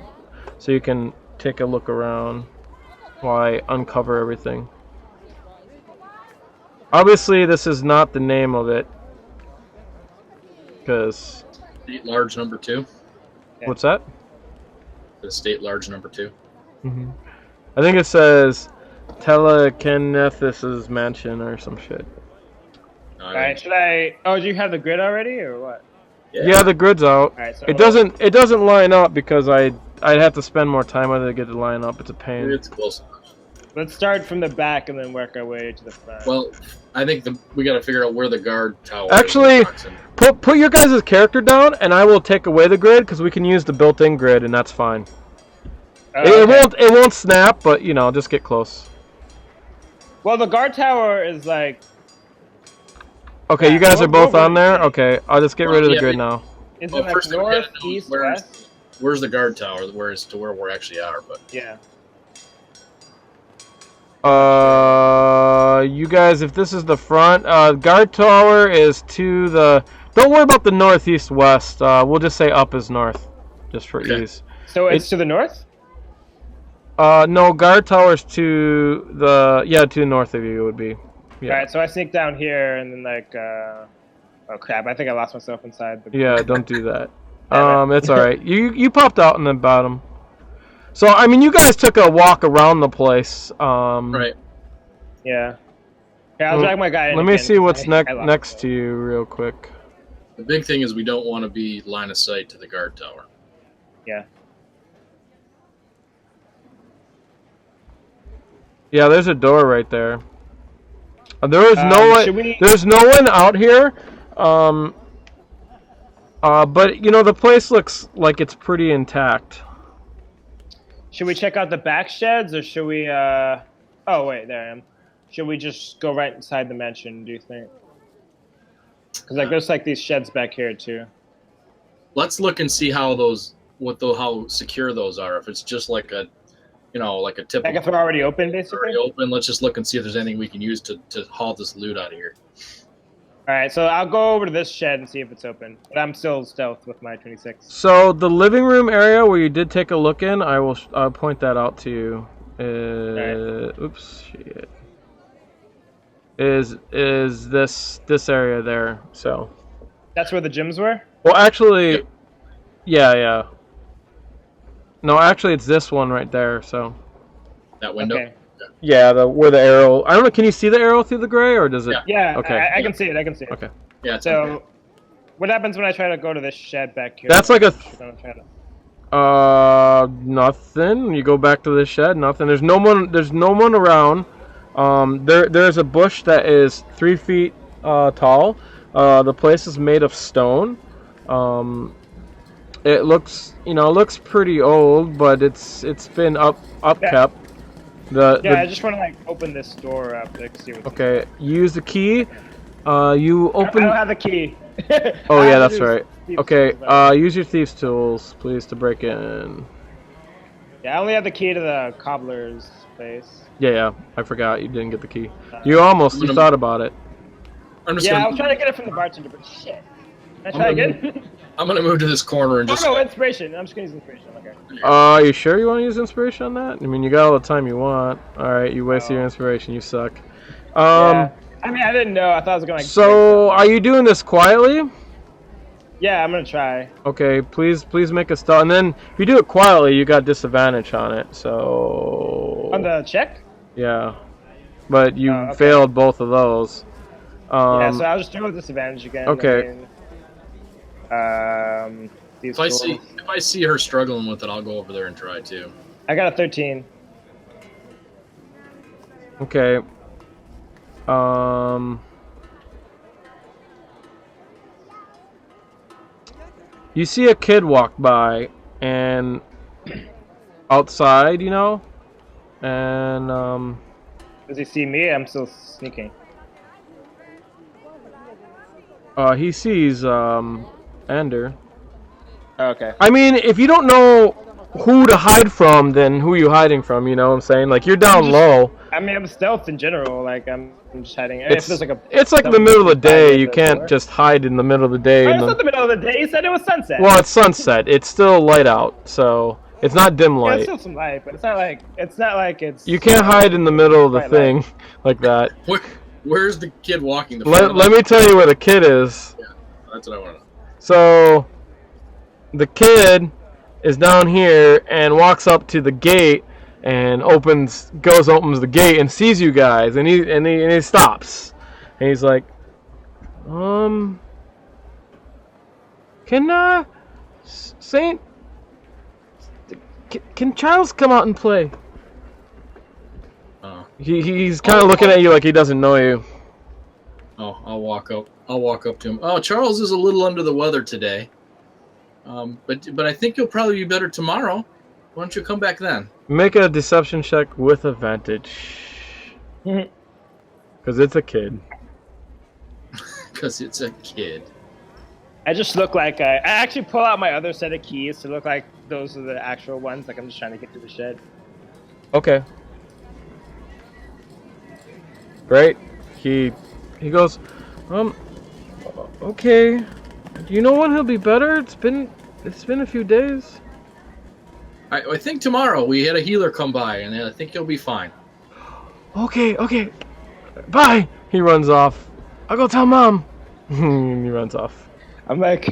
S1: so you can take a look around while I uncover everything. Obviously, this is not the name of it because.
S2: State large number 2.
S1: What's that?
S2: The state large number 2.
S1: I think it says Telekinethis' mansion or some shit.
S3: Alright, should I... Oh, do you have the grid already, or what?
S1: Yeah, the grid's out.
S3: Right, so
S1: it doesn't line up because I'd have to spend more time on it to get it to line up. It's a pain.
S2: It's close enough.
S3: Let's start from the back and then work our way to the front.
S2: Well, I think we got to figure out where the guard tower
S1: Actually,
S2: is.
S1: put your guys' character down, and I will take away the grid because we can use the built-in grid, and that's fine. It won't snap, but you know, just get close.
S3: Well, the guard tower is like.
S1: Okay, you guys are both on there. Okay, I'll just get rid of the grid now.
S3: Is it like north, east, west?
S2: Where's the guard tower? Where's to where we actually are? But
S3: yeah.
S1: You guys, if this is the front, guard tower is to the. Don't worry about the northeast west. We'll just say up is north, just for ease.
S3: So it's to the north.
S1: No, guard tower's to the north of you would be. Yeah.
S3: All right, so I sneak down here and then like. Oh crap! I think I lost myself inside.
S1: Yeah, don't do that. It's all right. You popped out in the bottom. So I mean, you guys took a walk around the place.
S2: Right.
S3: Yeah. Okay, I'll drag my guy in.
S1: Let me see what's next to you real quick.
S2: The big thing is we don't want to be line of sight to the guard tower.
S3: Yeah.
S1: Yeah, there's a door right there. There is no one. There's no one out here. But you know the place looks like it's pretty intact.
S3: Should we check out the back sheds, or should we? Oh wait, there I am. Should we just go right inside the mansion? Do you think? Because like there's like these sheds back here too.
S2: Let's look and see how how secure those are. If it's just like a, like a typical.
S3: Like if they're already open, basically.
S2: Already open. Let's just look and see if there's anything we can use to haul this loot out of here.
S3: All right, so I'll go over to this shed and see if it's open. But I'm still stealth with my 26.
S1: So the living room area where you did take a look in, I'll point that out to you.
S3: Right.
S1: Oops, shit. Is this area there? So.
S3: That's where the gyms were?
S1: Well, actually, yeah. No, actually, it's this one right there. So.
S2: That window.
S3: Okay.
S1: Yeah, where the arrow. I don't know. Can you see the arrow through the gray, or does it?
S3: Yeah.
S1: Okay.
S3: I can see it.
S1: Okay.
S2: Yeah.
S3: So, what happens when I try to go to this shed back here?
S1: That's like a. Nothing. You go back to the shed. Nothing. There's no one around. There's a bush that is 3 feet tall. The place is made of stone. It looks pretty old, but it's been upkept.
S3: I just want to like open this door up to see what's
S1: okay. Use the key. You open.
S3: I don't have the key.
S1: Oh yeah, that's right. Okay, use your thieves' tools, please, to break in.
S3: Yeah, I only have the key to the cobbler's place.
S1: Yeah, I forgot you didn't get the key. You thought about it.
S3: I was trying to get it from the bartender, but shit. Can I try again?
S2: I'm gonna move to this corner and just.
S3: Oh no, inspiration. I'm just gonna use inspiration. Okay.
S1: You sure you want to use inspiration on that? I mean, you got all the time you want. All right, you wasted your inspiration. You suck.
S3: Yeah. I mean, I didn't know. I thought I was gonna. Like,
S1: so, are you doing this quietly?
S3: Yeah, I'm gonna try.
S1: Okay, please make a start. And then, if you do it quietly, you got disadvantage on it. So.
S3: On the check?
S1: Yeah, but you failed both of those.
S3: Yeah, so I'll just do it with disadvantage again.
S1: Okay.
S2: If I see her struggling with it, I'll go over there and try too.
S3: I got a 13.
S1: Okay. You see a kid walk by, and outside, you know, and
S3: Does he see me? I'm still sneaking.
S1: He sees Ander.
S3: Okay.
S1: I mean, if you don't know who to hide from, then who are you hiding from? You know what I'm saying? Like, you're down low.
S3: I mean, I'm stealth in general. Like, I'm just hiding.
S1: It's like the middle of the day. You can't just hide in the middle of the day.
S3: It's not the middle of the day. You said it was sunset.
S1: Well, it's sunset. It's still light out, so it's not dim light.
S3: Yeah, it's still some light, but it's not like it's.
S1: You can't hide in the middle of the thing like that.
S2: Where's the kid walking?
S1: Let me tell you where the kid is.
S2: Yeah, that's what I want to know.
S1: So, the kid is down here and walks up to the gate and opens the gate and sees you guys, and he stops, and he's like, can can Charles come out and play? He's kind of looking at you like he doesn't know you.
S2: Oh, I'll walk up to him. Oh, Charles is a little under the weather today. But I think you'll probably be better tomorrow. Why don't you come back then?
S1: Make a deception check with advantage. Because it's a kid.
S2: Because it's a kid.
S3: I just look like I actually pull out my other set of keys to look like those are the actual ones. Like I'm just trying to get to the shed.
S1: Okay. Great. He goes, okay. Do you know when he'll be better? It's been a few days.
S2: I think tomorrow we had a healer come by, and I think he'll be fine.
S1: Okay. Bye. He runs off. I'll go tell Mom. He runs off.
S3: I'm like,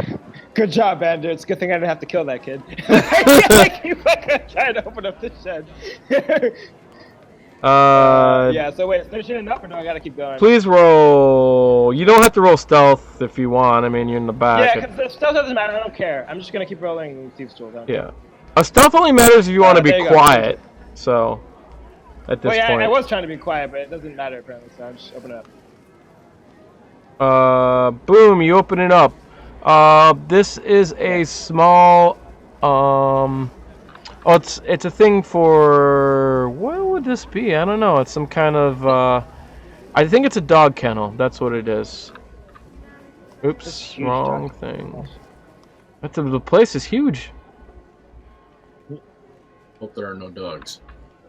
S3: good job, Ander. It's a good thing I didn't have to kill that kid. I keep trying to open up the shed. Yeah, so wait, is 13 enough or no? I gotta keep going.
S1: Please roll. You don't have to roll stealth if you want. I mean, you're in the back.
S3: Yeah, because stealth doesn't matter. I don't care. I'm just gonna keep rolling thieves' tools.
S1: Yeah. A stealth only matters if you want to be quiet. So, at this point.
S3: I was trying to be quiet, but it doesn't matter apparently, so I'll just open it
S1: up. Boom, you open it up. This is a small, it's a thing for, what would this be? I don't know. It's some kind of, I think it's a dog kennel. That's what it is. Oops, wrong thing. The place is huge.
S2: Hope there are no dogs.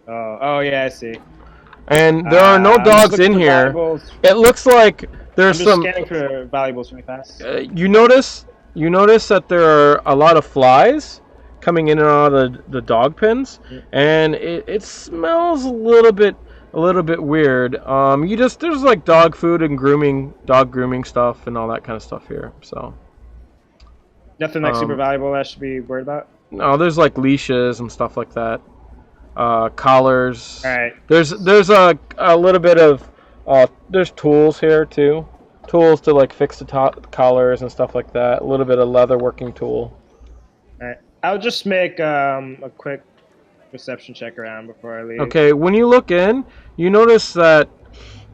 S3: Oh yeah, I see.
S1: And there are no dogs in here. It looks like there's
S3: I'm just scanning for valuables really fast.
S1: You notice that there are a lot of flies coming in and out of the dog pens, and it smells a little bit weird. There's like dog food and dog grooming stuff and all that kind of stuff here. So
S3: nothing like super valuable I should be worried about.
S1: No, there's like leashes and stuff like that. Collars.
S3: All right.
S1: There's a little bit of there's tools here too. Tools to like fix the collars and stuff like that. A little bit of leather working tool.
S3: All right. I'll just make a quick perception check around before I leave.
S1: Okay. When you look in, you notice that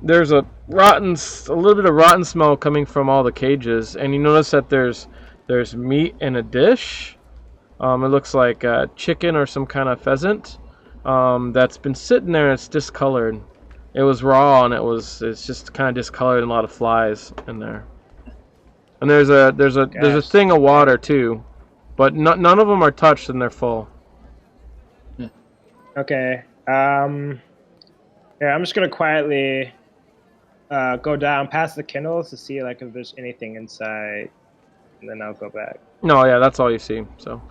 S1: there's a little bit of rotten smell coming from all the cages, and you notice that there's meat in a dish. It looks like chicken or some kind of pheasant that's been sitting there and it's discolored. It was raw and it's just kind of discolored and a lot of flies in there. And there's a thing of water too, but none of them are touched and they're full.
S3: Okay. Yeah, I'm just gonna quietly go down past the Kindles to see like if there's anything inside, and then I'll go back.
S1: No, yeah, that's all you see. So.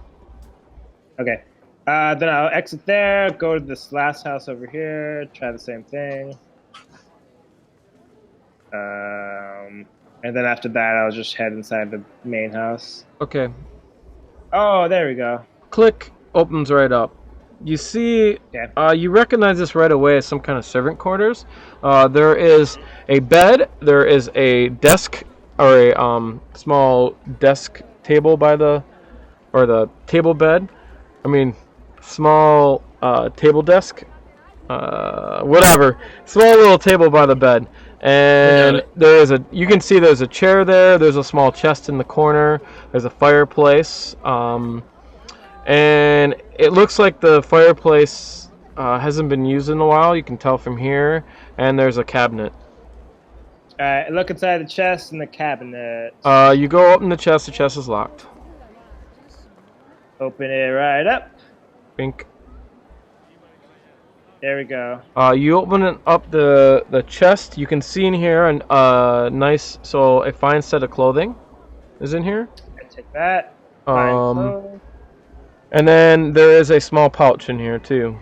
S3: Okay. Then I'll exit there, go to this last house over here, try the same thing. And then after that, I'll just head inside the main house.
S1: Okay.
S3: Oh, there we go.
S1: Click opens right up. You see, you recognize this right away as some kind of servant quarters. There is a bed, there is a desk, or a small desk table by the table bed. I mean, small table desk, whatever. Small little table by the bed. And you can see there's a chair there, there's a small chest in the corner, there's a fireplace. And it looks like the fireplace hasn't been used in a while. You can tell from here. And there's a cabinet.
S3: Alright, look inside the chest and the cabinet.
S1: You go open the chest is locked.
S3: Open it right up.
S1: Bink.
S3: There we go.
S1: You open it up the chest. You can see in here a fine set of clothing is in here.
S3: I take that. Fine clothes.
S1: And then there is a small pouch in here too.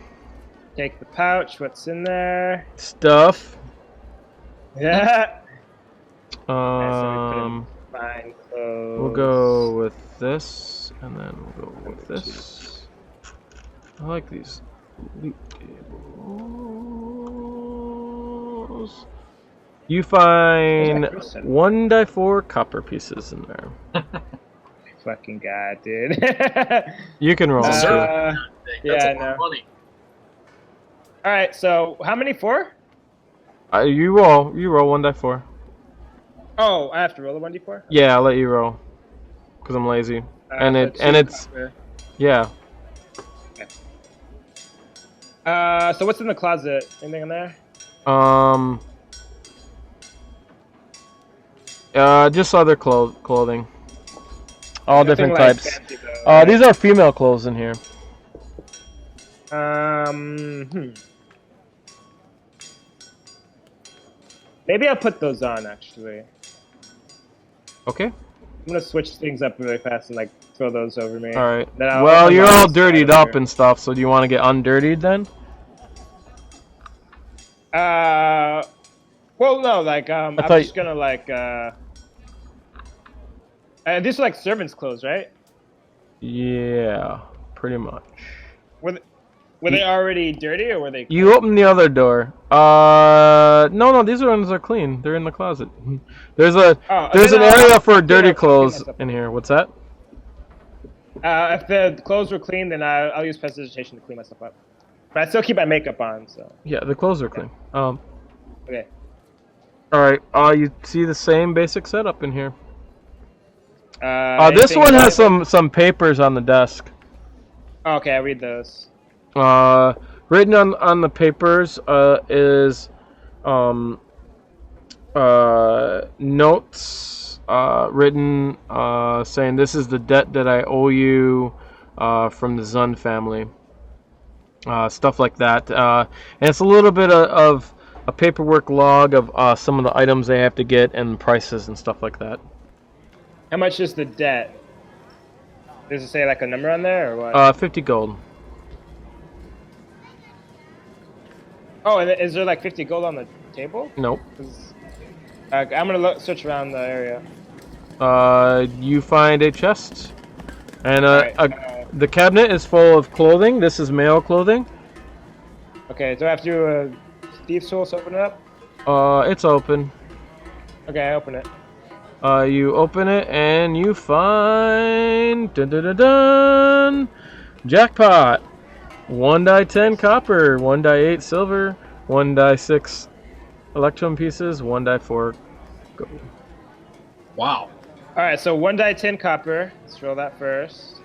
S3: Take the pouch. What's in there?
S1: Stuff.
S3: Yeah.
S1: Fine
S3: clothes.
S1: We'll go with this, and then we'll go with this. I like these loot tables. You find 1d4 copper pieces in there.
S3: Fucking god, dude.
S1: You can roll.
S2: That's
S3: yeah,
S2: a
S3: I
S2: lot
S3: know.
S2: of money.
S3: All right, so how many? 4?
S1: You roll 1d4.
S3: Oh, I have to roll a 1d4.
S1: Yeah, I'll let you roll, cause I'm lazy. It's yeah.
S3: Okay. So what's in the closet? Anything in there?
S1: Just other clothing. All different
S3: like
S1: types.
S3: fancy though, right?
S1: These are female clothes in here.
S3: Maybe I'll put those on actually.
S1: Okay.
S3: I'm gonna switch things up really fast and like throw those over me.
S1: All right.
S3: Then
S1: Well, you're all dirtied up and stuff, so do you want to get undirtied then?
S3: Well, no, like I'm just gonna like these are like servants' clothes, right?
S1: Yeah, pretty much.
S3: Were they already dirty or were they clean?
S1: You open the other door. No, these ones are clean. They're in the closet. There's an area for dirty clothes in here. What's that?
S3: If the clothes were clean, then I'll use prestidigitation to clean myself up. But I still keep my makeup on, so.
S1: Yeah, the clothes are clean.
S3: Okay.
S1: All right. You see the same basic setup in here. This
S3: Anything
S1: one has some papers on the desk.
S3: Okay, I'll read those.
S1: Written on the papers is notes written saying this is the debt that I owe you from the Zun family. Stuff like that. And it's a little bit of a paperwork log of some of the items they have to get and prices and stuff like that.
S3: How much is the debt? Does it say like a number on there or what?
S1: 50 gold.
S3: Oh, and is there like 50 gold on the table?
S1: Nope.
S3: I'm gonna search around the area.
S1: You find a chest, and
S3: Right,
S1: the cabinet is full of clothing. This is male clothing.
S3: Okay, do I have to do a thieves' tools to open it up?
S1: It's open.
S3: Okay, I open it.
S1: You open it and you find dun, jackpot. 1d10 copper, 1d8 silver, 1d6 electrum pieces, 1d4 gold.
S2: Wow.
S3: Alright, so 1 die 10 copper. Let's roll that first.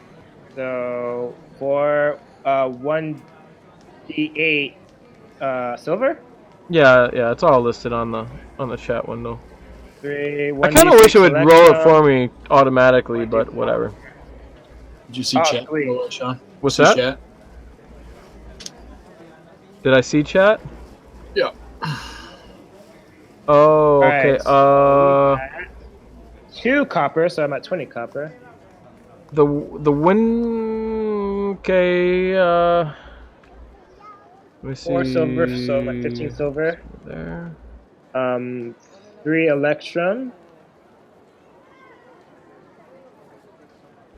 S3: So for 1d8 silver?
S1: Yeah, it's all listed on the chat window.
S3: 3.
S1: I kind of wish it would roll it for me automatically, but whatever.
S2: Did you see chat, Sean?
S1: What's that?
S2: Chat?
S1: Did I see chat?
S2: Yeah.
S1: Oh, okay.
S3: Right, so 2 copper, so I'm at 20 copper.
S1: The win. Okay. Let me see.
S3: 4 silver, so I'm at 15 silver.
S1: There.
S3: 3 electrum.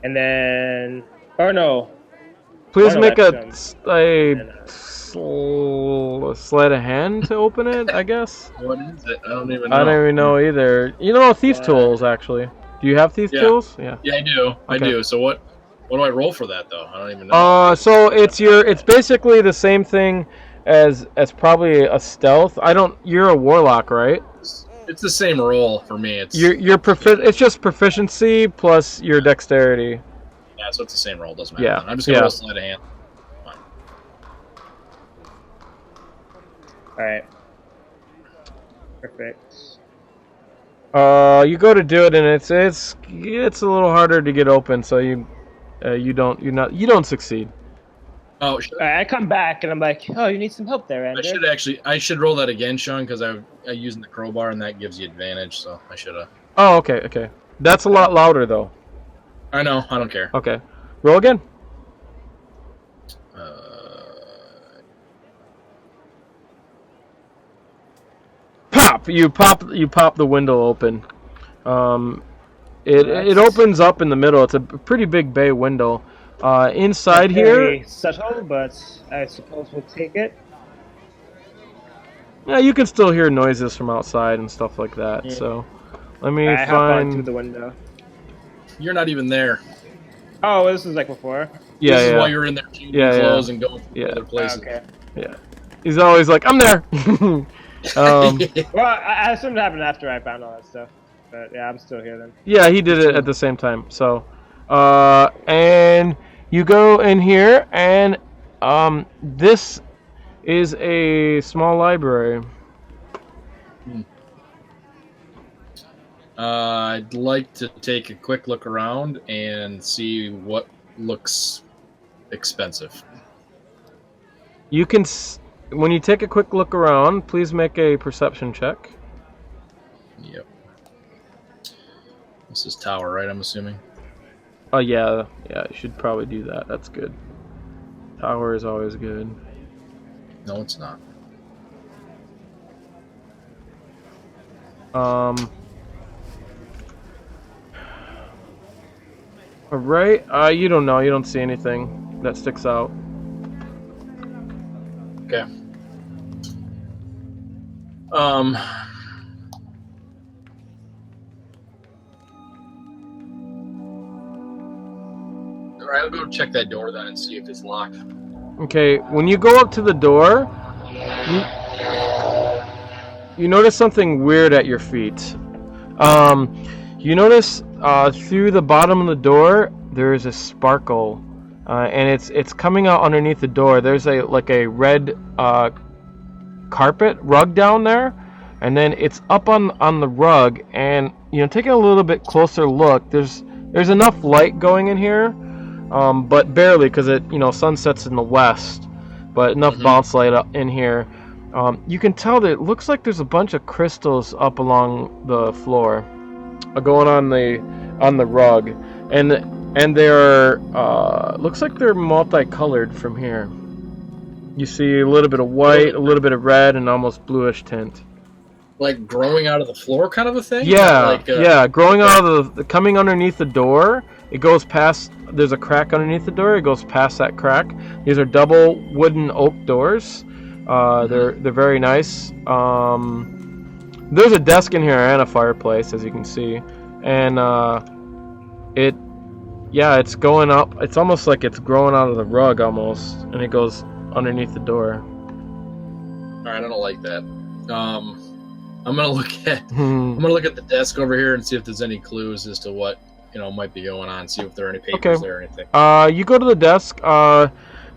S3: And then, or no.
S1: Please make
S3: electrum.
S1: a sleight of hand to open it, I guess.
S2: What is it? I don't even know.
S1: I don't even know either. You know, thief tools, actually. Do you have thief tools? Yeah.
S2: Yeah, I do.
S1: Okay.
S2: I do. So what do I roll for that, though? I don't even know.
S1: So it's basically the same thing as probably a stealth. You're a warlock, right?
S2: It's the same roll for me. It's
S1: it's just proficiency plus your dexterity.
S2: Yeah, so it's the same roll. Doesn't matter.
S1: Yeah.
S2: I'm just gonna roll sleight of hand. Fine.
S3: All right. Perfect.
S1: You go to do it, and it's a little harder to get open, so you don't succeed.
S2: Oh,
S3: I come back and I'm like, oh, you need some help there, Andrew.
S2: I should roll that again, Sean, because I'm using the crowbar and that gives you advantage. So I should have.
S1: Oh, okay. That's a lot louder though.
S2: I know. I don't care.
S1: Okay, roll again. Pop! You pop the window open. It opens up in the middle. It's a pretty big bay window. Inside here,
S3: subtle, but I suppose we'll take it.
S1: Yeah, you can still hear noises from outside and stuff like that. Yeah. So, let me
S3: I hop on through the window.
S2: You're not even there.
S3: Oh, this is like before.
S2: Yeah, this is why you're in there changing clothes and going to other places.
S3: Okay.
S1: Yeah, he's always like, I'm there.
S3: Well, I assumed it happened after I found all that stuff, but yeah, I'm still here then.
S1: Yeah, he did it at the same time. So, and you go in here, and this is a small library.
S2: I'd like to take a quick look around and see what looks expensive.
S1: You can, when you take a quick look around, please make a perception check.
S2: Yep. This is tower, right? I'm assuming.
S1: Oh yeah, you should probably do that. That's good. Tower is always good.
S2: No, it's not.
S1: Alright, you don't know. You don't see anything that sticks out.
S2: Okay. Alright, I'll go check that door then and see if it's locked.
S1: Okay, when you go up to the door, you notice something weird at your feet. You notice through the bottom of the door there is a sparkle, and it's coming out underneath the door. There's a red carpet rug down there, and then it's up on the rug. And taking a little bit closer look, there's enough light going in here, but barely, because sun sets in the west, but enough bounce light up in here. You can tell that it looks like there's a bunch of crystals up along the floor, going on the rug, and they're looks like they're multicolored from here. You see a little bit of white, a little bit of red, and almost bluish tint.
S2: Like growing out of the floor, kind of a thing.
S1: Yeah, growing out of coming underneath the door. It goes past. There's a crack underneath the door. It goes past that crack. These are double wooden oak doors. They're very nice. There's a desk in here and a fireplace, as you can see, and it's going up. It's almost like it's growing out of the rug almost, and it goes underneath the door.
S2: All right, I don't like that. I'm gonna look at the desk over here and see if there's any clues as to what might be going on. See if there are any papers there or anything. You
S1: go to the desk.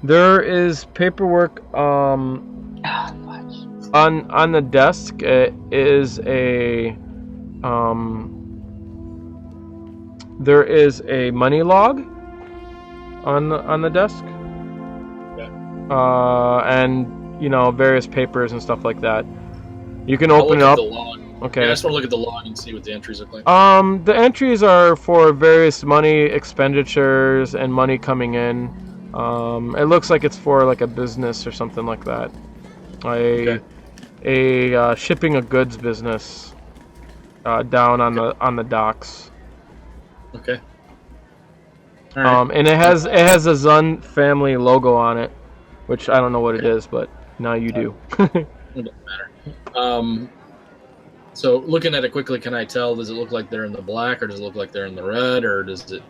S1: There is paperwork. On the desk is a There is a money log on the desk.
S2: Okay.
S1: And various papers and stuff like that. You can
S2: I'll
S1: open
S2: look
S1: it
S2: at
S1: up.
S2: the log.
S1: Okay.
S2: Yeah, I just want to look at the log and see what the entries look like.
S1: The entries are for various money expenditures and money coming in. It looks like it's for like a business or something like that. A shipping of goods business down on the docks.
S2: Okay. All right.
S1: And it has a Zun family logo on it, which I don't know what it is, but now you do.
S2: It doesn't matter. So looking at it quickly, can I tell? Does it look like they're in the black, or does it look like they're in the red, or does it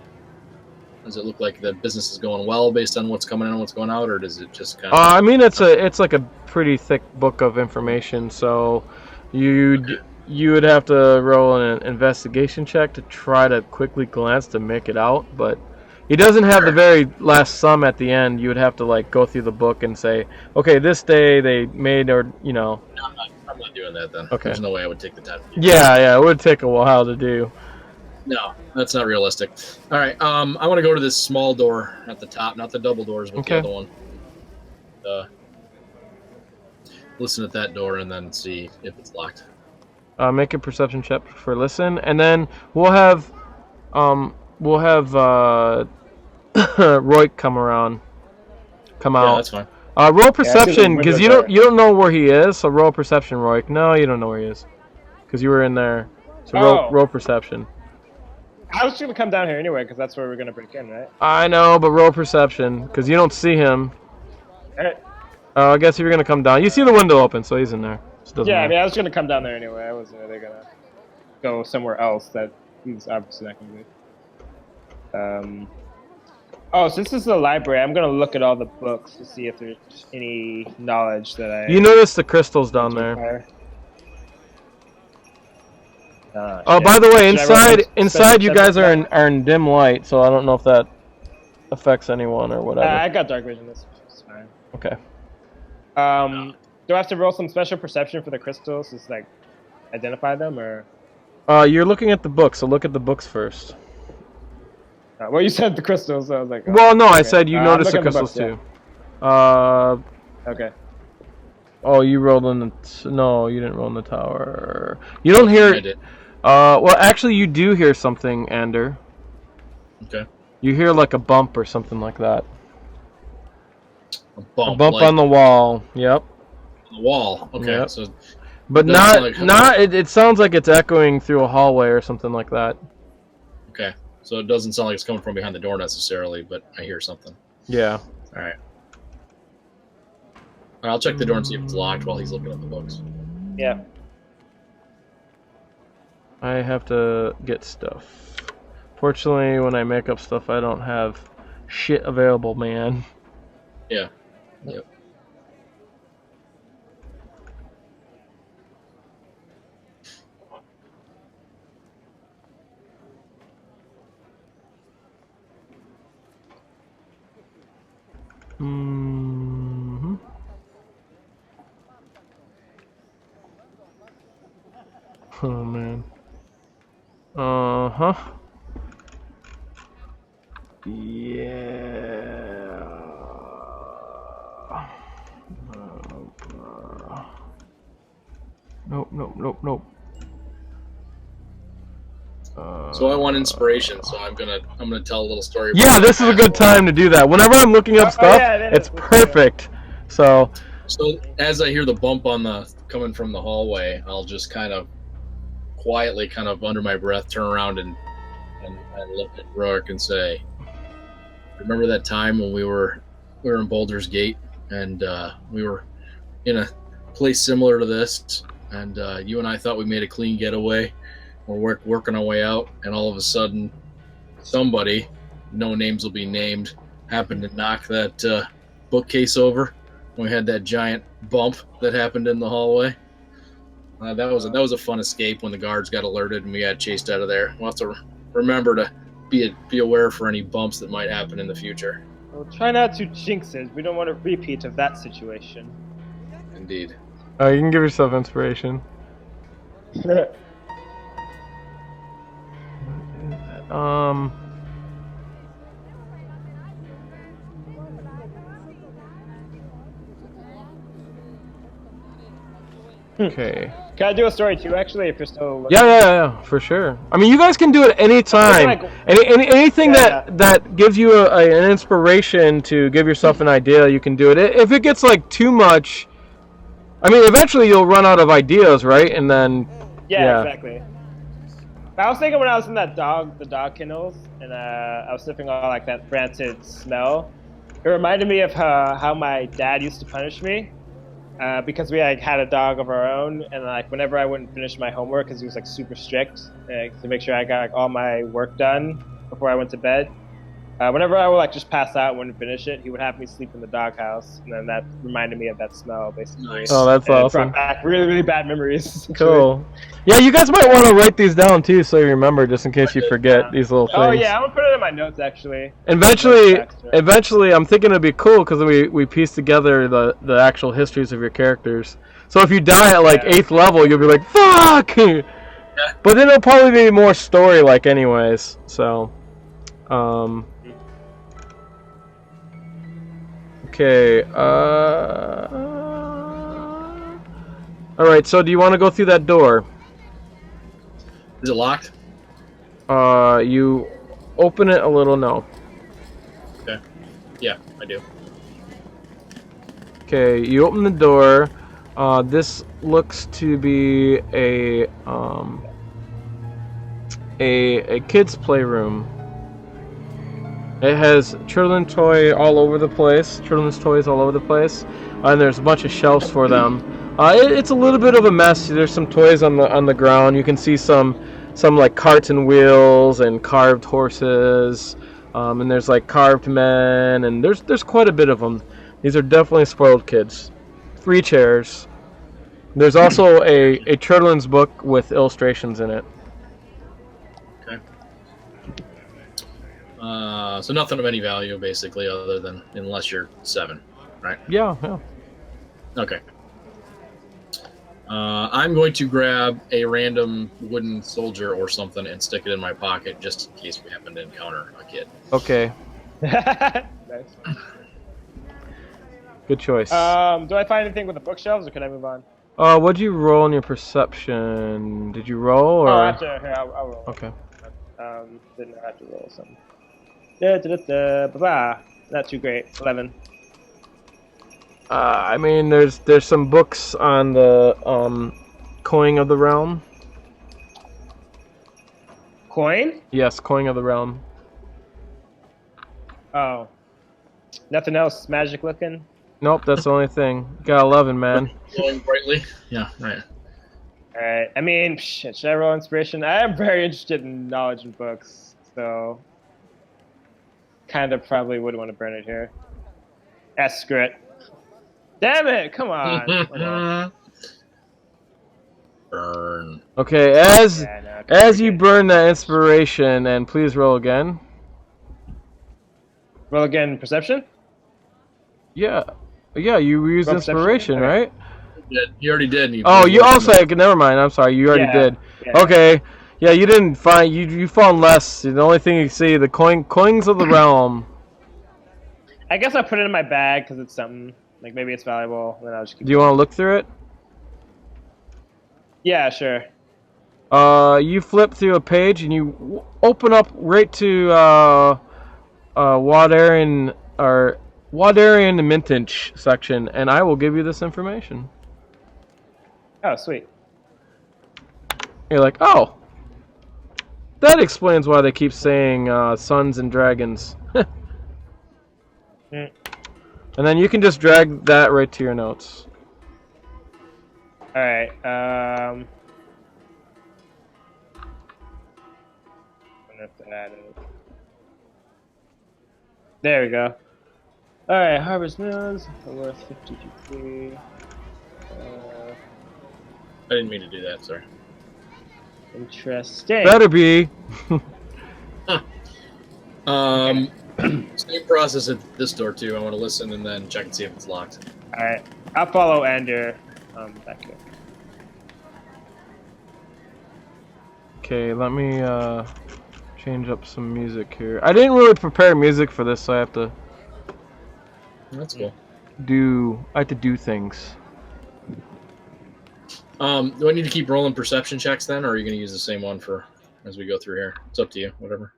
S2: look like the business is going well based on what's coming in and what's going out, or does it just kind of?
S1: I mean, it's like a pretty thick book of information, so you would have to roll an investigation check to try to quickly glance to make it out, but he doesn't have the very last sum at the end. You would have to like go through the book and say, okay, this day they made, or
S2: No, I'm not doing that then.
S1: Okay.
S2: There's no way I would take the time.
S1: Yeah, it would take a while to do.
S2: No, that's not realistic. All right, I want to go to this small door at the top, not the double doors, but the other one. Listen at that door and then see if it's locked.
S1: Make a perception check for listen, and then we'll have Roy come out.
S2: Yeah, that's fine.
S1: Roll perception, because you don't know where he is. So roll perception, Roy. No, you don't know where he is, because you were in there. So roll perception.
S3: I was gonna come down here anyway, because that's where we're gonna break in, right?
S1: I know, but roll perception, because you don't see him.
S3: All right.
S1: I guess if you're gonna come down, you see the window open, so he's in there.
S3: Yeah, I mean, I was gonna come down there anyway. I wasn't really gonna go somewhere else that he's obviously not gonna be. Oh, since this is a library, I'm gonna look at all the books to see if there's any knowledge that I.
S1: You notice the crystals down there. By the way, inside you guys are in dim light, so I don't know if that affects anyone or whatever.
S3: I got dark vision. This is fine.
S1: Okay.
S3: Do I have to roll some special perception for the crystals? Just like identify them, or?
S1: You're looking at the books, so look at the books first.
S3: Well, you said the crystals, so I was like.
S1: Well, no, okay. I said you noticed the crystals too.
S3: Yeah. Okay.
S1: Oh, you rolled in the. No, you didn't roll in the tower. You don't hear.
S2: I did.
S1: Well, actually, you do hear something, Ander.
S2: Okay.
S1: You hear like a bump or something like that.
S2: A bump
S1: like, on the wall. Yep.
S2: On the wall. Okay.
S1: Yep.
S2: So.
S1: But it sounds like it's echoing through a hallway or something like that.
S2: Okay. So it doesn't sound like it's coming from behind the door necessarily, but I hear something.
S1: Yeah.
S2: All right. I'll check the door and see if it's locked while he's looking at the books.
S3: Yeah.
S1: I have to get stuff. Fortunately, when I make up stuff, I don't have shit available, man.
S2: Yeah. Yep.
S1: Mm-hmm. Oh man. Uh-huh. Yeah. Nope.
S2: So I want inspiration, so I'm gonna tell a little story.
S1: Yeah, this is a good time to do that. Whenever I'm looking up stuff, it's perfect. So
S2: as I hear the bump coming from the hallway, I'll just kind of quietly, kind of under my breath, turn around and look at Rourke and say, "Remember that time when we were in Boulder's Gate and we were in a place similar to this, and you and I thought we made a clean getaway. We're working our way out, and all of a sudden, somebody, no names will be named, happened to knock that bookcase over. We had that giant bump that happened in the hallway. That was a fun escape when the guards got alerted and we got chased out of there. We'll have to remember to be aware for any bumps that might happen in the future."
S3: Well, try not to jinx it. We don't want a repeat of that situation.
S2: Indeed.
S1: you can give yourself inspiration. Okay.
S3: Can I do a story too? Actually, if you're still looking?
S1: Yeah, for sure. I mean, you guys can do it anytime.
S3: Like,
S1: Anything that gives you an inspiration to give yourself an idea, you can do it. If it gets like too much, I mean, eventually you'll run out of ideas, right? And then
S3: yeah. Exactly. I was thinking when I was in the dog kennels, and I was sniffing all like that rancid smell. It reminded me of how my dad used to punish me. Because we like had a dog of our own, and like whenever I wouldn't finish my homework, because he was like super strict to make sure I got like all my work done before I went to bed. Whenever I would like just pass out and wouldn't finish it, he would have me sleep in the doghouse, and then that reminded me of that smell, basically.
S2: Nice.
S1: Oh, that's
S3: and
S1: awesome.
S3: It brought back really, really bad memories.
S1: Cool. Yeah, you guys might want to write these down too, so you remember, just in case you forget these little things.
S3: Oh yeah, I'm gonna put it in my notes actually.
S1: Eventually, I'm thinking it'd be cool because we piece together the actual histories of your characters. So if you die at like 8th level, you'll be like, fuck!
S2: Yeah.
S1: But then it'll probably be more story-like anyways, so... Okay, Alright, so do you want to go through that door?
S2: Is it locked?
S1: You open it a little, no.
S2: Okay. Yeah, I do.
S1: Okay, you open the door. This looks to be a kid's playroom. It has children's toys all over the place, and there's a bunch of shelves for them. It's a little bit of a mess. There's some toys on the ground. You can see some like carts and wheels and carved horses, and there's like carved men, and there's quite a bit of them. These are definitely spoiled kids. 3 chairs. There's also a children's book with illustrations in it.
S2: Okay. So nothing of any value, basically, other than unless you're 7, right?
S1: Yeah.
S2: Okay. I'm going to grab a random wooden soldier or something and stick it in my pocket just in case we happen to encounter a kid.
S1: Okay.
S3: Nice.
S1: Good choice.
S3: Do I find anything with the bookshelves, or can I move on?
S1: What'd you roll in your perception? Did you roll, or?
S3: Oh, after here, I'll roll.
S1: Okay.
S3: Didn't have to roll something. Blah. Not too great. 11.
S1: I mean, there's some books on the coin of the realm.
S3: Coin?
S1: Yes, coin of the realm.
S3: Oh. Nothing else magic looking?
S1: Nope, that's the only thing. Got 11, man.
S2: Glowing brightly? Yeah, right.
S3: Alright, I mean, shit, should I roll inspiration? I am very interested in knowledge and books, so... kind of probably would want to burn it here. Screw it. Damn it! Come on!
S2: Burn.
S1: Okay, as you burn that inspiration, and please roll again.
S3: Roll again, perception?
S1: Yeah, you used
S3: Roll
S1: inspiration,
S3: okay.
S1: right?
S2: You already did.
S1: Oh, you also... Never mind, I'm sorry, you already did.
S3: Yeah.
S1: Okay, yeah, you didn't find... You found less. The only thing you see, the coins of the realm.
S3: I guess I'll put it in my bag, because it's something... Like, maybe it's valuable, then I'll just keep
S1: Do you want to look through it?
S3: Yeah, sure.
S1: You flip through a page, and you open up right to Waterdeep Mintage section, and I will give you this information.
S3: Oh, sweet.
S1: You're like, oh, that explains why they keep saying sons and dragons. And then you can just drag that right to your notes.
S3: Alright, there we go. Alright, Harvest Moons, worth 50 GP.
S2: I didn't mean to do that, sorry.
S3: Interesting.
S1: Better be.
S2: Same process at this door, too. I want to listen and then check and see if it's locked.
S3: Alright, I'll follow Ender back here.
S1: Okay, let me change up some music here. I didn't really prepare music for this, so I have to
S2: That's cool.
S1: I have to do things.
S2: Do I need to keep rolling perception checks then, or are you going to use the same one for as we go through here? It's up to you. Whatever.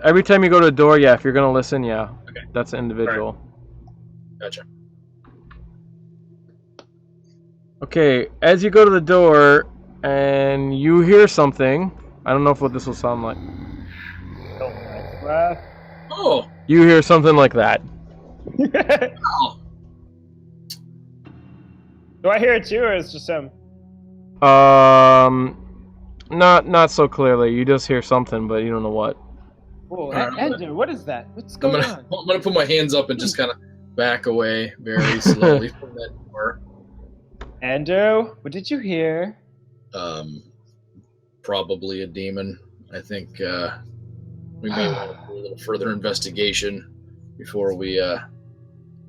S1: Every time you go to a door, yeah. If you're gonna listen, yeah.
S2: Okay.
S1: That's individual.
S2: Right. Gotcha.
S1: Okay, as you go to the door and you hear something, I don't know what this will sound like.
S2: Oh.
S1: You hear something like that.
S2: Oh.
S3: Do I hear it too, or is it just him?
S1: Not so clearly. You just hear something, but you don't know what.
S3: Oh, Andrew, what is that? What's going on?
S2: I'm gonna put my hands up and just kind of back away very slowly from that door.
S3: Andrew, what did you hear?
S2: Probably a demon. I think we may want to do a little further investigation before we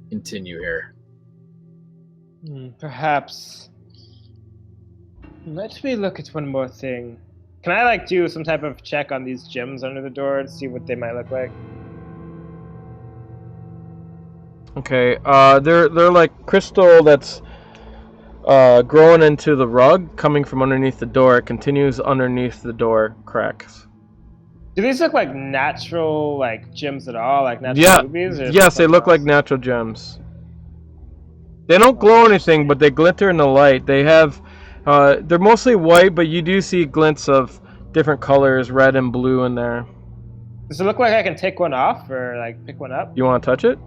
S2: continue here.
S3: Perhaps. Let me look at one more thing. Can I do some type of check on these gems under the door to see what they might look like?
S1: Okay. They're like crystal that's growing into the rug, coming from underneath the door. It continues underneath the door cracks.
S3: Do these look like natural gems at all? Like natural rubies? Or
S1: yes, they look like natural gems. They don't glow anything, but they glitter in the light. They have, they're mostly white, but you do see glints of different colors, red and blue in there.
S3: Does it look like I can take one off or pick one up?
S1: You want to touch it?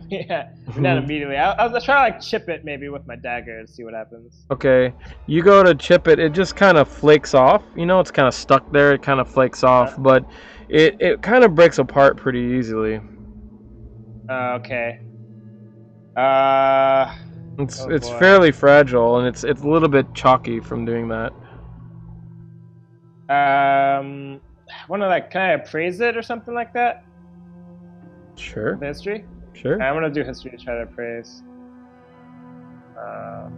S3: Yeah, not immediately. I'll try to chip it maybe with my dagger to see what happens.
S1: Okay, you go to chip it, it just kind of flakes off. You know, it's kind of stuck there. It kind of flakes off, but it kind of breaks apart pretty easily.
S3: Okay.
S1: It's fairly fragile, and it's a little bit chalky from doing that.
S3: Want to can I appraise it or something like that?
S1: Sure.
S3: The history.
S1: Sure.
S3: I'm gonna do history to try to appraise. Oh,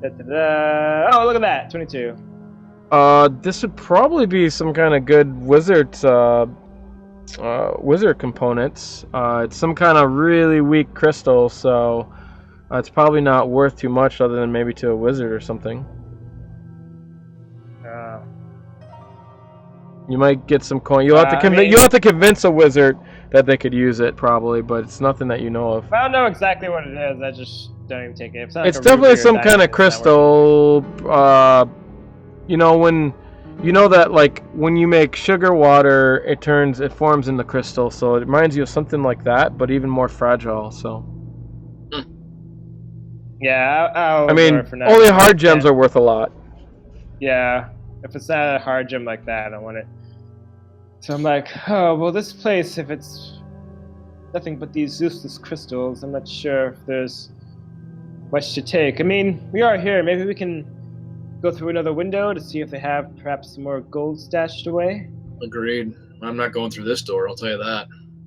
S3: look at that, 22.
S1: This would probably be some kind of good wizard components. It's some kind of really weak crystal, so it's probably not worth too much other than maybe to a wizard or something. You might get some coin. You'll have to convince a wizard that they could use it, probably, but it's nothing that you know of.
S3: I don't know exactly what it is. I just don't even take it.
S1: It's definitely some kind of crystal. You know when you make sugar water, it forms in the crystal, so it reminds you of something like that, but even more fragile. So.
S3: Yeah,
S1: only hard gems are worth a lot.
S3: Yeah, if it's not a hard gem like that, I don't want it. So I'm like, oh well, this place, if it's nothing but these useless crystals, I'm not sure if there's much to take. I mean, we are here. Maybe we can go through another window to see if they have perhaps some more gold stashed away.
S2: Agreed. I'm not going through this door, I'll tell you that.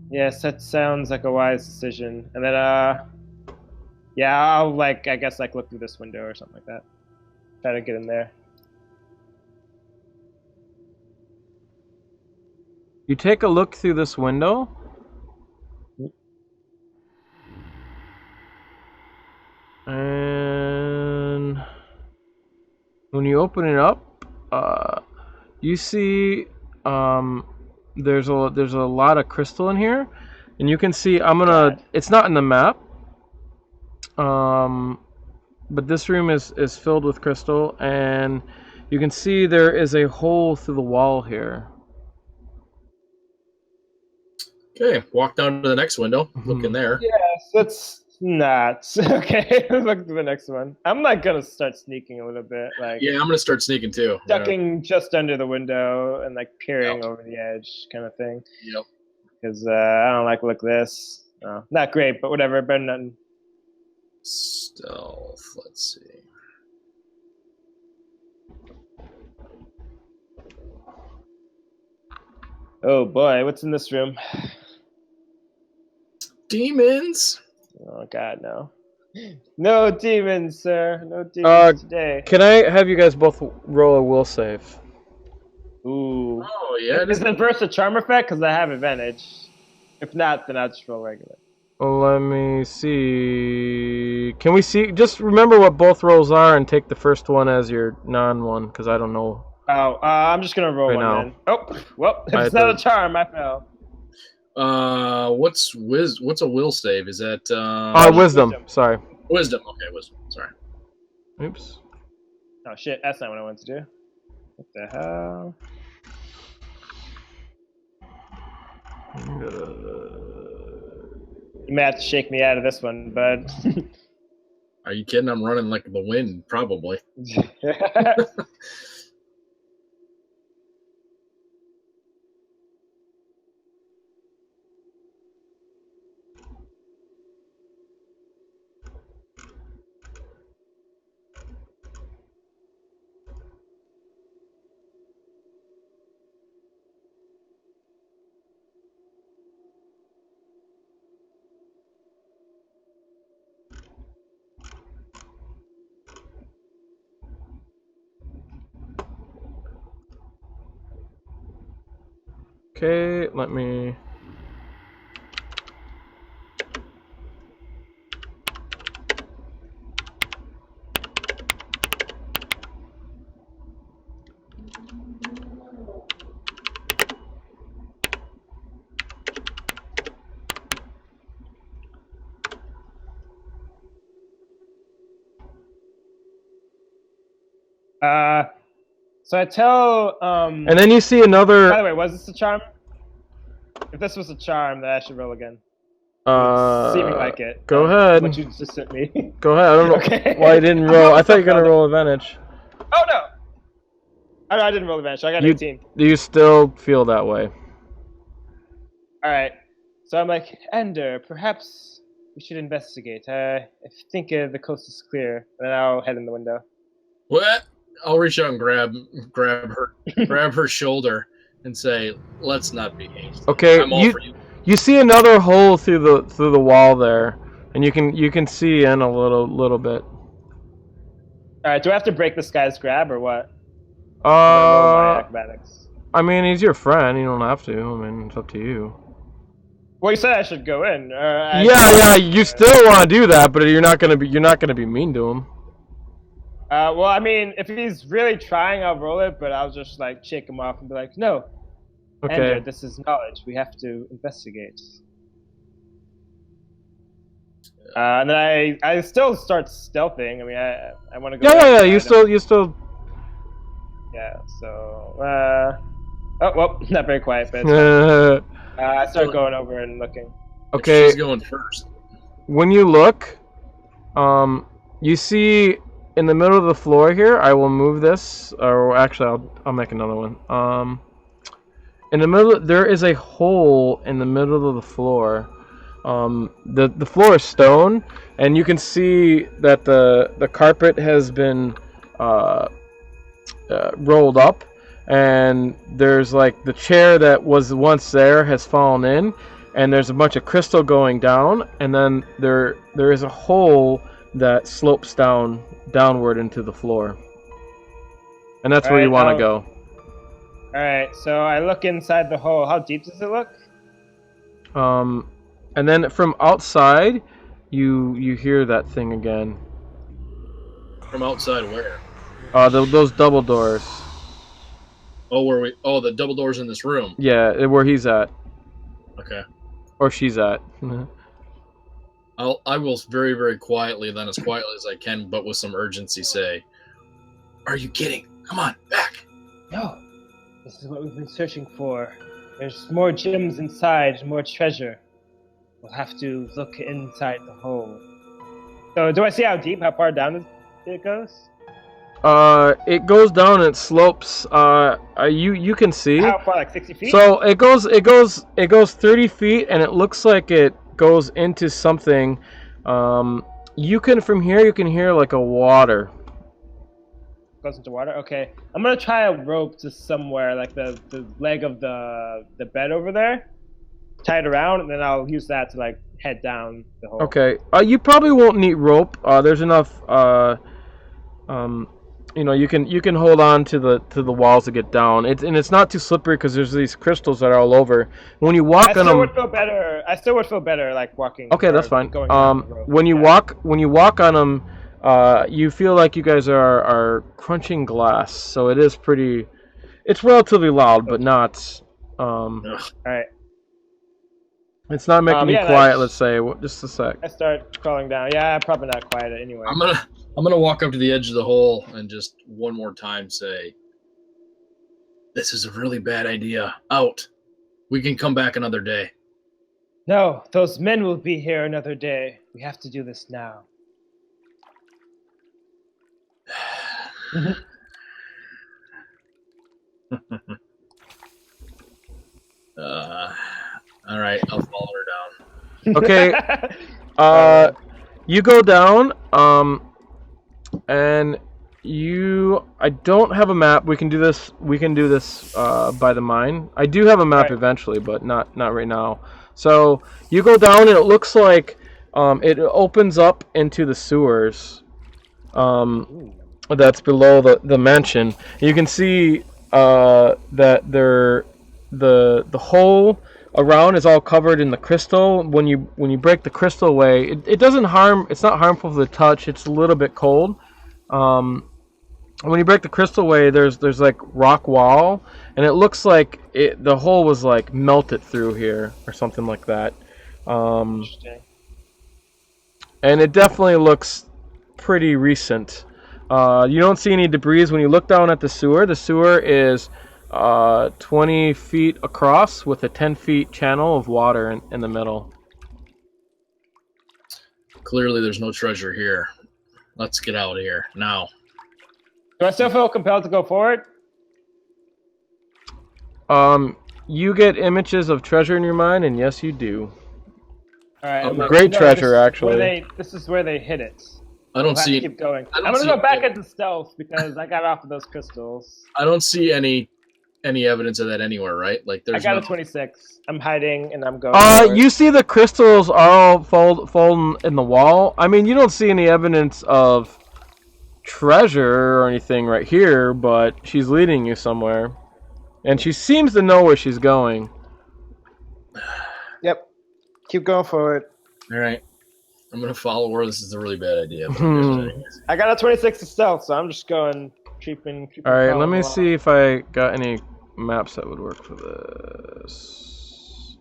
S3: Yes, that sounds like a wise decision. And then, I'll I guess look through this window or something like that. Try to get in there.
S1: You take a look through this window. And when you open it up, you see there's a lot of crystal in here, and you can see it's not in the map, but this room is filled with crystal, and you can see there is a hole through the wall here.
S2: Okay, walk down to the next window. Look in there.
S3: Yes, that's not okay. Look to the next one. I'm gonna start sneaking a little bit.
S2: Yeah, I'm gonna start sneaking too.
S3: Ducking just under the window and peering over the edge, kind of thing.
S2: Yep.
S3: Because I don't look this. Not great, but whatever. Better than nothing.
S2: Stealth. Let's see.
S3: Oh boy, what's in this room?
S2: Demons.
S3: Oh god, no. No demons, sir. No demons today.
S1: Can I have you guys both roll a will save?
S3: Ooh.
S2: Oh yeah,
S3: Is it versus a charm effect? Because I have advantage. If not, then I'll just roll regular.
S1: Let me see. Can we see? Just remember what both rolls are and take the first one as your non-one, because I don't know.
S3: Oh, I'm just gonna roll
S1: Right
S3: one
S1: now.
S3: then. Oh, well, if it's not a charm, I fell.
S2: What's a will save? Is that
S1: Wisdom. Sorry.
S2: Wisdom? Okay, wisdom. Sorry.
S1: Oops.
S3: Oh shit, that's not what I wanted to do. What the hell? You may have to shake me out of this one, bud.
S2: Are you kidding? I'm running like the wind, probably.
S1: Okay, let me.
S3: So I tell.
S1: And then you see another.
S3: By the way, was this a charm? If this was a charm, then I should roll again. Seeming like it.
S1: Go ahead.
S3: What you just sent me.
S1: Go ahead. I don't know
S3: Okay.
S1: why I didn't roll. I thought you were gonna roll advantage.
S3: Oh no! Oh, no, I didn't roll advantage. I got 18.
S1: You still feel that way?
S3: All right. So I'm like, Ender, perhaps we should investigate. I think the coast is clear, and then I'll head in the window.
S2: What? I'll reach out and grab her shoulder and say, "Let's not be hasty."
S1: Okay.
S2: I'm all for you.
S1: You see another hole through the wall there, and you can see in a little bit.
S3: All right. Do I have to break this guy's grab or what? My acrobatics.
S1: I mean, he's your friend. You don't have to. I mean, it's up to you.
S3: Well, you said I should go in.
S1: Yeah. You still want to do that, but you're not gonna be mean to him.
S3: Well, I mean, if he's really trying, I'll roll it, but I'll just like shake him off and be like, "No,
S1: Okay.
S3: Ender, this is knowledge. We have to investigate." And then I still start stealthing. I mean, I want to go.
S1: Yeah. You still.
S3: Yeah. So. Oh well, not very quiet, but I start going over and looking.
S1: Okay.
S2: She's going first.
S1: When you look, you see in the middle of the floor here. I will move this, or actually, I'll make another one. In the middle, there is a hole in the middle of the floor. The floor is stone, and you can see that the carpet has been rolled up, and there's like the chair that was once there has fallen in, and there's a bunch of crystal going down, and then there is a hole that slopes downward into the floor, and that's where you want to go.
S3: All right, so I look inside the hole. How deep does it look?
S1: And then from outside, you hear that thing again.
S2: From outside where?
S1: Those double doors.
S2: Oh, where we? Oh, the double doors in this room.
S1: Yeah, where he's at.
S2: Okay.
S1: Or she's at.
S2: I will very, very quietly, then as quietly as I can, but with some urgency, say, "Are you kidding? Come on, back!"
S3: No. This is what we've been searching for. There's more gems inside, more treasure. We'll have to look inside the hole. So, do I see how deep, how far down it goes?
S1: It goes down and it slopes. You can see.
S3: How far, like 60 feet?
S1: So it goes 30 feet, and it looks like it goes into something. From here you can hear like a water.
S3: Goes into water. Okay, I'm gonna try a rope to somewhere, like the leg of the bed over there, tie it around, and then I'll use that to like head down the hole.
S1: Okay. You probably won't need rope. There's enough. You can hold on to the walls to get down. It's not too slippery because there's these crystals that are all over. When you walk on them,
S3: I still would feel better like walking.
S1: Okay, that's fine.
S3: Going down the rope.
S1: When you walk on them, you feel like you guys are crunching glass. So it is pretty. It's relatively loud, but not.
S3: All right.
S1: It's not making me quiet. Let's say. Just a sec.
S3: I start crawling down. Yeah, probably not quiet anyway.
S2: I'm gonna walk up to the edge of the hole and just one more time say, "This is a really bad idea. Out. We can come back another day."
S3: No, those men will be here another day. We have to do this now.
S2: All right, I'll follow her down.
S1: Okay. You go down. And I don't have a map. We can do this. By the mine. I do have a map eventually, but not right now. So you go down, and it looks like it opens up into the sewers. That's below the mansion. You can see that the hole around is all covered in the crystal. When you break the crystal away, it doesn't harm. It's not harmful for the touch. It's a little bit cold. When you break the crystal away, there's like rock wall, and it looks like the hole was like melted through here or something like that.
S3: Interesting.
S1: And it definitely looks pretty recent. You don't see any debris when you look down at the sewer. The sewer is 20 feet across with a 10 feet channel of water in the middle.
S2: Clearly, there's no treasure here. Let's get out of here now.
S3: Do I still feel compelled to go forward?
S1: You get images of treasure in your mind, and yes, you do.
S3: All right.
S1: Great treasure, actually.
S3: This is where they hit it.
S2: I don't see.
S3: Keep going. I'm gonna go back into stealth because I got off of those crystals.
S2: I don't see any evidence of that anywhere, right? Like there's.
S3: I got a 26. I'm hiding and I'm going.
S1: You see the crystals are all folding in the wall. I mean, you don't see any evidence of treasure or anything right here, but she's leading you somewhere, and she seems to know where she's going.
S3: Yep. Keep going forward.
S2: All right. I'm going to follow her. This is a really bad idea.
S3: I got a 26 to stealth, so I'm just going creeping.
S1: All right, let me see if I got any maps that would work for this.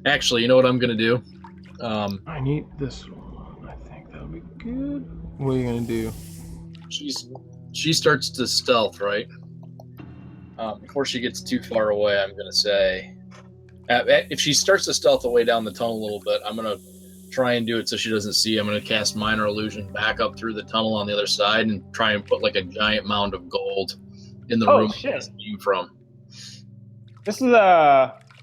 S2: Actually, you know what I'm going to do?
S1: I need this one. I think that'll be good. What are you gonna do?
S2: She starts to stealth, right? Before she gets too far away, I'm gonna say, if she starts to stealth away down the tunnel a little bit, I'm gonna try and do it so she doesn't see. I'm gonna cast minor illusion back up through the tunnel on the other side and try and put like a giant mound of gold in the room
S3: shit.
S2: Came from.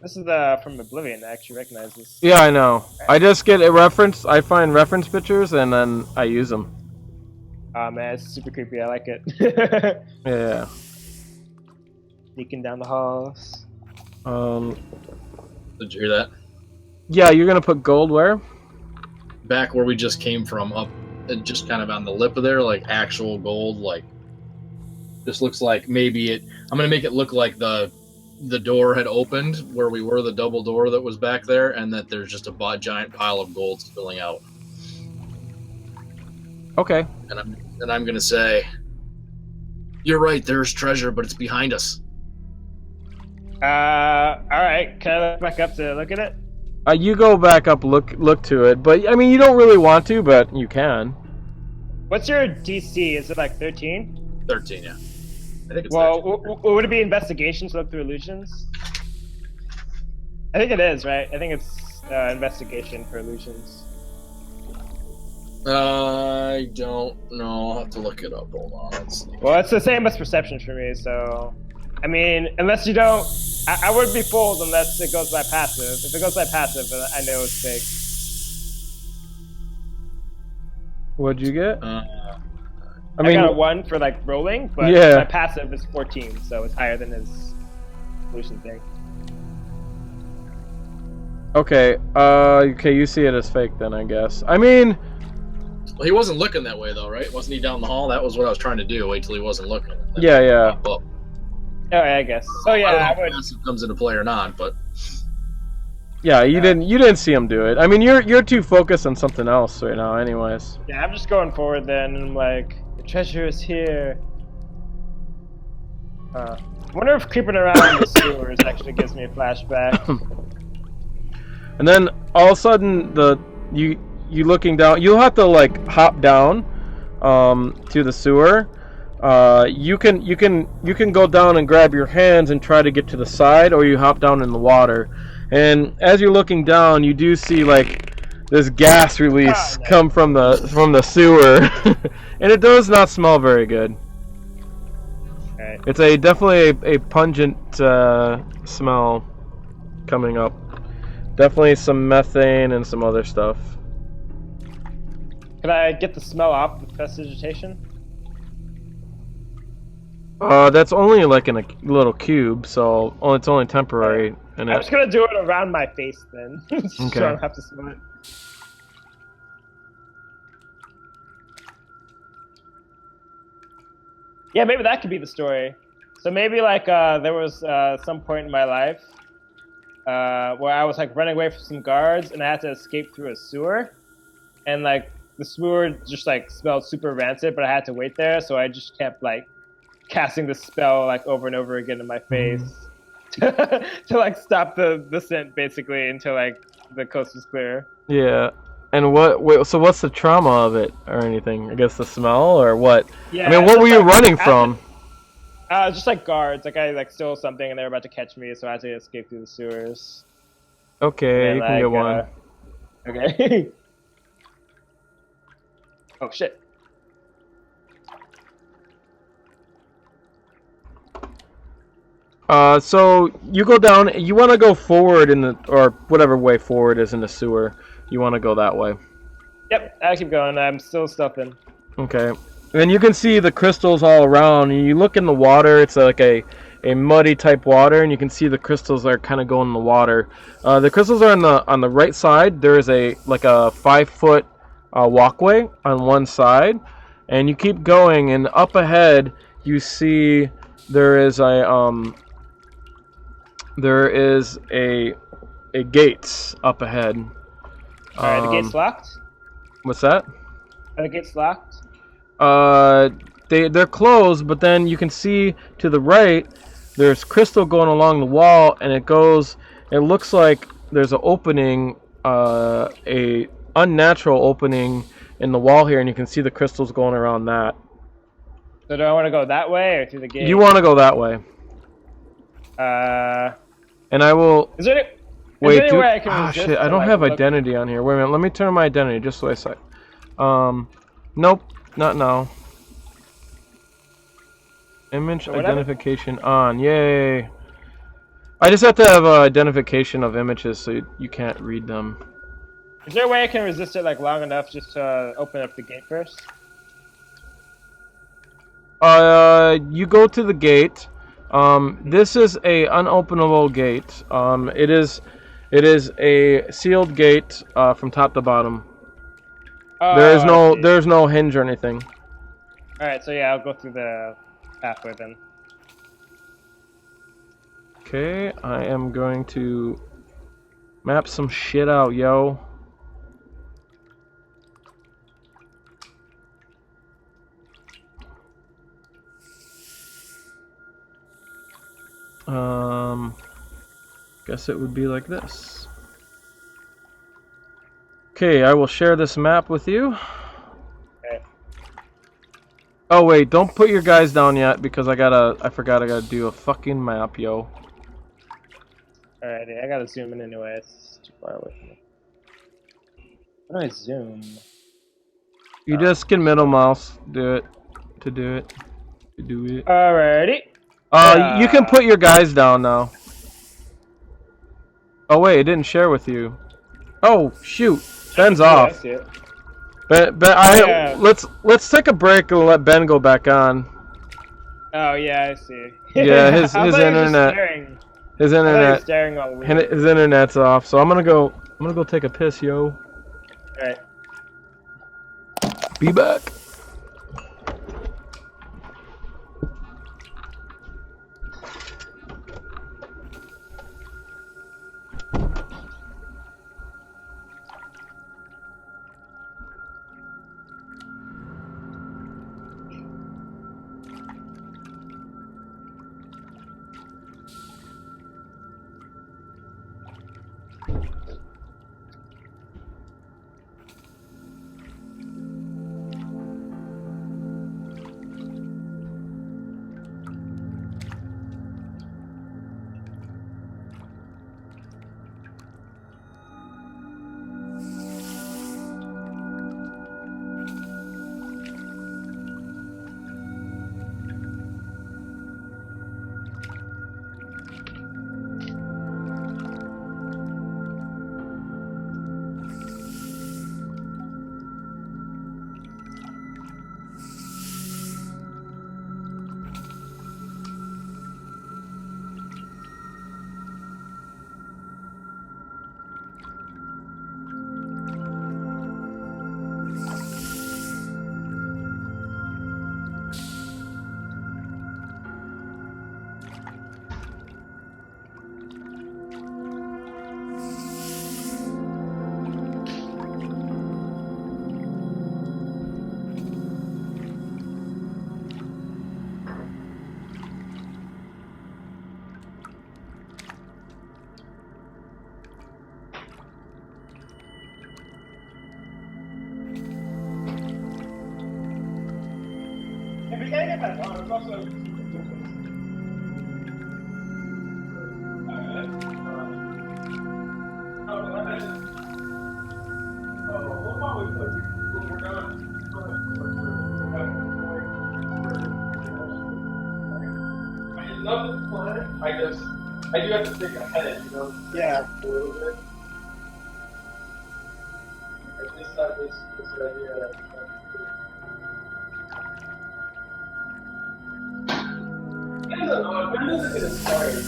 S3: This is from Oblivion. I actually recognize this.
S1: Yeah, I know. I just get a reference. I find reference pictures and then I use them.
S3: Oh man, it's super creepy. I like it.
S1: Yeah.
S3: Sneaking down the halls.
S2: Did you hear that?
S1: Yeah, you're gonna put gold where?
S2: Back where we just came from, up, just kind of on the lip of there, like actual gold. Like this looks like maybe it. I'm gonna make it look like the door had opened where we were, the double door that was back there, and that there's just a giant pile of gold spilling out.
S1: Okay.
S2: And I'm gonna say, you're right. There's treasure, but it's behind us.
S3: All right. Can I look back up to look at it?
S1: You go back up, look to it, but I mean, you don't really want to, but you can.
S3: What's your DC? Is it like 13?
S2: 13, yeah. I think it's
S3: would it be investigation to look through illusions? I think it is, right? I think it's investigation for illusions.
S2: I don't know. I'll have to look it up. Hold on. Let's see.
S3: Well, it's the same as perception for me, so... I mean, unless you don't... I wouldn't be fooled unless it goes by passive. If it goes by passive, then I know it's fake.
S1: What'd you get?
S3: I
S1: mean,
S3: got a 1 for like rolling, but
S1: yeah.
S3: my passive is 14, so it's higher than his solution thing.
S1: Okay, okay, you see it as fake then, I guess. I mean...
S2: Well, he wasn't looking that way, though, right? Wasn't he down the hall? That was what I was trying to do. Wait till he wasn't looking.
S1: Yeah.
S2: Well,
S3: oh, yeah, I guess. So yeah,
S2: I don't know if it comes into play or not, but...
S1: Yeah, you didn't see him do it. I mean, you're too focused on something else right now, anyways.
S3: Yeah, I'm just going forward then, and I'm like, the treasure is here. I wonder if creeping around the sewers actually gives me a flashback.
S1: And then all of a sudden, you looking down, you'll have to like hop down to the sewer. You can go down and grab your hands and try to get to the side, or you hop down in the water. And as you're looking down, you do see like this gas release come from the sewer, and it does not smell very good.
S3: Right.
S1: It's definitely a pungent smell coming up. Definitely some methane and some other stuff.
S3: Can I get the smell off with prestidigitation?
S1: That's only like in a little cube, so it's only temporary. And
S3: I'm just gonna do it around my face then,
S1: Okay.
S3: so I don't have to smell it. Yeah, maybe that could be the story. So maybe like there was some point in my life where I was like running away from some guards and I had to escape through a sewer, and like the sewer just like smelled super rancid, but I had to wait there, so I just kept like casting the spell like over and over again in my face to like stop the scent basically until like the coast was clear.
S1: Yeah. And so what's the trauma of it or anything? I guess the smell or what?
S3: Yeah,
S1: I mean, what were you running from?
S3: Just like guards. Like I like stole something and they were about to catch me, so I had to escape through the sewers.
S1: Okay,
S3: And,
S1: you can get one.
S3: Okay. Oh shit.
S1: So you go down. You want to go forward or whatever way forward is in the sewer. You want to go that way.
S3: Yep, I keep going. I'm still stuffing.
S1: Okay. And you can see the crystals all around. You look in the water. It's like a muddy type water, and you can see the crystals are kind of going in the water. The crystals are on the right side. There is a 5-foot walkway on one side, and you keep going. And up ahead, you see there is a gate up ahead.
S3: Alright, the gate's locked?
S1: What's that?
S3: Are the gates locked?
S1: They're closed, but then you can see to the right, there's crystal going along the wall, and it looks like there's an opening, a unnatural opening in the wall here, and you can see the crystals going around that.
S3: So do I want to go that way or through the gate?
S1: You want to go that way. And I will...
S3: Is there
S1: Wait,
S3: any
S1: dude.
S3: way I can resist
S1: Shit, I don't
S3: like,
S1: have
S3: look...
S1: identity on here. Wait a minute, let me turn my identity just so I say. Nope, not now. Image identification on, yay. I just have to have identification of images so you can't read them.
S3: Is there a way I can resist it like long enough just to open up the gate first?
S1: You go to the gate. This is a unopenable gate. It is a sealed gate from top to bottom.
S3: Oh,
S1: there's no hinge or anything.
S3: Alright, so yeah, I'll go through the pathway then.
S1: Okay, I am going to map some shit out, yo. Guess it would be like this. Okay, I will share this map with you.
S3: Okay.
S1: Oh wait, don't put your guys down yet because I forgot I gotta do a fucking map, yo.
S3: Alrighty, I gotta zoom in anyway, it's too far away from me. How do I zoom?
S1: You just can middle mouse do it.
S3: Alrighty.
S1: You can put your guys down now. Oh wait, it didn't share with you. Oh shoot, Ben's
S3: Yeah, I
S1: off.
S3: see it.
S1: Ben, let's take a break and let Ben go back on.
S3: Oh yeah, I see.
S1: Yeah, his
S3: I thought he was just
S1: internet.
S3: staring.
S1: His
S3: I thought he was
S1: internet.
S3: staring all weird.
S1: His internet's off, so I'm gonna go take a piss, yo.
S3: Alright.
S1: Be back.
S3: If we can't get that on, it's also I do have to think ahead, you know? Yeah. A little bit. At least that was this idea that I don't know, when does it get started?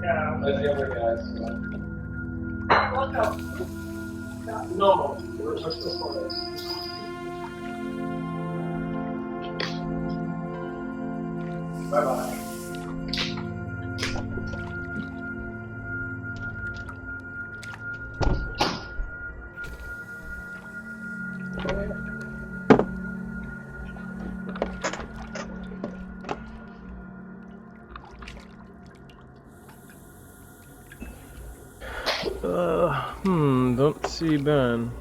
S3: Yeah. As the other guys, so. What the? No, we're still for this. Bye-bye.
S1: Don't see Ben.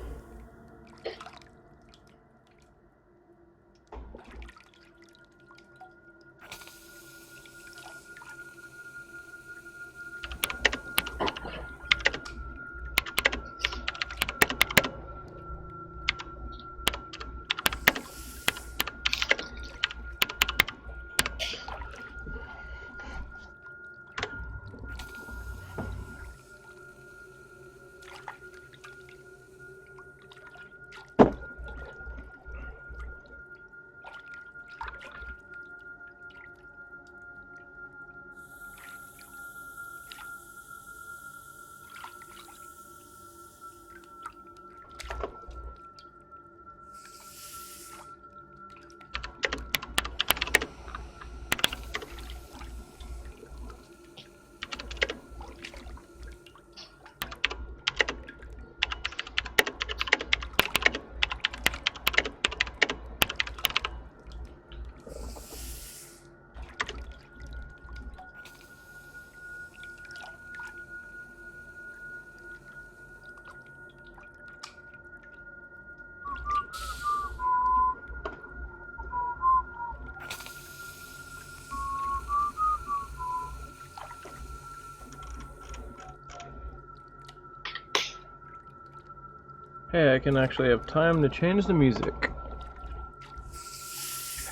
S1: Hey, I can actually have time to change the music.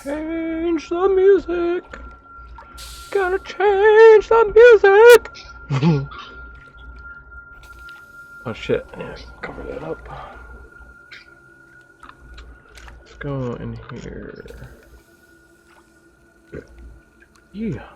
S1: Change the music! Gotta change the music! Oh shit! Yeah, cover that up. Let's go in here. Yeah.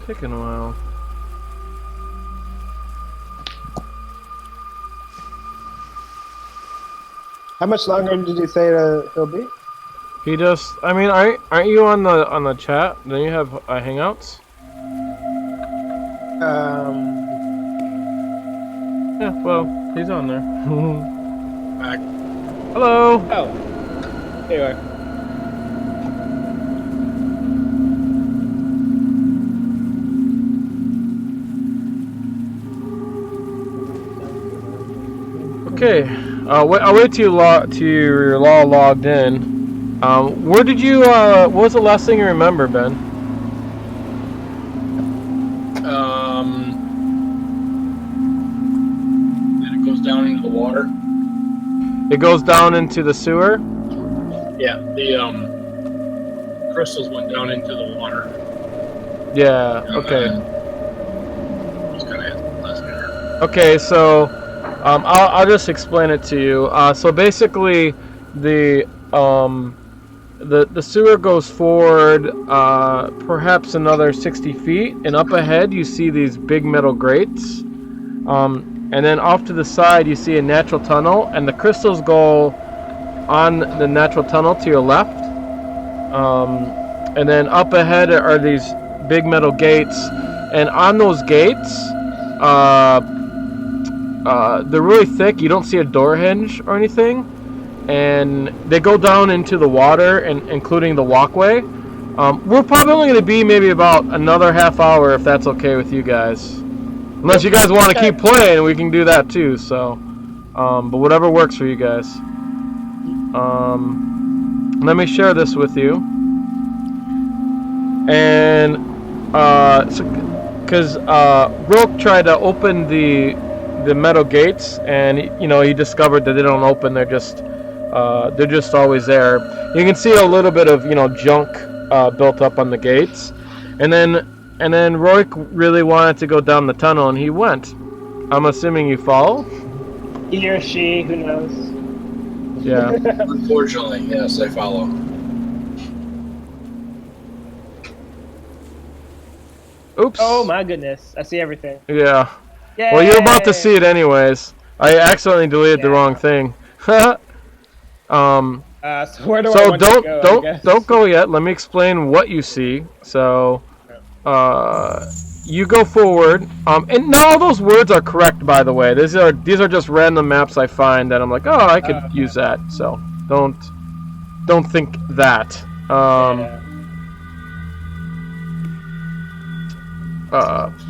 S1: Taking a while.
S3: How much longer did you say he'll be?
S1: He just, I mean, aren't you on the chat? Don't you have Hangouts? Yeah, well, he's on there.
S3: Back.
S1: Hello.
S3: Oh, here you are.
S1: Okay, I'll wait till you're all logged in. Where did you? What was the last thing you remember, Ben?
S2: Then it goes down into the water.
S1: It goes down into the sewer.
S2: Yeah, the crystals went down into the water.
S1: Yeah. Okay.
S2: Just kind of last there.
S1: Okay, so I'll just explain it to you. So basically, the sewer goes forward perhaps another 60 feet, and up ahead you see these big metal grates. And then off to the side you see a natural tunnel, and the crystals go on the natural tunnel to your left. And then up ahead are these big metal gates, and on those gates, they're really thick. You don't see a door hinge or anything, and they go down into the water, and including the walkway. We're probably only going to be maybe about another half hour, if that's okay with you guys. Unless you guys want to keep playing, we can do that too. So, but whatever works for you guys. Let me share this with you. And because Roke tried to open the metal gates, and he discovered that they don't open. They're just always there. You can see a little bit of junk built up on the gates, and then Roik really wanted to go down the tunnel, and he went. I'm assuming you follow.
S3: He or she, who knows?
S1: Yeah.
S2: Unfortunately, yes, I follow.
S1: Oops.
S3: Oh my goodness! I see everything.
S1: Yeah.
S3: Yay!
S1: Well, you're about to see it anyways. I accidentally deleted the wrong thing.
S3: So where do I
S1: So
S3: want to go?
S1: don't go yet. Let me explain what you see. So, you go forward. And not all those words are correct, by the way. These are just random maps I find that I'm like, oh, I could use that. So don't think that.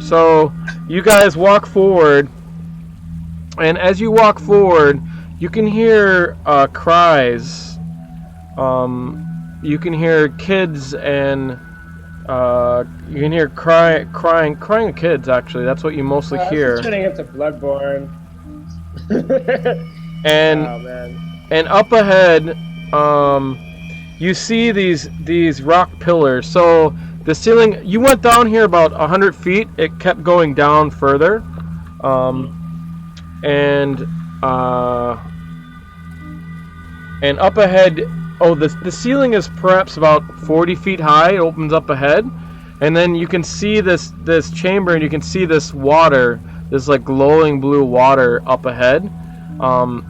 S1: So you guys walk forward, and as you walk forward, you can hear cries. You can hear kids, and you can hear crying of kids. Actually, that's what you mostly hear.
S3: This is turning into Bloodborne.
S1: And
S3: oh man.
S1: And up ahead, you see these rock pillars. So the ceiling, you went down here about 100 feet. It kept going down further, and up ahead. Oh, the ceiling is perhaps about 40 feet high. It opens up ahead, and then you can see this chamber, and you can see this water, this like glowing blue water up ahead. But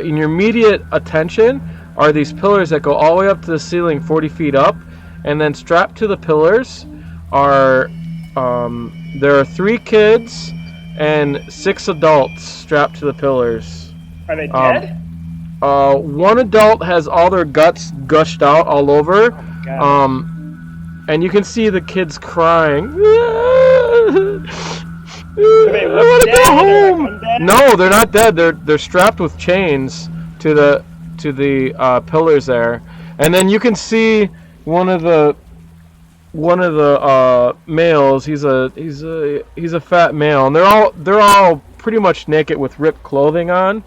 S1: in your immediate attention are these pillars that go all the way up to the ceiling, 40 feet up, and then strapped to the pillars are there are 3 kids and 6 adults strapped to the pillars.
S3: Are they dead?
S1: One adult has all their guts gushed out all over, and you can see the kids crying. I want to go home. No, they're not dead. They're strapped with chains to the pillars there, and then you can see one of the males. He's a fat male, and they're all pretty much naked with ripped clothing on.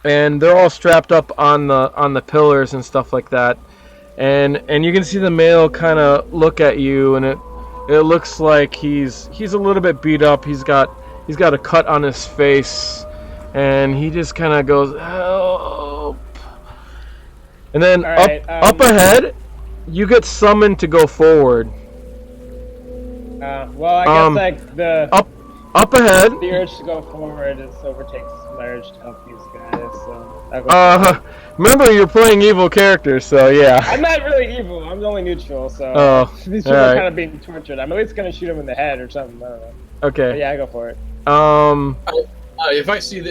S1: And they're all strapped up on the pillars and stuff like that, and you can see the male kind of look at you, and it looks like he's a little bit beat up. He's got a cut on his face, and he just kind of goes, help. And then up ahead, you get summoned to go forward.
S3: Well, I guess like the
S1: up ahead.
S3: The urge to go forward overtakes my urge to help these guys. So
S1: remember, you're playing evil characters, so yeah.
S3: I'm not really evil. I'm only neutral. So these people are kind of being tortured. I'm at least gonna shoot them in the head or something. I don't know.
S1: Okay.
S3: But yeah, I go for it.
S2: If I see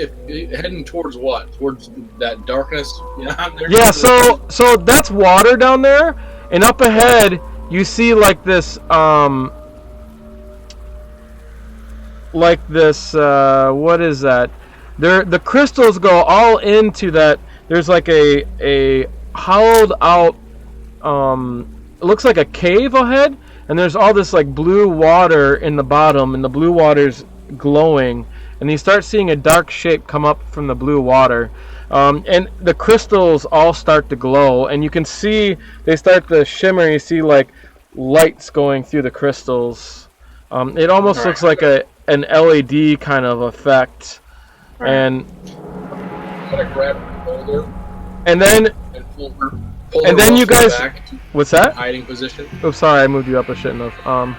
S2: heading towards what? Towards that darkness?
S1: Yeah. So that's water down there, and up ahead you see like this what is that? The crystals go all into that. There's like a hollowed out it looks like a cave ahead, and there's all this like blue water in the bottom, and the blue water's glowing, and you start seeing a dark shape come up from the blue water, and the crystals all start to glow, and you can see they start to shimmer. You see like lights going through the crystals. It almost looks like an LED kind of effect. And
S2: I'm gonna grab her shoulder,
S1: and then
S2: pull
S1: and then you guys,
S2: back to
S1: what's that?
S2: Hiding position.
S1: Oh, sorry, I moved you up. I shouldn't have.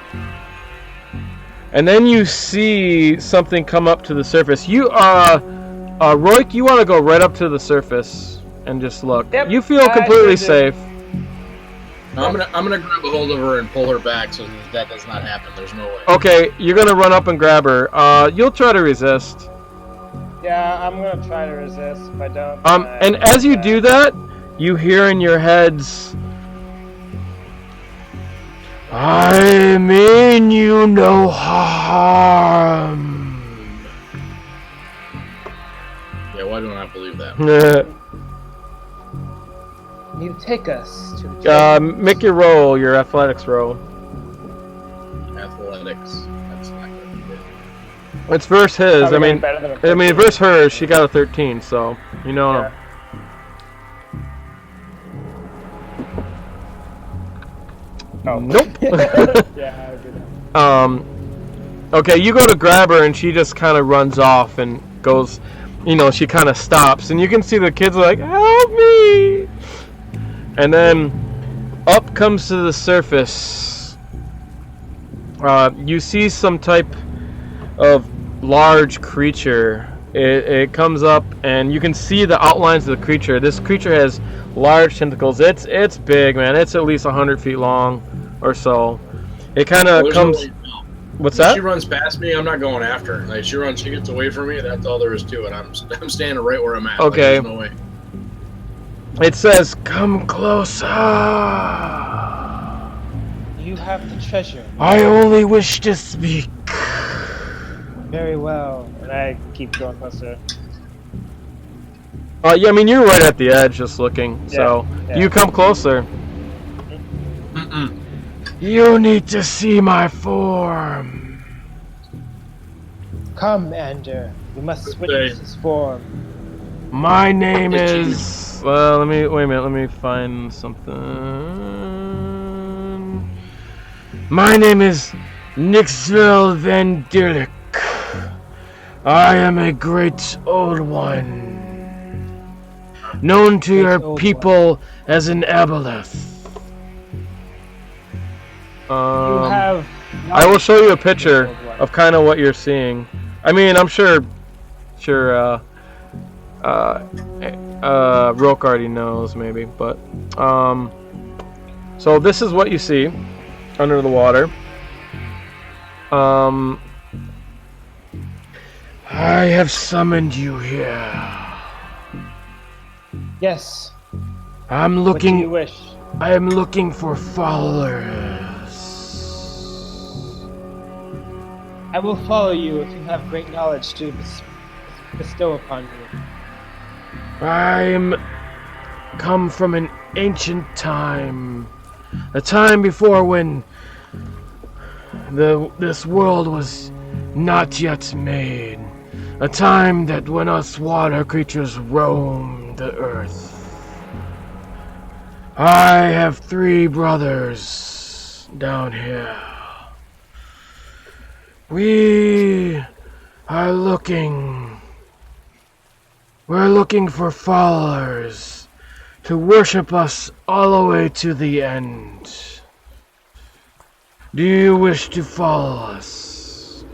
S1: And then you see something come up to the surface. You Roik, you want to go right up to the surface and just look. Yep, you feel completely safe.
S2: No, I'm gonna grab a hold of her and pull her back so that does not happen. There's no way.
S1: Okay, you're gonna run up and grab her. You'll try to resist.
S3: Yeah, I'm gonna try to resist. If I don't.
S1: And as you do that, you hear in your heads, I mean you no harm.
S2: Yeah, why don't I believe that?
S3: You take us to the
S1: make your roll, your athletics roll.
S2: Athletics. That's not good.
S1: It's versus his.
S3: Probably
S1: I mean, versus hers. She got a 13, so you know.
S3: Yeah. Oh.
S1: Nope.
S3: Yeah, I did that.
S1: Okay, you go to grab her and she just kind of runs off and goes, she kind of stops and you can see the kids are like, help me! And then up comes to the surface. You see some type of large creature. It comes up and you can see the outlines of the creature. This creature has large tentacles. It's big, man. It's at least 100 feet long or so. It kind of comes... What's that?
S2: She runs past me, I'm not going after her. Like she gets away from me, that's all there is to it. I'm standing right where I'm at.
S1: Okay.
S2: Like, there's no way.
S1: It says, come closer.
S3: You have the treasure.
S1: I only wish to speak.
S3: Very well. And I keep going closer.
S1: Yeah, I mean, you're right at the edge just looking.
S3: Yeah,
S1: So,
S3: yeah.
S1: you come closer.
S2: Mm-mm.
S1: You need to see my form.
S3: Come, Ander. We must witness his form.
S1: My name is... Well, wait a minute, let me find something. My name is Nixville Van Dirlik. I am a great old one, known to your people as an aboleth. I will show you a picture of kind of what you're seeing. I mean, I'm sure Roke already knows maybe, but so this is what you see under the water. I have summoned you here.
S3: Yes.
S1: I'm looking.
S3: What do you wish?
S1: I am looking for followers.
S3: I will follow you if you have great knowledge to bestow upon me.
S1: I'm come from an ancient time, a time before when this world was not yet made, a time that when us water creatures roamed the earth. I have 3 brothers down here. We are looking. We're looking for followers to worship us all the way to the end. Do you wish to follow us?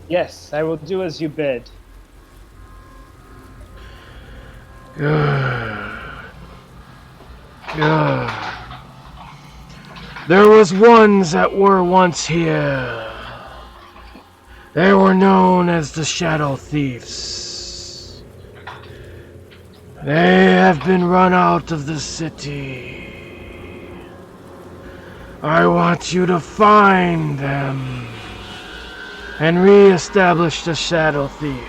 S3: Yes, I will do as you bid.
S1: Good. Good. There was ones that were once here. They were known as the Shadow Thieves. They have been run out of the city. I want you to find them and re-establish the Shadow Thieves.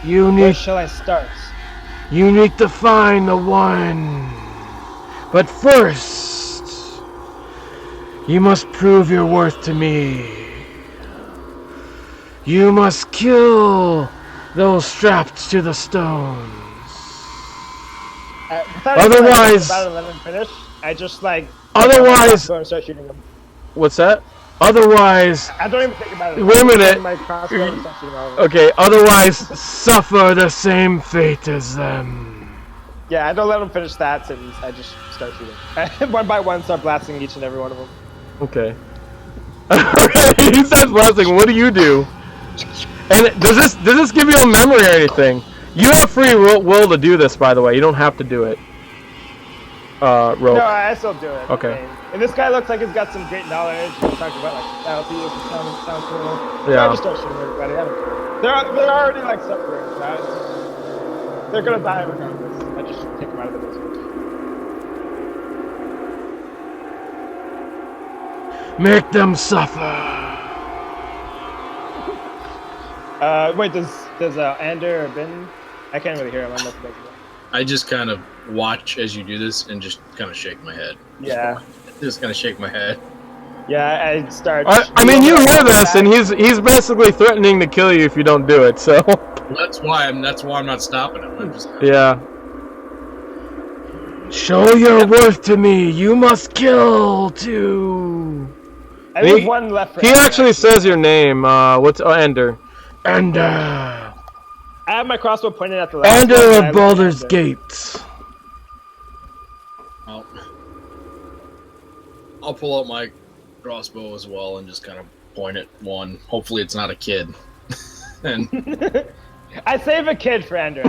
S3: Where shall I start?
S1: You need to find the one. But first, you must prove your worth to me. You must kill those strapped to the stones. Otherwise,
S3: about to let him finish. I just like.
S1: Otherwise,
S3: go and start shooting him.
S1: What's that? Otherwise,
S3: I don't even think about it.
S1: Wait a minute.
S3: My crossbow and start shooting all of them.
S1: Okay. Otherwise, suffer the same fate as them.
S3: Yeah, I don't let him finish that sentence. I just start shooting. One by one, start blasting each and every one of them.
S1: Okay. He starts blasting. What do you do? And does this give you a memory or anything? You have free will to do this, by the way. You don't have to do it. Rope.
S3: No, I still do it.
S1: Okay.
S3: I mean, and this guy looks like he's got some great knowledge. He's talking about like fatality, which sounds cool.
S1: Yeah.
S3: I just start shooting everybody. I don't care. They're already like suffering. Right? They're gonna die regardless. I just take them out of the business.
S1: Make them suffer.
S3: Wait, does Ander or Ben? I can't really hear him. I'm not supposed to.
S2: I just kind of watch as you do this and just kind of shake my head.
S3: Yeah.
S2: Just kind of shake my head.
S3: Yeah, I start.
S1: I mean, you hear this, and he's basically threatening to kill you if you don't do it. So
S2: That's why I'm not stopping him. I'm just
S1: yeah. Show your worth to me. You must kill too.
S3: I leave one left.
S1: He actually says your name. What's Ender? Ender.
S3: I have my crossbow pointed at the last
S1: Ender of Baldur's Gate.
S2: I'll pull out my crossbow as well and just kind of point at one. Hopefully, it's not a kid. And
S3: I save a kid for Ender.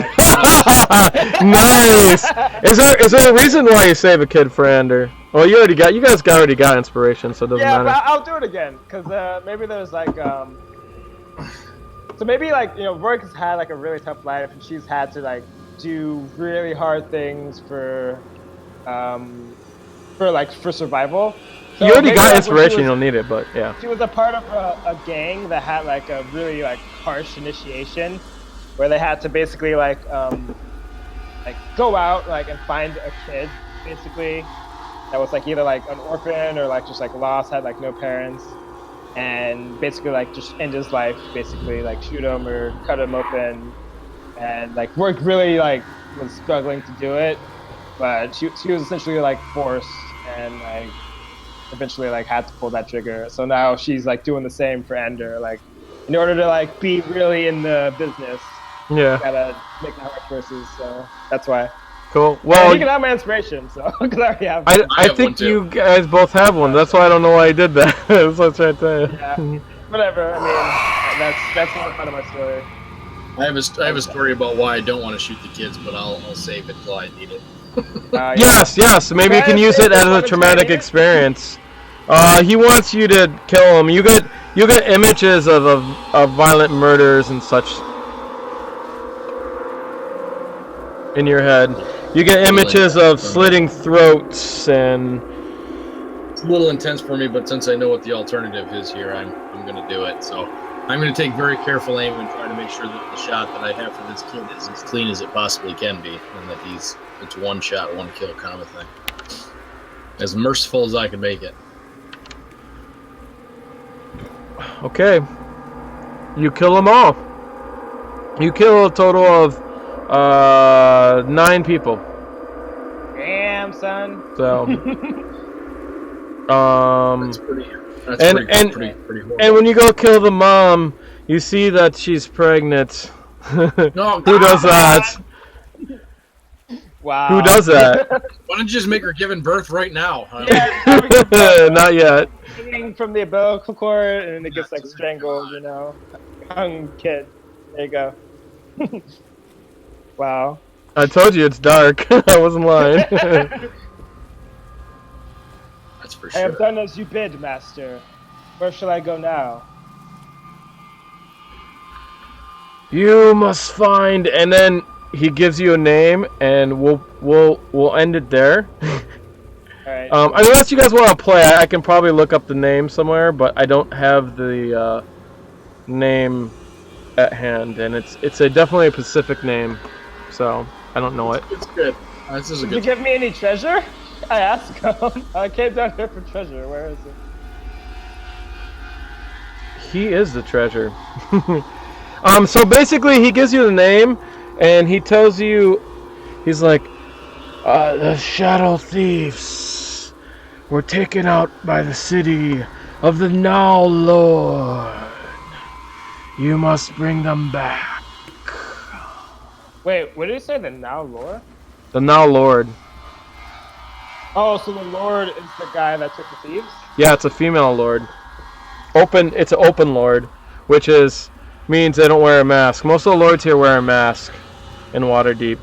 S1: Nice. Is there a reason why you save a kid for Ender? Well, you guys already got inspiration, so it doesn't matter.
S3: Yeah, but I'll do it again because maybe there's like so maybe like Rourke has had like a really tough life and she's had to like do really hard things for survival. So
S1: you already got
S3: like,
S1: inspiration. You'll need it, but yeah.
S3: She was a part of a gang that had like a really like harsh initiation, where they had to basically like go out like and find a kid basically that was like either like an orphan or like just like lost, had like no parents, and basically like just end his life, basically like shoot him or cut him open, and like Rourke really like was struggling to do it, but she was essentially like forced and like eventually like had to pull that trigger. So now she's like doing the same for Ender, like in order to like be really in the business.
S1: Yeah.
S3: Gotta make the hard choices, so that's why.
S1: Cool. Well,
S3: you can have my inspiration, so because I already have.
S1: I think you guys both have one. That's why I don't know why I did that. That's what I'm trying to tell you.
S3: Yeah. Whatever. I mean, that's not part of my story.
S2: I have a story about why I don't want to shoot the kids, but I'll save it till I need it.
S3: Yeah.
S1: Yes. Maybe you can use it as a traumatic experience. He wants you to kill him. You get images of violent murders and such in your head. You get images of slitting throats and.
S2: It's a little intense for me, but since I know what the alternative is here, I'm going to do it. So I'm going to take very careful aim and try to make sure that the shot that I have for this kid is as clean as it possibly can be, and that it's one shot, one kill kind of a thing. As merciful as I can make it.
S1: Okay. You kill them all. You kill a total of 9 people.
S3: Damn, son.
S1: So.
S2: That's pretty horrible.
S1: And when you go kill the mom, you see that she's pregnant.
S2: No,
S1: Who does that?
S3: Wow.
S1: Who does that?
S2: Why don't you just make her giving birth right now?
S3: Yeah,
S1: Not yet.
S3: hanging from the umbilical cord, and it gets like strangled. Young kid. There you go. Wow.
S1: I told you it's dark. I wasn't lying.
S2: That's for
S3: I have
S2: sure.
S3: done as you bid, master. Where shall I go now?
S1: You must find, and then he gives you a name, and we'll end it there.
S3: Alright.
S1: Unless you guys want to play, I can probably look up the name somewhere, but I don't have the name at hand, and it's definitely a Pacific name, so I don't know it.
S2: It's good. This is a
S3: Did you
S2: good.
S3: give me any treasure? I asked him. I came down here for treasure. Where is it?
S1: He is the treasure. So basically, he gives you the name, and he tells you, he's like, the Shadow Thieves were taken out by the city of the Now Lord. You must bring them back.
S3: Wait, what did he say? The Now Lord?
S1: The Now Lord.
S3: Oh, so the Lord is the guy that took the thieves?
S1: Yeah, it's a female lord. It's an open lord, which means they don't wear a mask. Most of the lords here wear a mask in Waterdeep.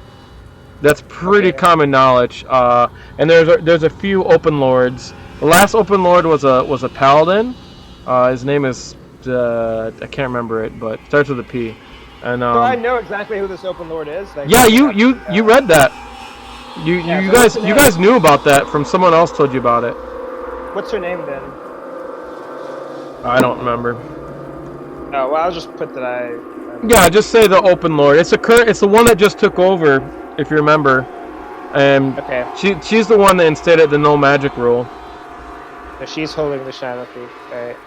S1: That's pretty common knowledge. And there's a few open lords. The last open lord was a paladin. His name is I can't remember it, but it starts with a P. And
S3: So I know exactly who this open lord is. Like,
S1: yeah, you read that. You guys knew about that from someone else told you about it.
S3: What's her name then?
S1: I don't remember.
S3: Oh, well, I'll just put that I...
S1: Yeah, just say the open lord. It's the one that just took over, if you remember. And
S3: Okay.
S1: she's the one that instated the no magic rule.
S3: So she's holding the shadow thief, right?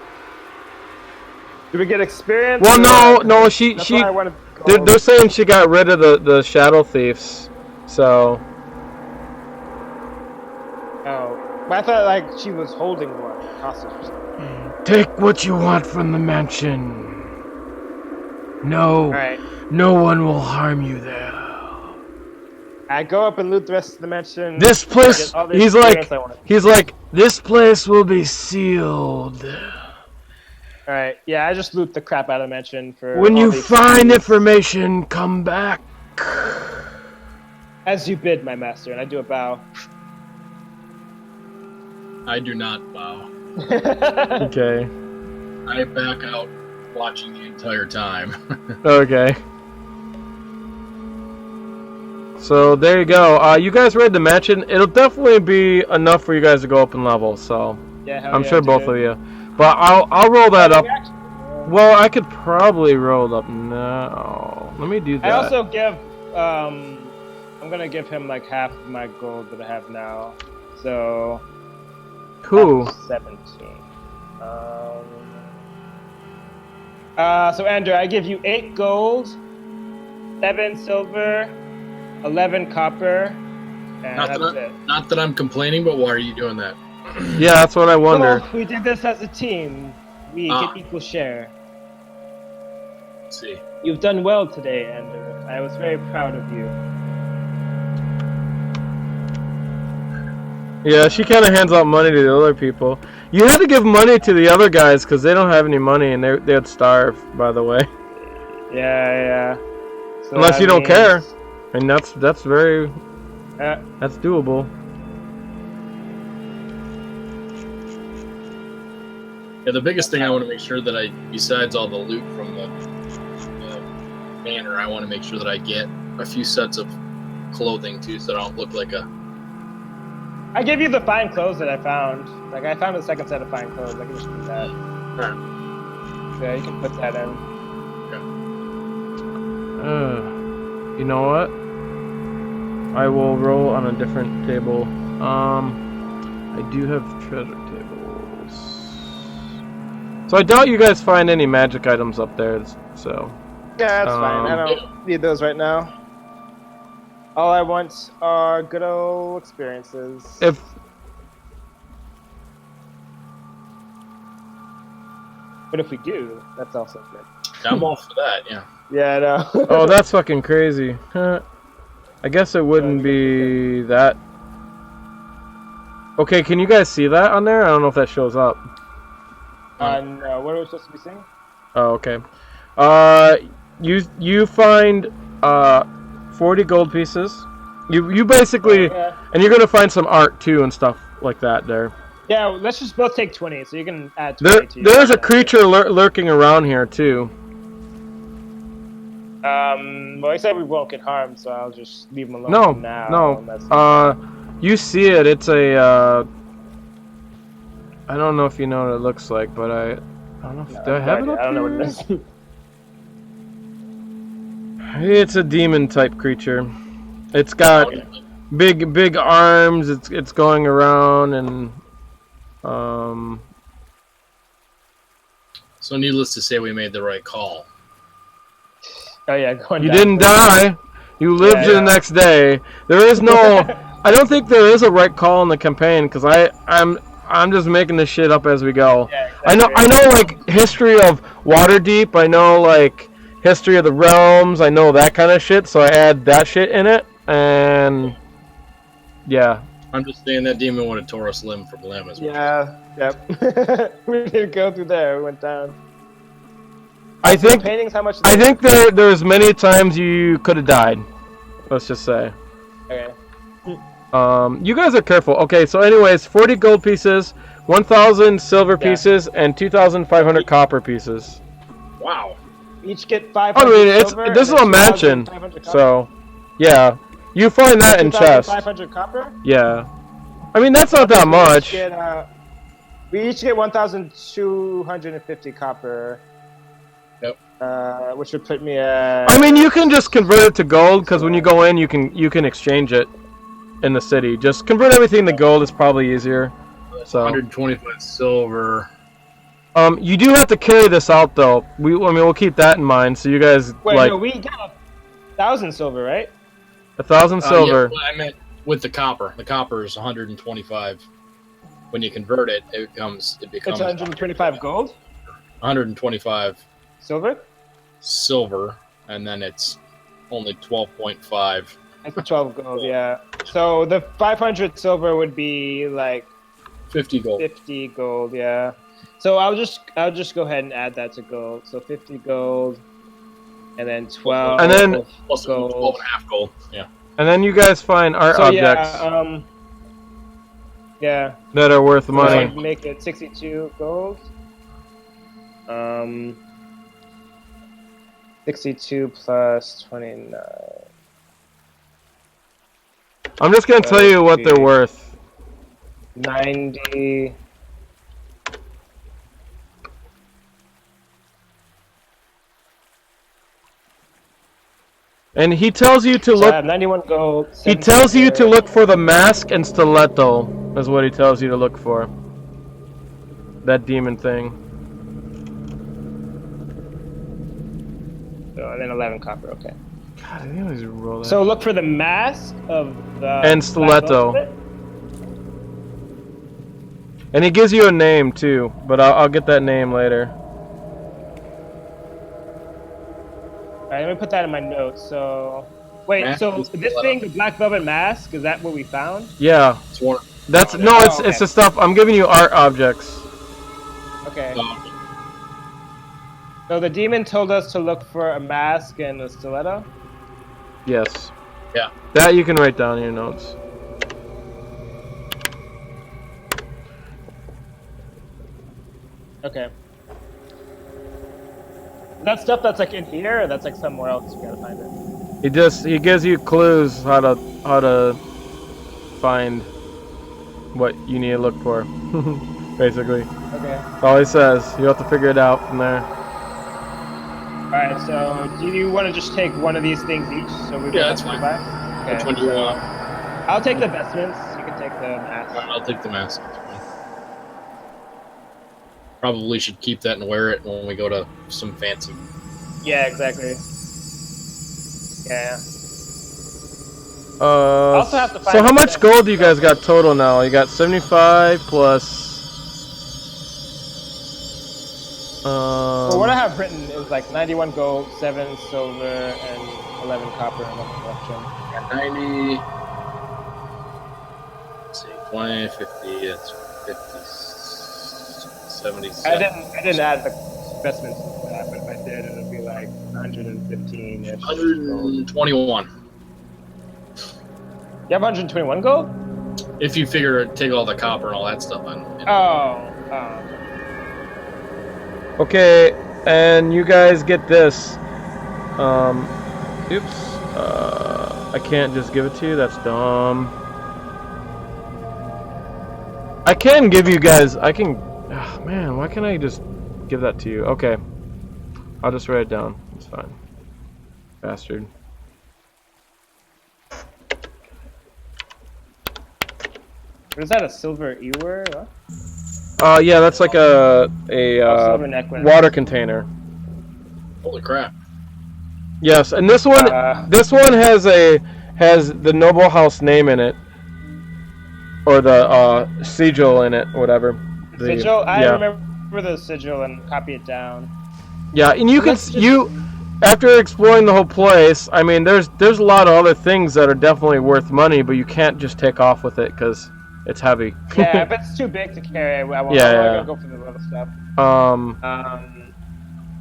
S3: Do we get experience?
S1: Well, no, she.
S3: I wanted to go.
S1: They're saying she got rid of the shadow thieves, so.
S3: Oh, but I thought like she was holding one hostage or something.
S1: Take what you want from the mansion. No,
S3: Alright.
S1: no one will harm you there.
S3: I go up and loot the rest of the mansion.
S1: This place,
S3: get all the
S1: he's
S3: experience I want.
S1: like, this place will be sealed.
S3: Alright, yeah, I just loot the crap out of the mansion for.
S1: When
S3: all
S1: you
S3: the
S1: find
S3: experience.
S1: information, come back.
S3: As you bid, my master, and I do a bow.
S2: I do not bow.
S1: Okay.
S2: I back out watching the entire time.
S1: Okay. So there you go. You guys read the mansion. It'll definitely be enough for you guys to go up in level. So
S3: Yeah,
S1: I'm sure both of you. But I'll roll that up. Well, I could probably roll it up now. Let me do that.
S3: I also give. I'm gonna give him like half of my gold that I have now. So.
S1: Cool.
S3: 17. So Andrew, I give you 8 gold, 7 silver, 11 copper, and that's it.
S2: Not that I'm complaining, but why are you doing that?
S1: Yeah, that's what I wonder.
S3: Well, we did this as a team. We get equal share.
S2: Let's see.
S3: You've done well today, Andrew. I was very proud of you.
S1: Yeah, she kind of hands out money to the other people. You had to give money to the other guys because they don't have any money and they'd starve, by the way.
S3: Yeah. So
S1: Unless you don't care. And that's very...
S3: Yeah.
S1: That's doable.
S2: Yeah, the biggest thing I want to make sure that besides all the loot from the manor, I want to make sure that I get a few sets of clothing too, so I don't look like a...
S3: I gave you the fine clothes that I found. Like, I found a second set of fine clothes. I can just do that.
S2: Alright.
S3: Yeah, you can put that in.
S2: Okay.
S1: You know what? I will roll on a different table. I do have treasure tables. So I doubt you guys find any magic items up there, so...
S3: Yeah, that's fine. I don't need those right now. All I want are good old experiences. But if we do, that's also good.
S2: I'm all for that, yeah.
S3: Yeah, I know.
S1: Oh, that's fucking crazy. I guess it wouldn't be that... Okay, can you guys see that on there? I don't know if that shows up.
S3: No, what are we supposed to be seeing?
S1: Oh, okay. You find 40 gold pieces. You basically, and you're gonna find some art too and stuff like that there.
S3: Yeah, let's just both take 20, so you can add 20 to
S1: There's a creature lurking around here too.
S3: Well, I said we won't get harmed, so I'll just leave him alone for now.
S1: No. You see it. It's a. I don't know if you know what it looks like, but I don't know. Do I have it up
S3: I don't know
S1: here?
S3: what it is.
S1: It's a demon type creature. It's got big arms. It's going around and
S2: So needless to say, we made the right call.
S3: Oh yeah, going
S1: you
S3: down
S1: didn't die. You lived to the next day. There is no. I don't think there is a right call in the campaign because I'm just making this shit up as we go.
S3: Yeah, exactly.
S1: I know like history of Waterdeep. I know like history of the realms. I know that kind of shit. So I add that shit in it, and yeah.
S2: I'm just saying that demon would have tore us limb from limb as well.
S3: Yeah. Yep. We didn't go through there. We went down.
S1: I think
S3: paintings. How much?
S1: I think there's many times you could have died. Let's just say.
S3: Okay.
S1: You guys are careful. Okay, so anyways, 40 gold pieces, 1,000 silver pieces, and 2,500 copper pieces.
S2: Wow.
S3: Each get 500.
S1: I mean,
S3: silver
S1: this is
S3: and
S1: a mansion,
S3: 2,500
S1: so yeah, you find that in chests.
S3: 2,500 copper.
S1: Yeah, I mean that's not that much.
S3: We each get 1,250 copper.
S2: Yep.
S3: Which would put me at.
S1: I mean, you can just convert it to gold because when you go in, you can exchange it in the city. Just convert everything to gold is probably easier. So
S2: 125 silver.
S1: you do have to carry this out though. We'll keep that in mind. So you guys
S3: Wait,
S1: like
S3: no, we got 1,000 silver, right?
S1: 1,000 silver.
S2: Yeah, I meant with the copper. The copper is 125. When you convert it, it becomes
S3: It's 125 gold.
S2: 125
S3: silver,
S2: and then it's only 12.5.
S3: That's 12 gold, yeah. So the 500 silver would be like
S2: 50 gold.
S3: 50 gold, yeah. So I'll just go ahead and add that to gold. So 50 gold, and then 12.
S1: And then
S2: plus
S3: gold.
S2: 12 and a half gold. Yeah.
S1: And then you guys find art objects that are worth money.
S3: So make it 62 gold. 62 plus 29.
S1: I'm just gonna tell you what they're worth.
S3: 90.
S1: And he tells you to look.
S3: 91 gold.
S1: He tells you to look for the mask and stiletto. Is what he tells you to look for. That demon thing.
S3: Oh, and then 11 copper. Okay.
S1: God, I always roll that.
S3: So look for the mask of the
S1: and stiletto. And he gives you a name too, but I'll get that name later.
S3: Alright, let me put that in my notes. So, wait,
S2: Mask
S3: so
S2: and
S3: this thing, the black velvet mask, is that what we found?
S1: Yeah.
S2: It's one.
S1: That's no, it's the stuff. I'm giving you art objects.
S3: Okay. So the demon told us to look for a mask and a stiletto?
S1: Yes.
S2: Yeah.
S1: That you can write down in your notes.
S3: Okay. That stuff that's like in here, or that's like somewhere else? We gotta find it.
S1: He gives you clues how to find what you need to look for, basically.
S3: Okay.
S1: That's all he says. You have to figure it out from there.
S3: Alright, so do you want to just take one of these things each? So we
S2: Yeah, that's fine.
S3: Back? Okay.
S2: Which one do you want?
S3: I'll take the vestments. You can take the mask.
S2: I'll take the mask. Probably should keep that and wear it when we go to some fancy.
S3: Yeah, exactly. Yeah.
S1: Also
S3: have to find
S1: so how much gold do you guys got total now? You got 75 plus.
S3: Well, what I have written is like 91 gold, 7 silver, and 11 copper in the collection.
S2: 90. Let's see, 20, 50, that's 50, 77.
S3: I didn't add the investments to that, but if I did, it would be like 115 ish.
S2: 121.
S3: You have 121 gold?
S2: If you figure take all the copper and all that stuff on.
S3: Oh.
S1: Okay, and you guys get this. Oops. I can't just give it to you. That's dumb. I can give you guys. I can. Oh, man, why can't I just give that to you? Okay. I'll just write it down. It's fine. Bastard.
S3: What is that, a silver ewer? What?
S1: Yeah, that's like a
S3: silver necklace.
S1: water container.
S2: Holy crap!
S1: Yes, and this one has the noble house name in it, or the sigil in it, whatever.
S3: Sigil? I remember the sigil and copy it down.
S1: Yeah, and after exploring the whole place, I mean, there's a lot of other things that are definitely worth money, but you can't just take off with it because it's heavy.
S3: Yeah, but it's too big to carry. I want to go for the little stuff.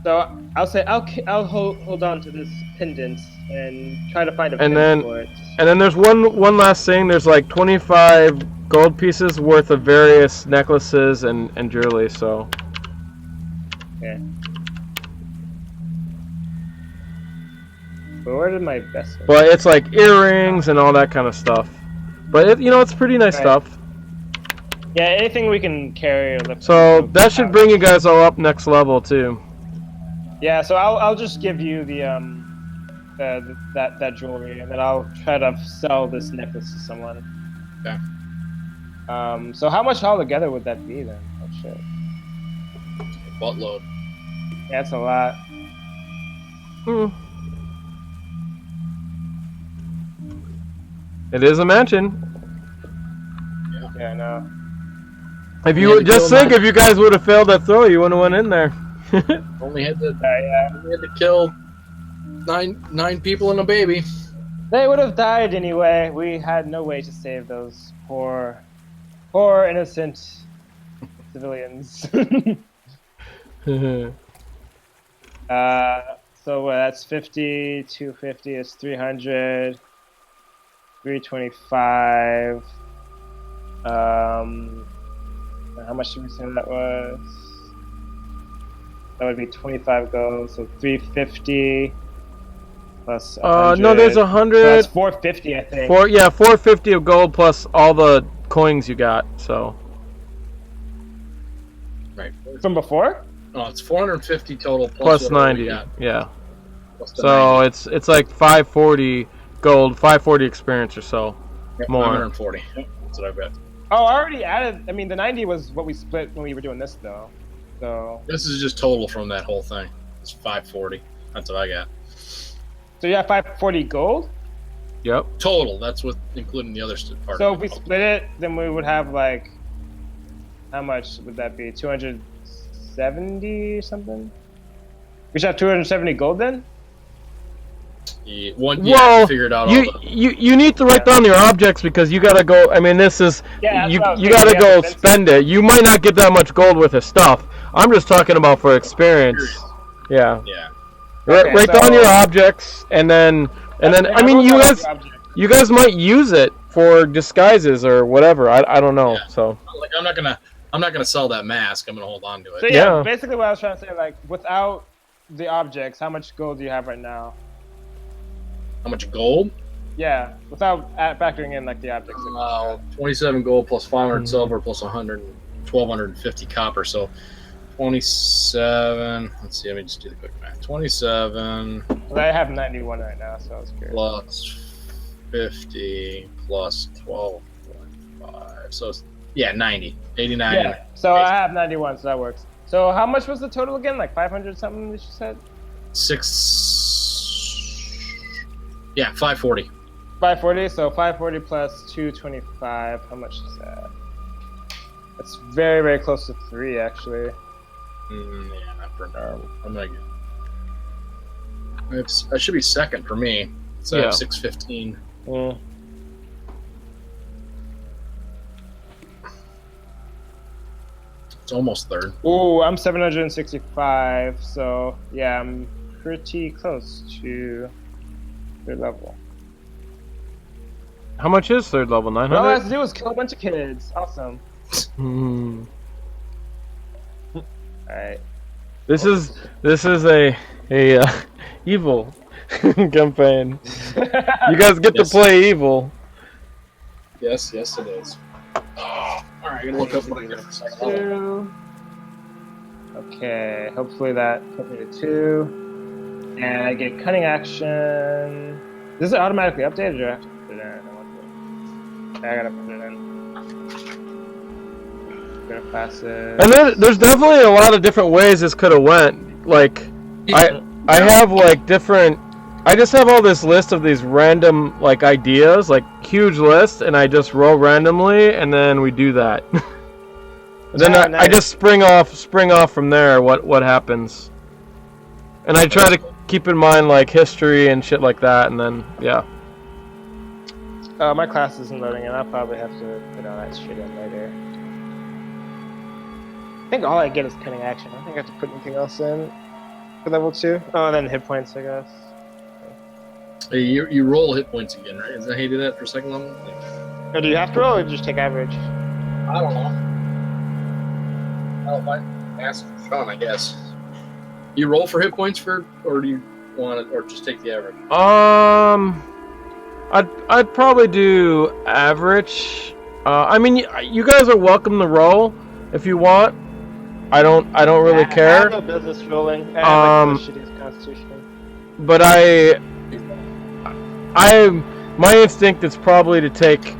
S3: So I'll say I'll hold on to this pendant and try to find a pin for it.
S1: And then there's one last thing. There's like 25 gold pieces worth of various necklaces and jewelry. So.
S3: Okay. But where did my best?
S1: But it's like earrings and all that kind of stuff. But it's pretty nice stuff.
S3: Yeah, anything we can carry or lift.
S1: So that should bring you guys all up next level too.
S3: Yeah, so I'll just give you the that jewelry, and then I'll try to sell this necklace to someone.
S2: Yeah.
S3: So how much altogether would that be then? Oh shit.
S2: Buttload.
S3: Yeah, that's a lot.
S1: It is a mansion.
S3: Yeah, I know.
S1: If you would just think, if you guys would have failed that throw, you wouldn't have went in there.
S2: Only had to kill nine people and a baby.
S3: They would have died anyway. We had no way to save those poor innocent civilians. So that's 50, 250 is 300, 325. How much did we say that was? That would be 25 gold, so 350 plus 100.
S1: No, there's 100.
S3: So that's 450, I think.
S1: 450 of gold plus all the coins you got. So.
S2: Right.
S3: From before?
S2: Oh, it's 450 total
S1: plus 90. Yeah.
S2: Plus
S1: so
S2: 90.
S1: it's like 540 gold, 540 experience or so.
S2: Yep,
S1: more.
S2: 140. Yep, that's what I bet.
S3: Oh, I already added. I mean, the 90 was what we split when we were doing this, though. So
S2: this is just total from that whole thing. It's 540. That's what I got.
S3: So you have 540 gold?
S1: Yep.
S2: Total. That's with including the other part.
S3: So if we split it, then we would have like, how much would that be? 270 or something? We should have 270 gold then?
S2: Yeah, figured out all
S1: you need to write down your objects because you gotta go. I mean, this is you gotta go spend it. You might not get that much gold with his stuff. I'm just talking about for experience. Yeah.
S2: Yeah.
S1: Write down your objects and then I mean you guys might use it for disguises or whatever. I don't know.
S2: Yeah.
S1: So
S2: like I'm not gonna sell that mask. I'm gonna hold on to it.
S3: So yeah, basically what I was trying to say, like without the objects, how much gold do you have right now?
S2: How much gold?
S3: Yeah, without factoring in like the objects.
S2: 27 gold plus 500 silver plus 1,250 copper. So 27. Let's see. Let me just do the quick math. 27.
S3: Well, I have 91 right now, so I was curious.
S2: Plus 50 plus 12.5. So it's, 90, 89.
S3: Yeah. So I have 91, so that works. So how much was the total again? Like 500 something that you said?
S2: 540.
S3: 540, so 540 plus 225. How much is that? That's very, very close to 3, actually.
S2: Yeah, not for now. I'm gonna get. I should be second for me. So I have 615. It's almost third.
S3: Ooh, I'm 765, so yeah, I'm pretty close to third level.
S1: how much is third level? 900.
S3: All I have to do is kill a bunch of kids. Awesome. Alright.
S1: This is a evil campaign. You guys get to play evil.
S2: Yes, it is. Alright, I'm gonna look up what I got for second level.
S3: Okay, hopefully that put me to 2. And I get cunning action. Does it automatically update or do I have to put it in? I gotta put it in. I'm gonna pass it.
S1: And there's definitely a lot of different ways this could have went. Like, I have like different. I just have all this list of these random like ideas, like huge list, and I just roll randomly, and then we do that. And then I just spring off from there. What happens? And I try to keep in mind like history and shit like that, and then
S3: my class isn't loading, and I'll probably have to put all that shit in later. I think all I get is cunning action. I don't think I have to put anything else in for level 2. Oh, and then hit points, I guess.
S2: Hey, you roll hit points again, right? Is that how you do that for second level?
S3: Or do you have to roll, or just take average?
S2: I don't know. I ask Sean, I guess. You roll for hit points or do you want it, or just take the average?
S1: I'd probably do average. I mean, you guys are welcome to roll if you want. I don't really care.
S3: I have no business rolling. I have like the shittiest constitution.
S1: But my instinct is probably to take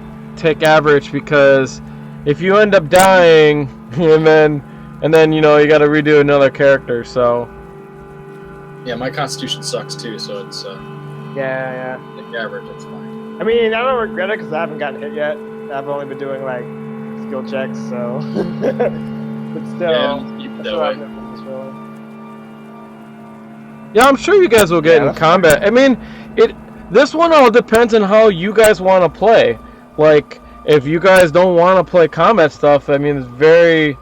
S1: average because if you end up dying, and then you know you got to redo another character. So
S2: Yeah, my constitution sucks too, so it's
S3: Yeah.
S2: the average. It's fine.
S3: I mean, I don't regret it because I haven't gotten hit yet. I've only been doing like skill checks, so. But still,
S2: Yeah, keep it
S3: I
S2: that
S3: still
S2: way.
S3: have no business really.
S1: yeah, I'm sure you guys will get
S3: Yeah,
S1: in combat. I mean, this one all depends on how you guys want to play. Like, if you guys don't want to play combat stuff, I mean, it's very.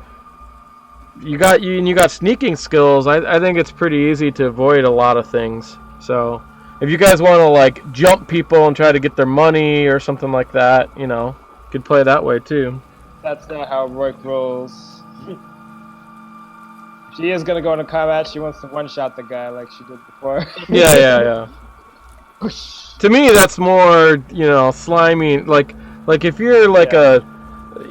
S1: You got sneaking skills. I think it's pretty easy to avoid a lot of things. So, if you guys want to like jump people and try to get their money or something like that, you know, you could play that way too.
S3: That's not how Rourke rolls. She is gonna go into combat. She wants to one-shot the guy like she did before.
S1: Yeah. To me, that's more, you know, slimy. Like if you're like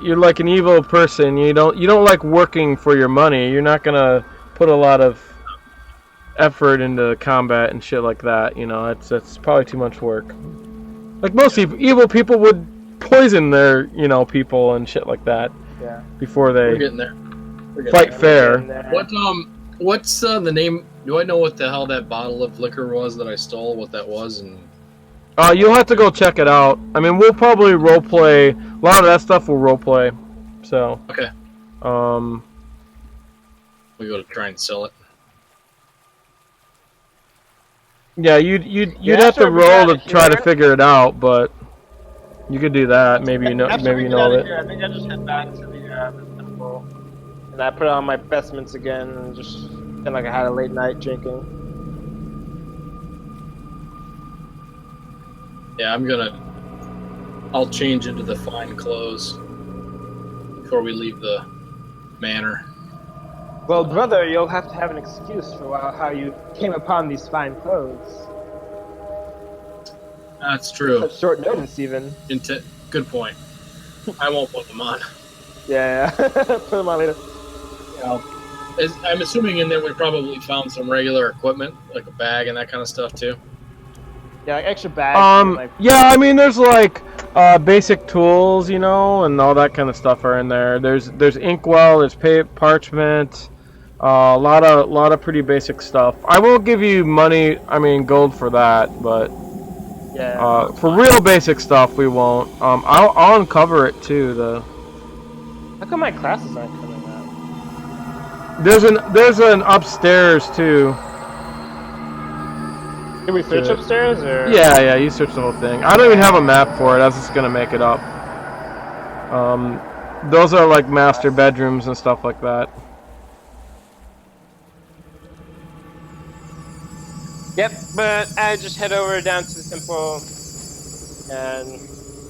S1: you're like an evil person. You don't like working for your money. You're not gonna put a lot of effort into combat and shit like that. You know, it's probably too much work. Like most evil people would poison their people and shit like that.
S3: Yeah.
S1: Before
S2: We're
S1: they
S2: getting there.
S1: fight fair.
S2: What's the name? Do I know what the hell that bottle of liquor was that I stole? What that was? And
S1: You'll have to go check it out. I mean, we'll probably roleplay. A lot of that stuff we'll roleplay. So.
S2: Okay. We go to try and sell it.
S1: Yeah, you'd have to roll to try to figure it out, but you could do that. Maybe you know it.
S3: I think I just head back to the temple, and I put on my vestments again, and just kind like I had a late night drinking.
S2: Yeah, I'll change into the fine clothes before we leave the manor.
S3: Well, brother, you'll have to have an excuse for how you came upon these fine clothes.
S2: That's true.
S3: At short notice, even.
S2: Good point. I won't put them on.
S3: Yeah. Put them on later.
S2: I'm assuming in there we probably found some regular equipment, like a bag and that kind of stuff too.
S3: Yeah, like extra bags.
S1: Yeah, I mean, there's like basic tools, and all that kind of stuff are in there. There's inkwell, there's parchment, a lot of pretty basic stuff. I won't give you money, gold for that, but
S3: yeah.
S1: For real basic stuff we won't. I'll uncover it too.
S3: How come my classes aren't coming out?
S1: There's an upstairs too.
S3: Did we search upstairs or?
S1: Yeah, you searched the whole thing. I don't even have a map for it. I was just gonna make it up. Those are like master bedrooms and stuff like that.
S3: Yep, but I just head over down to the temple and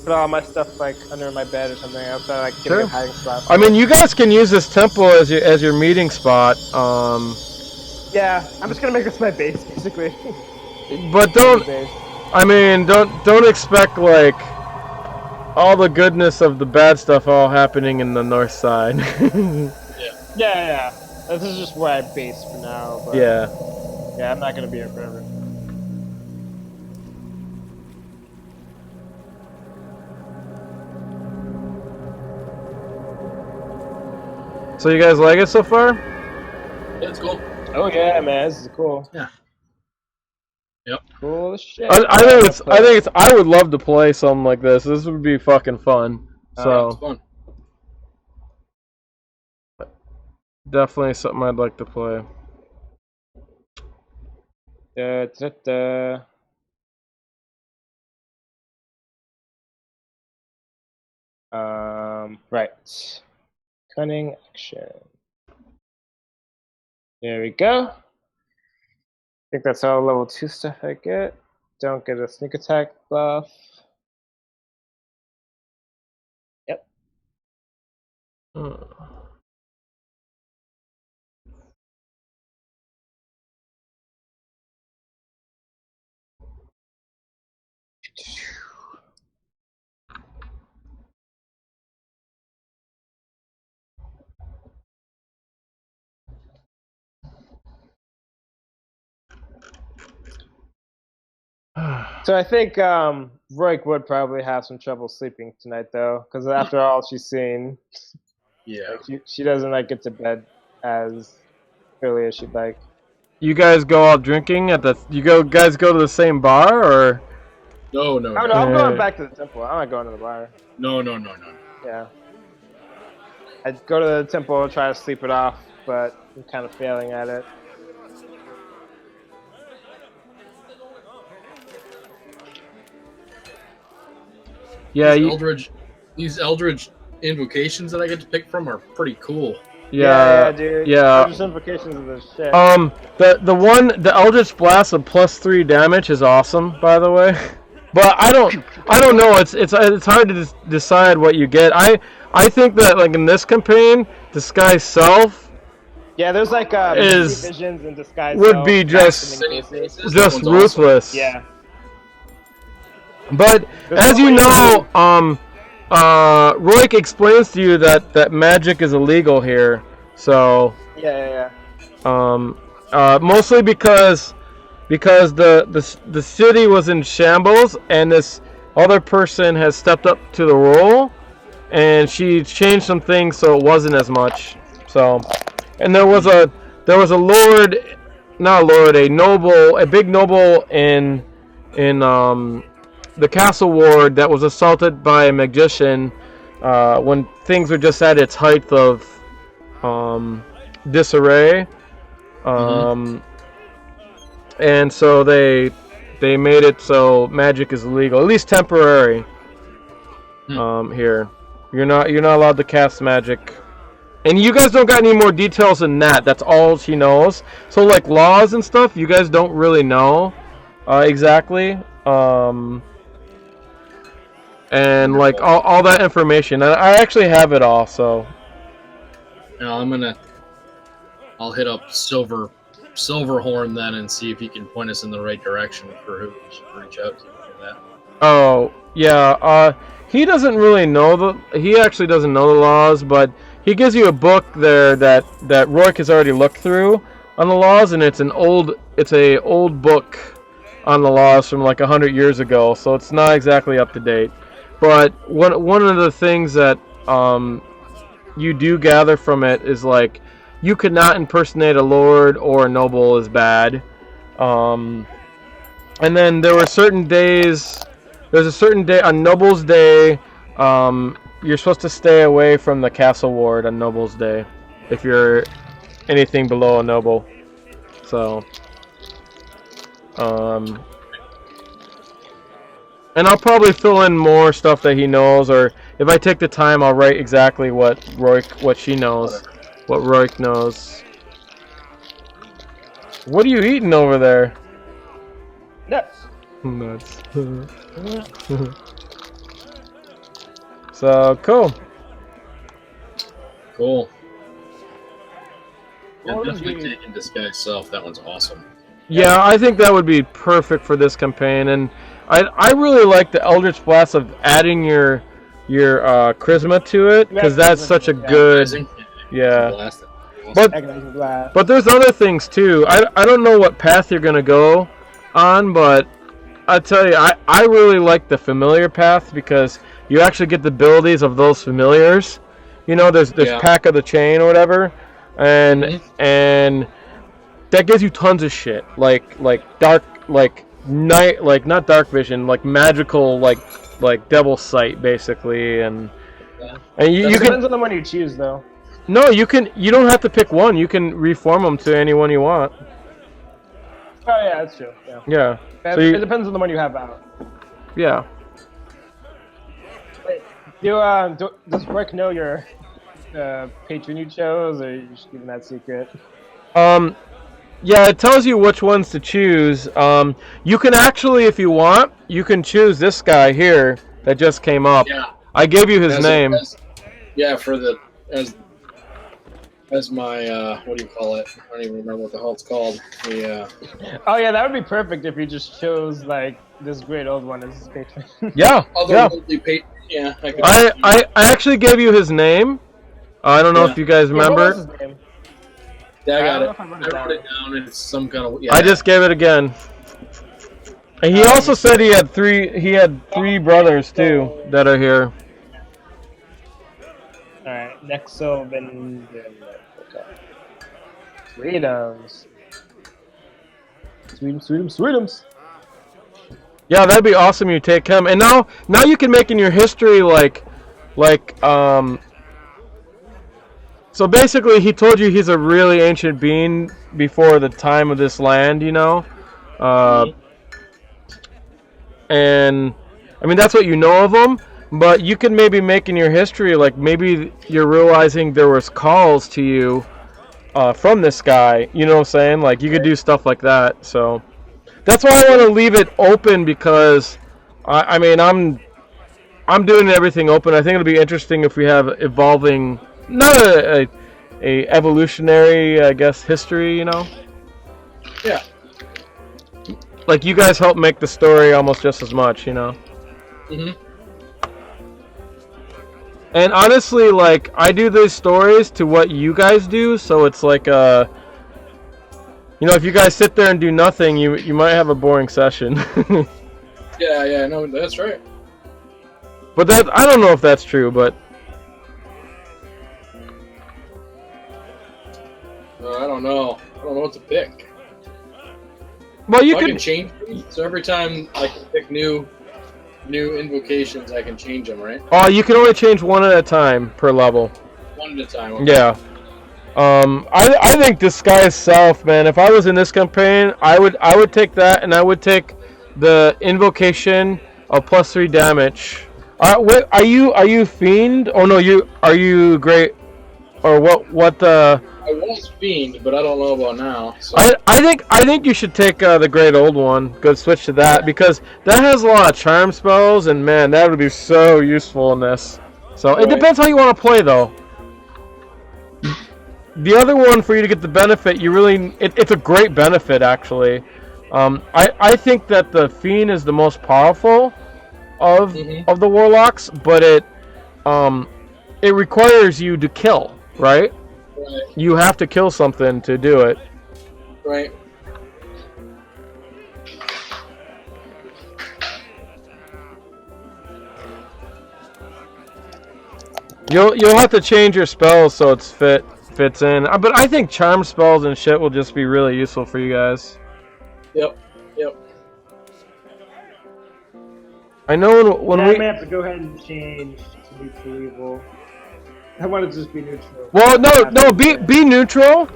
S3: put all my stuff like under my bed or something. I'm trying to get a hiding spot.
S1: I mean, you guys can use this temple as your meeting spot.
S3: Yeah, I'm just gonna make this my base basically.
S1: But don't expect like all the goodness of the bad stuff all happening in the north side.
S3: Yeah. This is just where I base for now. But yeah, I'm not gonna be here forever.
S1: So you guys like it so far?
S2: Yeah, it's cool.
S3: Oh yeah, man, this is cool.
S2: Yeah. Yep.
S3: Cool as shit.
S1: I would love to play something like this. This would be fucking fun.
S2: It's fun.
S1: Definitely something I'd like to play.
S3: Right. Cunning action. There we go. I think that's all level 2 stuff I get. Don't get a sneak attack buff. Yep. So I think Roik would probably have some trouble sleeping tonight, though, because after all she's seen,
S2: Yeah.
S3: she doesn't like get to bed as early as she'd like.
S1: You guys go out drinking at the? Guys go to the same bar or?
S2: No.
S3: Oh no, I'm going back to the temple. I'm not going to the bar.
S2: No.
S3: Yeah. I'd go to the temple, try to sleep it off, but I'm kind of failing at it.
S1: Yeah,
S2: these Eldritch invocations that I get to pick from are pretty cool.
S3: Yeah, dude.
S1: Yeah.
S3: Eldritch invocations are the shit.
S1: The Eldritch Blast of +3 damage is awesome, by the way. But I don't know. It's hard to decide what you get. I think that like in this campaign, Disguise Self.
S3: Yeah, there's like visions and Disguise
S1: would
S3: Self,
S1: be just ruthless.
S2: Awesome.
S3: Yeah.
S1: But as you know, Roik explains to you that magic is illegal here. So
S3: Yeah.
S1: mostly because the city was in shambles and this other person has stepped up to the role and she changed some things so it wasn't as much. So, and there was a lord, not a lord, a big noble in the castle ward that was assaulted by a magician when things were just at its height of disarray. And so they made it so magic is illegal, at least temporary. Here, you're not allowed to cast magic, and you guys don't got any more details than that. That's all she knows. So like laws and stuff, you guys don't really know exactly. And like all that information, I actually have it all. So
S2: now I'll hit up Silverhorn then and see if he can point us in the right direction for who we should reach out to for that.
S1: Oh yeah, he doesn't really know he actually doesn't know the laws, but he gives you a book there that Roik has already looked through on the laws, and it's a old book on the laws from like 100 years ago, so it's not exactly up to date. But one of the things that you do gather from it is like you could not impersonate a lord or a noble is bad. And then there were certain days. There's a certain day on Noble's Day. You're supposed to stay away from the castle ward on Noble's Day if you're anything below a noble. So, and I'll probably fill in more stuff that he knows, or if I take the time, I'll write exactly what she knows, what Roik knows. What are you eating over there?
S3: Nuts.
S1: Nuts. So cool.
S2: Cool. Yeah, definitely taking Disguise Self. That one's awesome.
S1: Yeah, I think that would be perfect for this campaign, and I really like the Eldritch Blast of adding your charisma to it, because that's such a good. Yeah. But there's other things too. I don't know what path you're gonna go on, but I tell you, I really like the familiar path because you actually get the abilities of those familiars. You know, there's Pack of the Chain or whatever, and that gives you tons of shit, like dark, like night, like not dark vision, like magical, like devil sight basically, and you can.
S3: Depends on the one you choose, though.
S1: No, you don't have to pick one. You can reform them to anyone you want.
S3: Oh yeah, that's true.
S1: Yeah.
S3: It depends on the one you have out.
S1: Yeah.
S3: Wait, does Rick know your patron you chose, or are you just keeping that secret?
S1: Yeah, it tells you which ones to choose. You can actually, if you want, you can choose this guy here that just came up.
S2: Yeah.
S1: I gave you his name.
S2: As my, what do you call it? I don't even remember what the hell it's called.
S3: Oh yeah, that would be perfect if you just chose like this great old one as his patron.
S1: Yeah.
S2: Yeah.
S1: I actually gave you his name. I don't know if you guys remember.
S3: What was his name?
S2: Yeah, I got it. I wrote it down, and it's some kind of. Yeah.
S1: I just gave it again. And he also said he had three brothers too that are here.
S3: Alright, next Sylvan. Okay. Sweetums. Sweetums.
S1: Yeah, that'd be awesome. You take him, and now you can make in your history like. So basically, he told you he's a really ancient being before the time of this land, you know. And I mean that's what you know of him. But you can maybe make in your history, like maybe you're realizing there was calls to you from this guy. You know what I'm saying? Like you could do stuff like that. So that's why I want to leave it open because I mean I'm doing everything open. I think it'll be interesting if we have evolving, not a evolutionary, I guess, history. You know?
S2: Yeah.
S1: Like you guys help make the story almost just as much. You know?
S2: Mhm.
S1: And honestly, like, I do these stories to what you guys do, so it's like, you know, if you guys sit there and do nothing, you might have a boring session.
S2: Yeah, no, that's right.
S1: But I don't know if that's true, but...
S2: I don't know. I don't know what to pick.
S1: Well, you
S2: I
S1: can
S2: can change them, so every time I can pick new invocations, I can change them, right?
S1: Oh, you can only change one at a time per level.
S2: One at a time. Okay.
S1: Yeah. I think Disguise Self, man. If I was in this campaign, I would take that, and I would take the invocation of +3 damage. Wait, are you Fiend? Oh no, are you Great? Or what?
S2: I was Fiend, but I don't know about now. So.
S1: I think you should take the Great Old One. Go switch to that because that has a lot of charm spells, and man, that would be so useful in this. So it depends how you want to play, though. The other one, for you to get the benefit, it's a great benefit actually. I think that the Fiend is the most powerful of the Warlocks, but it requires you to kill, right?
S2: Right.
S1: You have to kill something to do it.
S2: Right.
S1: You'll have to change your spells so it's fits in. But I think charm spells and shit will just be really useful for you guys.
S2: Yep.
S1: I know when we
S3: may have to go ahead and change to neutral evil. I want to just be neutral.
S1: Well, no, be neutral.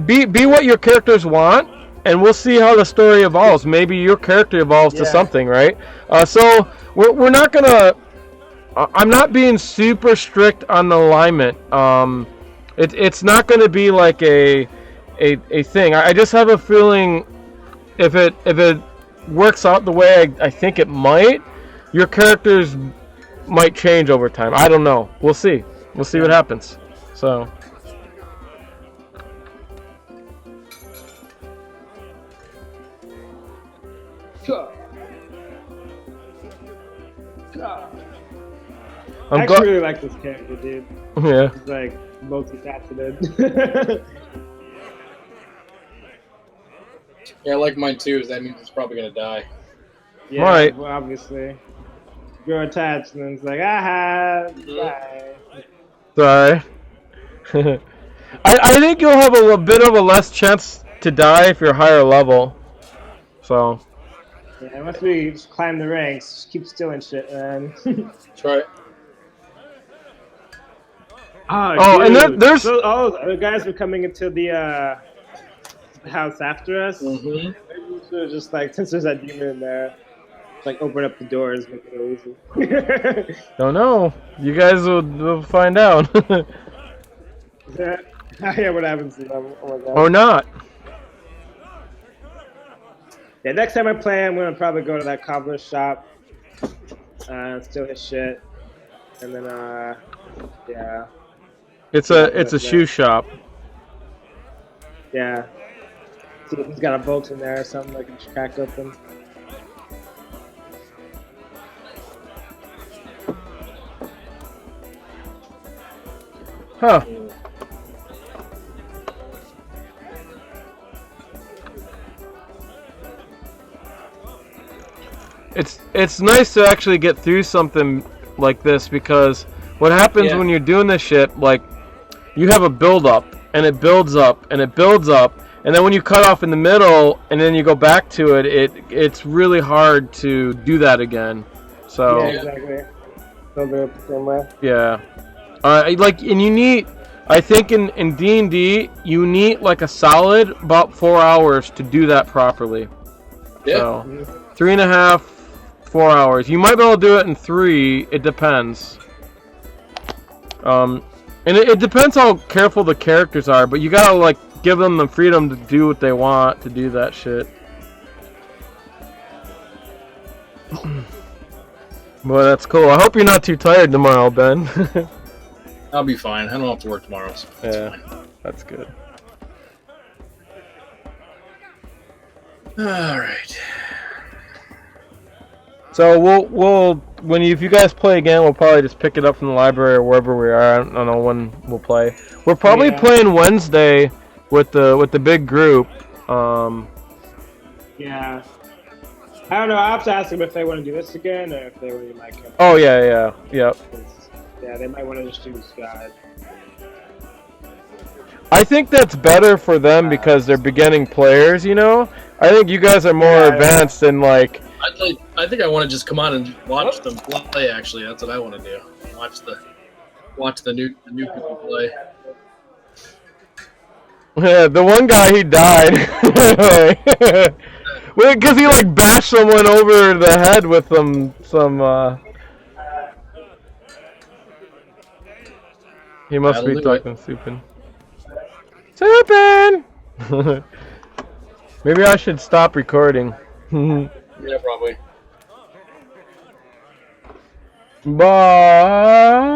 S1: Be what your characters want, and we'll see how the story evolves. Maybe your character evolves to something, right? So we're not gonna. I'm not being super strict on the alignment. It's not gonna be like a thing. I just have a feeling if it works out the way I think it might, your characters might change over time. I don't know. We'll see. We'll see what happens. So.
S3: I actually really like this character, dude.
S1: Yeah.
S3: He's like multifaceted.
S2: Yeah, I like mine too. That means it's probably gonna die.
S3: Yeah,
S1: right.
S3: Well, obviously. You're attached, and then it's like, bye.
S1: Sorry. I think you'll have a bit of a less chance to die if you're higher level. So.
S3: Yeah, once we just climb the ranks, just keep stealing shit, man.
S2: That's right.
S1: Oh,
S3: dude.
S1: and there's...
S3: So, the guys were coming into the house after us. Maybe we should have just, like, since there's that demon in there, like, open up the doors, make it easy.
S1: Don't know. You guys will find out.
S3: Yeah, what happens to them? Oh my God.
S1: Or not.
S3: Yeah, next time I play, I'm gonna probably go to that cobbler's shop, steal his shit, and then yeah.
S1: It's a shoe shop.
S3: Yeah. See if he's got a bolt in there or something I can crack open.
S1: Huh. it's nice to actually get through something like this, because what happens when you're doing this shit, like, you have a build up and it builds up and it builds up, and then when you cut off in the middle and then you go back to it, it's really hard to do that again. So
S3: yeah, exactly. They'll do it the same way.
S1: Yeah. Like, and you need, I think in D&D, you need like a solid about 4 hours to do that properly.
S2: Yeah.
S1: So, 3.5, 4 hours. You might be able to do it in 3. It depends. And it depends how careful the characters are, but you gotta like give them the freedom to do what they want to do that shit. Well, that's cool. I hope you're not too tired tomorrow, Ben.
S2: I'll be fine. I don't have to work tomorrow, so it's fine.
S1: That's good.
S2: All right.
S1: So we'll if you guys play again, we'll probably just pick it up from the library or wherever we are. I don't know when we'll play. We're probably playing Wednesday with the big group.
S3: Yeah. I don't know. I'll have to ask them if they want to do this again, or if they really like it.
S1: Oh yeah.
S3: Yeah, they might want to just do this guide.
S1: I think that's better for them because they're beginning players, you know? I think you guys are more advanced and like...
S2: I think I want to just come on and watch them play, actually. That's what I want to do. Watch the new people play.
S1: Yeah, the one guy, he died. Because he like bashed someone over the head with some He must be talking Supin. Supin! Maybe I should stop recording.
S2: Yeah, probably.
S1: Bye.